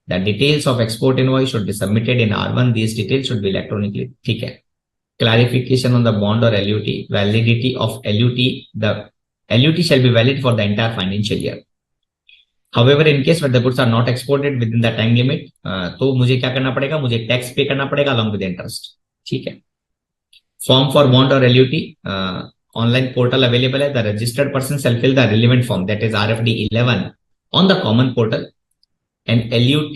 The details of export invoice should be submitted in R1. These details should be electronically. Okay. Clarification on the bond or LUT. Validity of LUT. The LUT shall be valid for the entire financial year. However, in case where the goods are not exported within the time limit, तो मुझे क्या करना पड़ेगा? मुझे tax pay करना पड़ेगा along with interest. ठीक है. Form for bond or LUT. Online portal available है. The registered person shall fill the relevant form, that is RFD 11, on the common portal, and LUT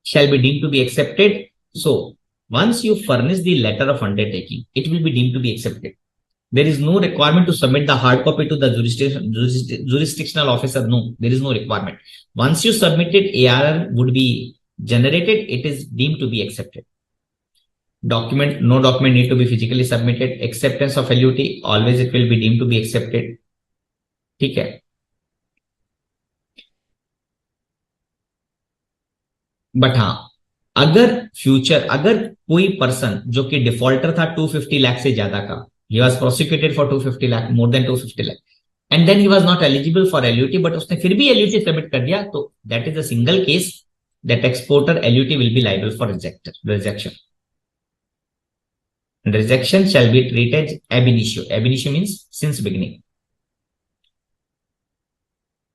shall be deemed to be accepted. So once you furnish the letter of undertaking, it will be deemed to be accepted. There is no requirement to submit the hard copy to the jurisdictional officer. No, there is no requirement. Once you submit it, ARR would be generated. It is deemed to be accepted. Document, no document need to be physically submitted. Acceptance of LUT, always it will be deemed to be accepted. ठीक है. But हाँ, अगर future, अगर कोई person जो कि defaulter था 250 लाख से ज्यादा का, he was prosecuted for 250 lakh, more than 250 lakh, and then he was not eligible for LUT, but उसने फिर भी LUT submit कर दिया, तो that is a single case that exporter LUT will be liable for rejection. Rejection shall be treated ab initio. Ab initio means since beginning.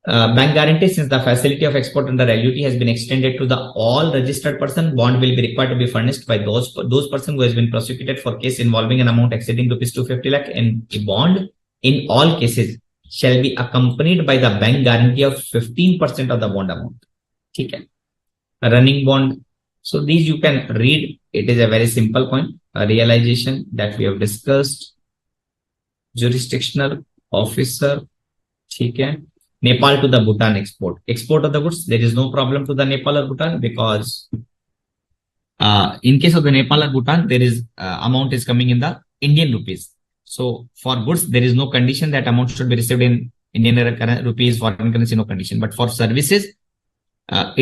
Bank guarantee, since the facility of export under LUT has been extended to the all registered person, bond will be required to be furnished by those person who has been prosecuted for case involving an amount exceeding rupees 250 lakh, and a bond in all cases shall be accompanied by the bank guarantee of 15% of the bond amount. Okay. A running bond. So these you can read. It is a very simple point. A realization that we have discussed. Jurisdictional officer. Okay. Nepal to the Bhutan export. Export of the goods, there is no problem to the Nepal or Bhutan, because in case of the Nepal or Bhutan, there is amount is coming in the Indian rupees. So for goods, there is no condition that amount should be received in Indian rupees, foreign currency, no condition. But for services,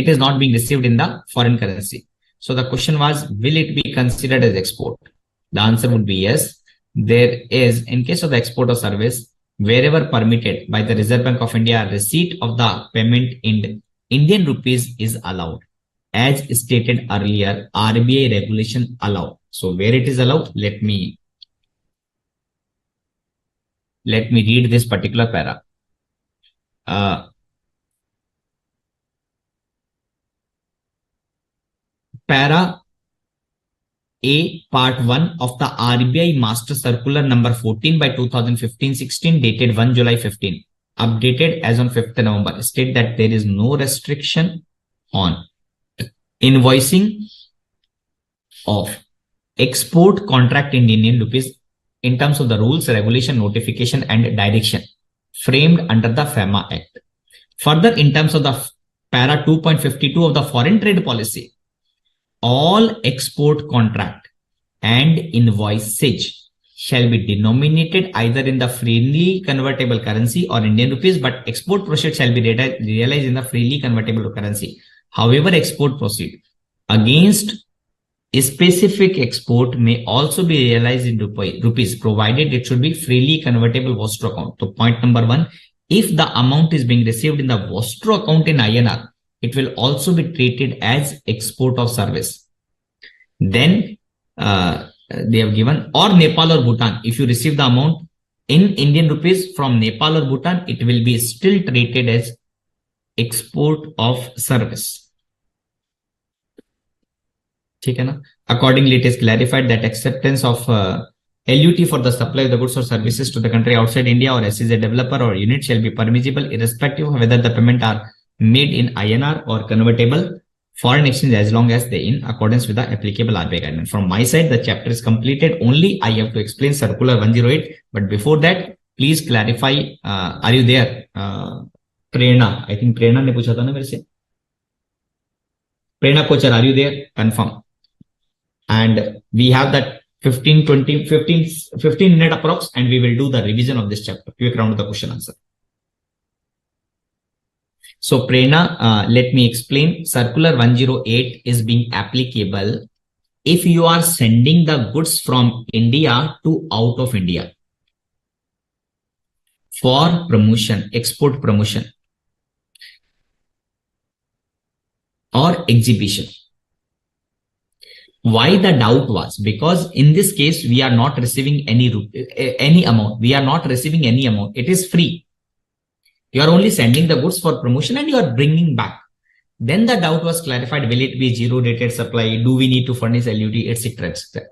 it is not being received in the foreign currency. So the question was, will it be considered as export? The answer would be yes. There is, in case of the export of service, wherever permitted by the Reserve Bank of India, receipt of the payment in Indian rupees is allowed. As stated earlier, RBI regulation allow. So where it is allowed, let me read this particular para. Para A, Part 1 of the RBI Master Circular number 14 by 2015-16 dated 1 July 15, updated as on 5th November, state that there is no restriction on invoicing of export contract in Indian rupees in terms of the rules, regulation, notification, and direction framed under the FEMA Act. Further, in terms of the para 2.52 of the foreign trade policy, all export contract and invoicage shall be denominated either in the freely convertible currency or Indian rupees, but export proceeds shall be realized in the freely convertible currency. However, export proceed against a specific export may also be realized in rupees, provided it should be freely convertible Vostro account. So point number 1, if the amount is being received in the Vostro account in INR, it will also be treated as export of service. Then they have given, or Nepal or Bhutan, if you receive the amount in Indian rupees from Nepal or Bhutan, it will be still treated as export of service. Accordingly, it is clarified that acceptance of LUT for the supply of the goods or services to the country outside India or as a developer or unit shall be permissible irrespective of whether the payment are made in INR or convertible foreign exchange, as long as they in accordance with the applicable RBI guideline. From my side, the chapter is completed. Only I have to explain Circular 108. But before that, please clarify. Are you there? Prerna. I think Prerna ne pucha tha na mere se. Prerna Kochar, are you there? Confirm. And we have that 15 minute approx, and we will do the revision of this chapter. Quick round of the question answer. So Prerna, let me explain. Circular 108 is being applicable if you are sending the goods from India to out of India for promotion, export promotion or exhibition. Why the doubt was? Because in this case, we are not receiving any amount. We are not receiving any amount. It is free. You are only sending the goods for promotion and you are bringing back. Then the doubt was clarified. Will it be zero rated supply? Do we need to furnish LUT, etc., etc.?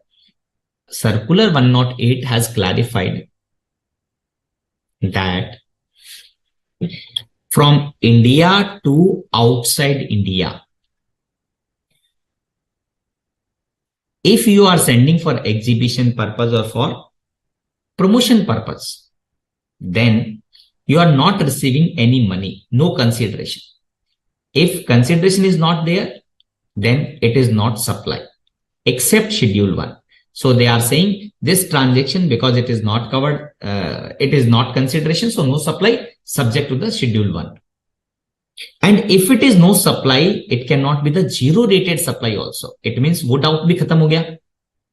Circular 108 has clarified that from India to outside India, if you are sending for exhibition purpose or for promotion purpose, then you are not receiving any money, no consideration. If consideration is not there, then it is not supply, except Schedule 1. So they are saying this transaction, because it is not covered, it is not consideration, so no supply, subject to the Schedule 1. And if it is no supply, it cannot be the zero rated supply also. It means wo doubt bhi khatam ho gaya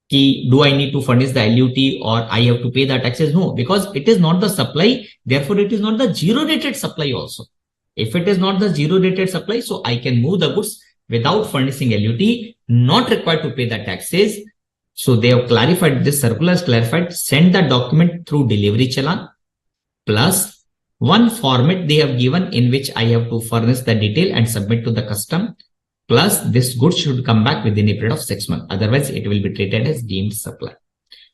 ki do I need to furnish the LUT or I have to pay the taxes? No, because it is not the supply, therefore it is not the zero rated supply also. If it is not the zero rated supply, so I can move the goods without furnishing LUT, not required to pay the taxes. So they have clarified, this circular has clarified, send the document through delivery challan plus one format they have given in which I have to furnish the detail and submit to the custom, plus this good should come back within a period of 6 months. Otherwise, it will be treated as deemed supply.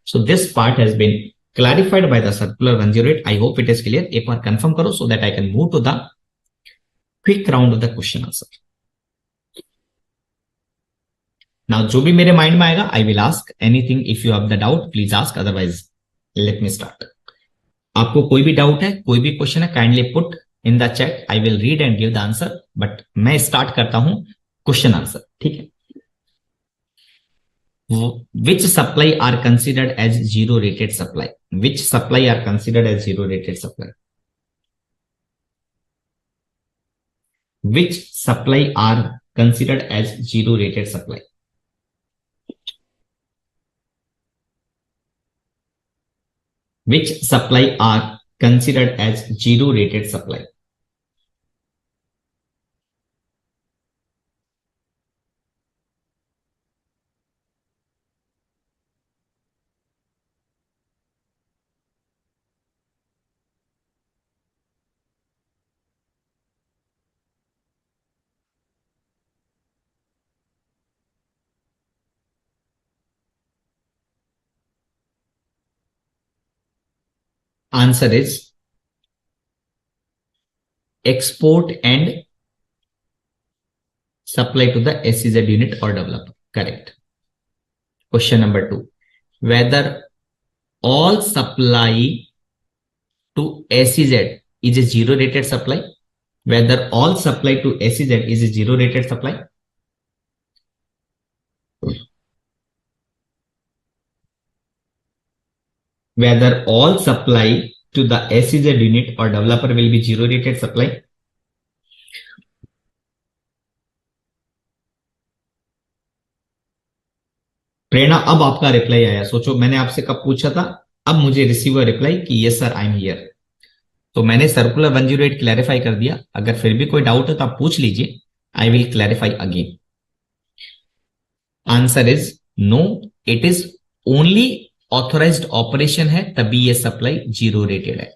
So this part has been clarified by the Circular 108. I hope it is clear. Ek baar confirm karo so that I can move to the quick round of the question answer. Now, jo bhi mere mind mein aayega, I will ask anything. If you have the doubt, please ask. Otherwise, let me start. आपको कोई भी doubt है, कोई भी question है, kindly put in the chat. I will read and give the answer, but मैं start करता हूं क्वेश्चन आंसर. ठीक है. Which supply are considered as zero rated supply? Which supply are considered as zero rated supply? which supply are considered as zero rated supply? Which supply are considered as zero rated supply? Answer is export and supply to the SEZ unit or developer. Correct. Question number 2. Whether all supply to SEZ is a zero rated supply? Whether all supply to SEZ is a zero rated supply? Whether all supply to the SEZ unit or developer will be zero rated supply? प्रेरणा, अब आपका reply आया। सोचो मैंने आपसे कब पूछा था, अब मुझे रिसीवर रिप्लाई कि yes sir I am here. तो मैंने सर्कुलर 108 क्लैरिफाई कर दिया। अगर फिर भी कोई डाउट है तो आप पूछ लीजिए, I will clarify again. Answer is no, it is only authorised operation है तभी ये सप्लाई जीरो रेटेड है।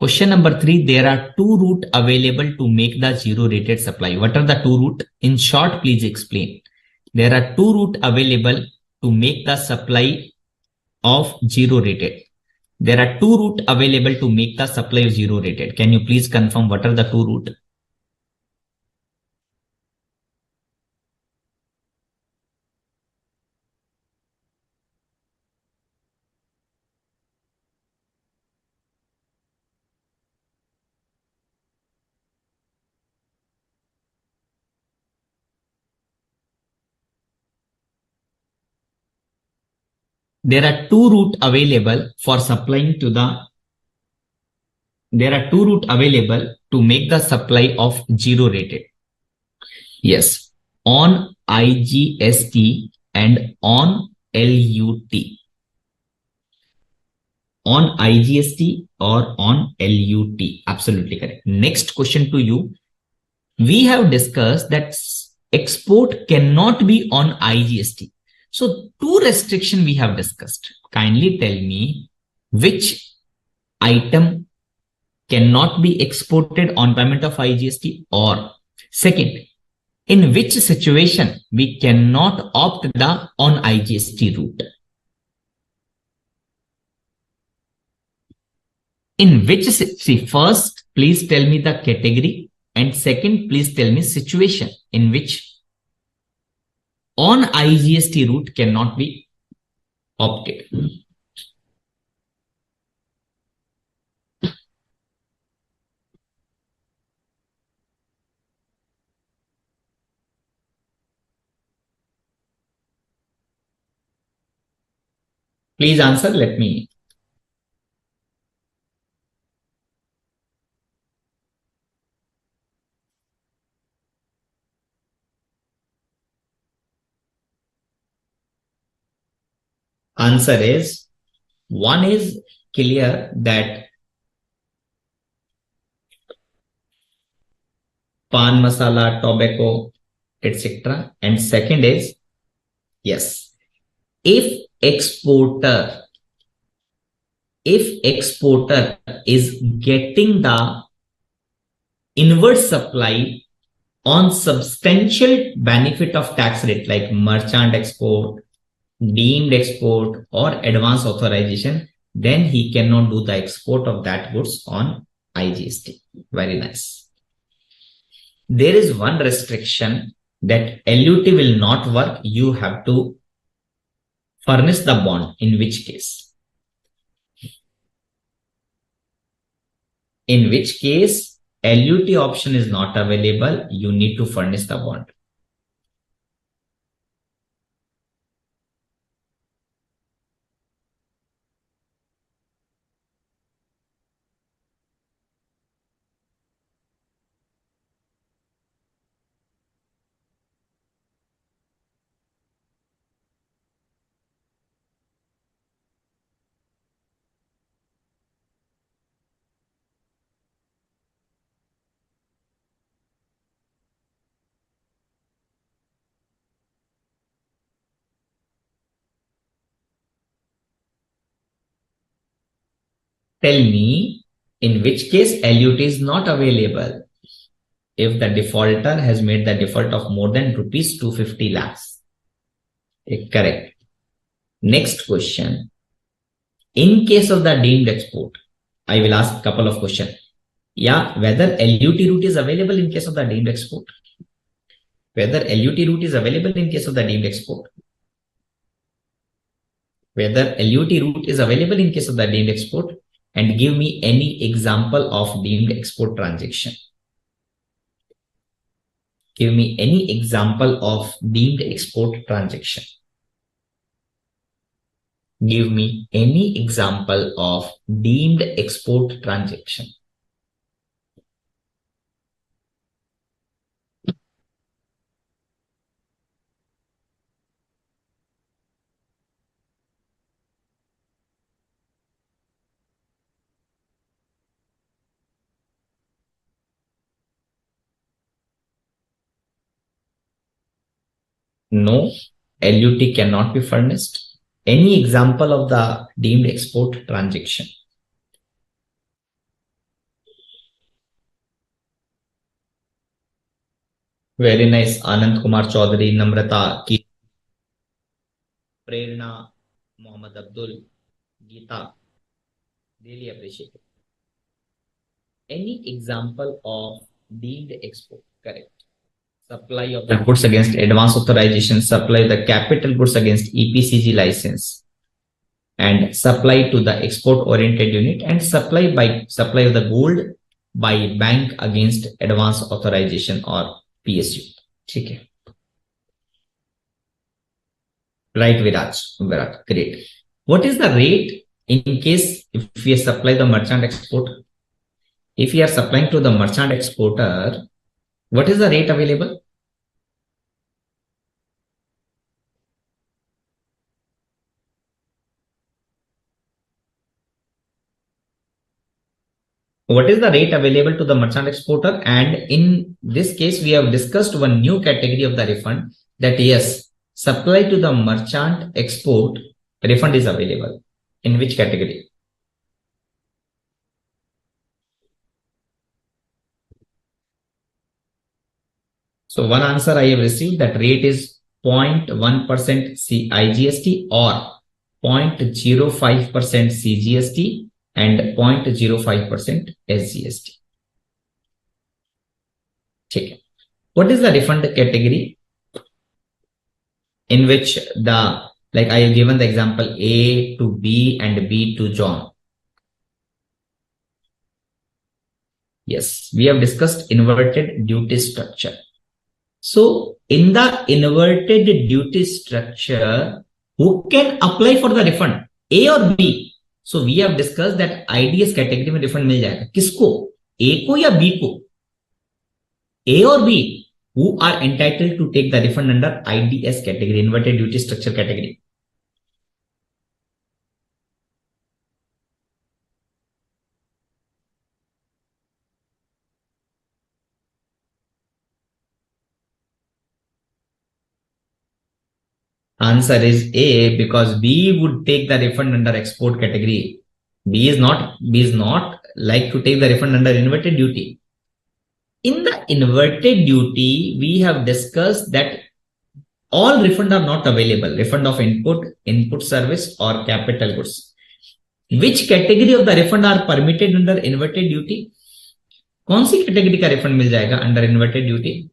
Question number 3, there are two route available to make the zero rated supply. What are the two route? In short, please explain. There are two route available to make the supply of zero rated. There are two route available to make the supply of zero rated. Can you please confirm what are the two route? There are two route available for supplying to the, there are two route available to make the supply of zero rated. Yes, on IGST and on LUT. On IGST or on LUT. Absolutely correct. Next question to you. We have discussed that export cannot be on IGST. So two restriction we have discussed. Kindly tell me which item cannot be exported on payment of IGST, or second, in which situation we cannot opt the on IGST route. In which, see, first, please tell me the category, and second, please tell me situation in which on IGST route cannot be opted. Please answer, let me. Answer is, one is clear that pan masala, tobacco, etc. And second is, yes, if exporter is getting the inward supply on substantial benefit of tax rate like merchant export, deemed export, or advance authorization, then he cannot do the export of that goods on IGST. Very nice. There is one restriction that LUT will not work. You have to furnish the bond. In which case? In which case, LUT option is not available. You need to furnish the bond. Tell me in which case LUT is not available. If the defaulter has made the default of more than rupees 250 lakhs. Correct. Next question. In case of the deemed export, I will ask a couple of questions. Yeah, whether LUT route is available in case of the deemed export. Whether LUT route is available in case of the deemed export. Whether LUT route is available in case of the deemed export, and give me any example of deemed export transaction. Give me any example of deemed export transaction. Give me any example of deemed export transaction. No, LUT cannot be furnished. Any example of the deemed export transaction? Very nice. Anand Kumar Chaudhary, Namrata, Prerna, Mohammed Abdul, Geeta. Really appreciate it. Any example of deemed export? Correct. Supply of the goods against advance authorization, supply the capital goods against EPCG license, and supply to the export oriented unit, and supply of the gold by bank against advance authorization or PSU. Okay. Right, Virat, great. What is the rate in case if we supply the merchant export? If we are supplying to the merchant exporter, what is the rate available? What is the rate available to the merchant exporter? And in this case, we have discussed one new category of the refund, that yes, supply to the merchant export refund is available. In which category? So one answer I have received, that rate is 0.1% IGST or 0.05% CGST and 0.05% SGST. Okay. What is the refund category in which the, like I have given the example A to B and B to John. Yes, we have discussed inverted duty structure. So in the inverted duty structure, who can apply for the refund? A or B? So we have discussed that IDS category में refund मिल जाएगा. किसको? A को या B को? A or B? Who are entitled to take the refund under IDS category, inverted duty structure category? Answer is A, because B would take the refund under export category. B is not like to take the refund under inverted duty. In the inverted duty, we have discussed that all refund are not available. Refund of input service or capital goods. Which category of the refund are permitted under inverted duty? कौन सी category का refund मिल जाएगा under inverted duty?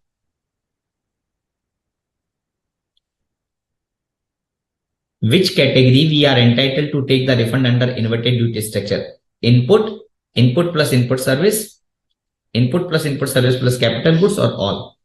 Which category we are entitled to take the refund under inverted duty structure? Input plus input service plus capital goods, or all?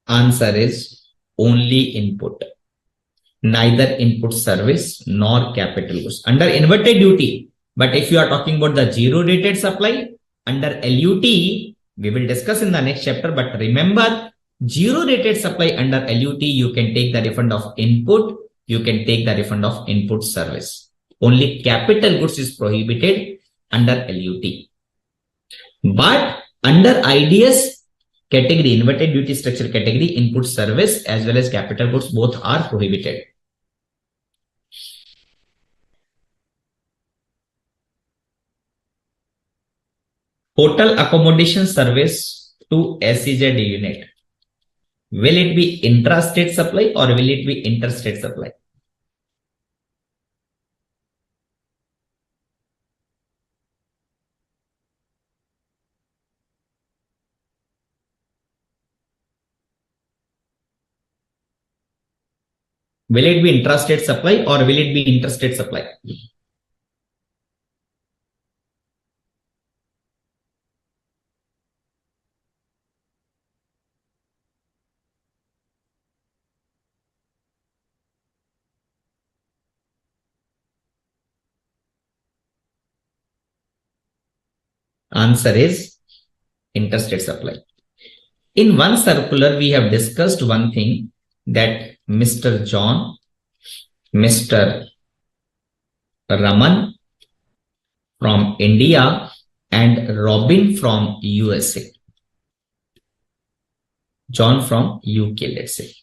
Answer is only input. Neither input service nor capital goods under inverted duty. But if you are talking about the zero rated supply under LUT, we will discuss in the next chapter. But remember, zero rated supply under LUT, you can take the refund of input, you can take the refund of input service. only capital goods is prohibited under LUT. But under IDS category, inverted duty structure category, input service as well as capital goods both are prohibited. Hotel accommodation service to SEZ unit. Will it be intrastate supply or will it be interstate supply? Will it be intrastate supply or will it be interstate supply? Answer is interstate supply. In one circular, we have discussed one thing, that Mr. John, Mr. Raman from India and Robin from USA. John from UK, let's say.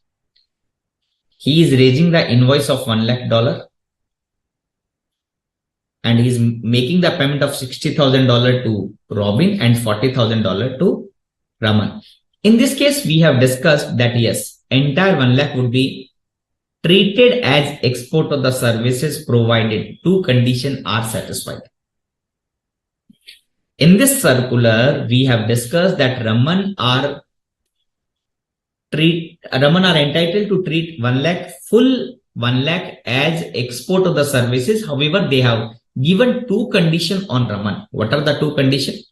He is raising the invoice of $1 lakh and he is making the payment of $60,000 to Robin and $40,000 to Raman. In this case, we have discussed that yes, entire 1 lakh would be treated as export of the services provided. Two conditions are satisfied. In this circular, we have discussed that Raman are entitled to treat 1 lakh, full 1 lakh as export of the services. However, they have given two conditions on Raman. What are the two conditions?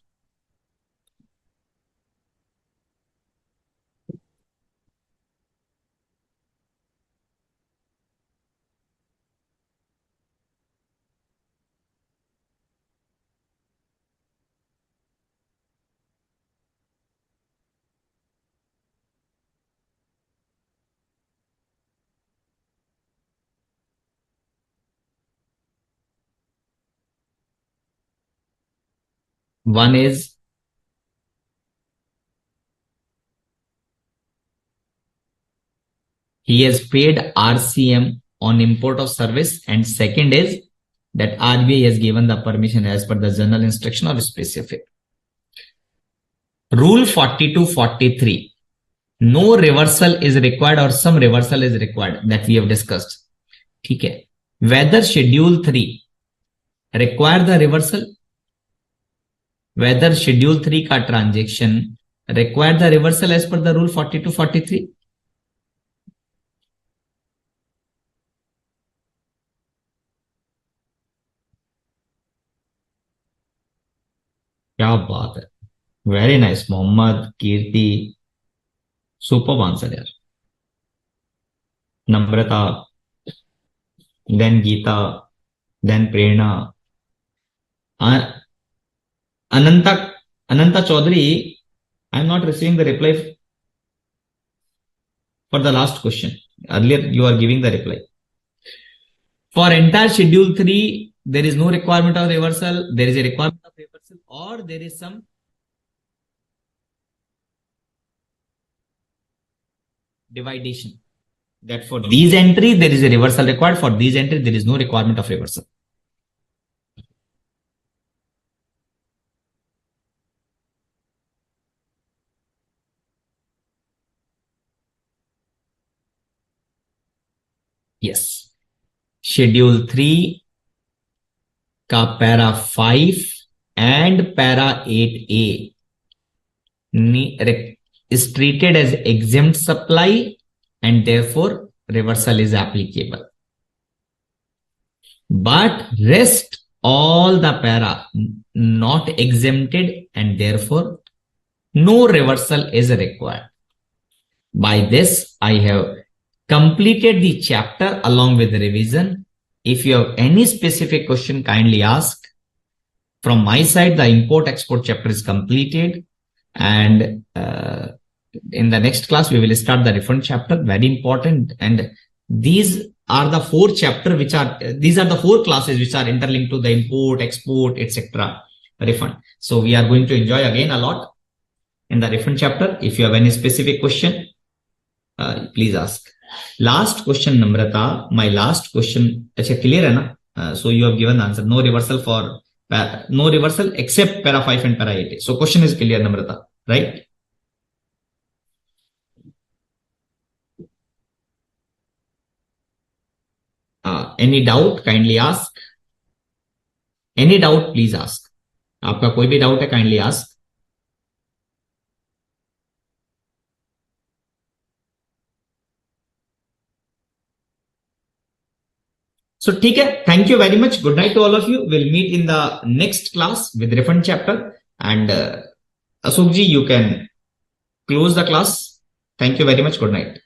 One is he has paid RCM on import of service, and second is that RBI has given the permission as per the general instruction or specific. Rule 42-43. No reversal is required or some reversal is required, that we have discussed. Okay. Whether Schedule 3 require the reversal, whether Schedule 3 का transaction require the reversal as per the rule 42-43. क्या बात है, very nice Mohammed, Kirti, super answer यार. Namrata, then Geeta, then Prerna, Ananta Chaudhary. I am not receiving the reply for the last question. Earlier you are giving the reply. For entire Schedule 3, there is no requirement of reversal, there is a requirement of reversal, or there is some dividation. That for these entries, there is a reversal required. For these entries, there is no requirement of reversal. Yes. Schedule 3 का para 5 and para 8A is treated as exempt supply and therefore reversal is applicable. But rest all the para not exempted and therefore no reversal is required. By this, I have completed the chapter along with the revision. If you have any specific question, kindly ask. From my side, the import-export chapter is completed, and in the next class, we will start the refund chapter, very important. And these are the 4 chapter which are, these are the 4 classes which are interlinked to the import, export, etc. refund. So we are going to enjoy again a lot in the refund chapter. If you have any specific question, please ask. Last question, Namrata, my last question. Achha, clear hai na? So you have given the answer. No reversal for no reversal except para 5 and para 8. So question is clear, Namrata, right? Any doubt? Kindly ask. Any doubt? Please ask. आपका कोई भी doubt है? Kindly ask. So ठीक है. Thank you very much. Good night to all of you. We'll meet in the next class with refund chapter. And Ashok ji, you can close the class. Thank you very much. Good night.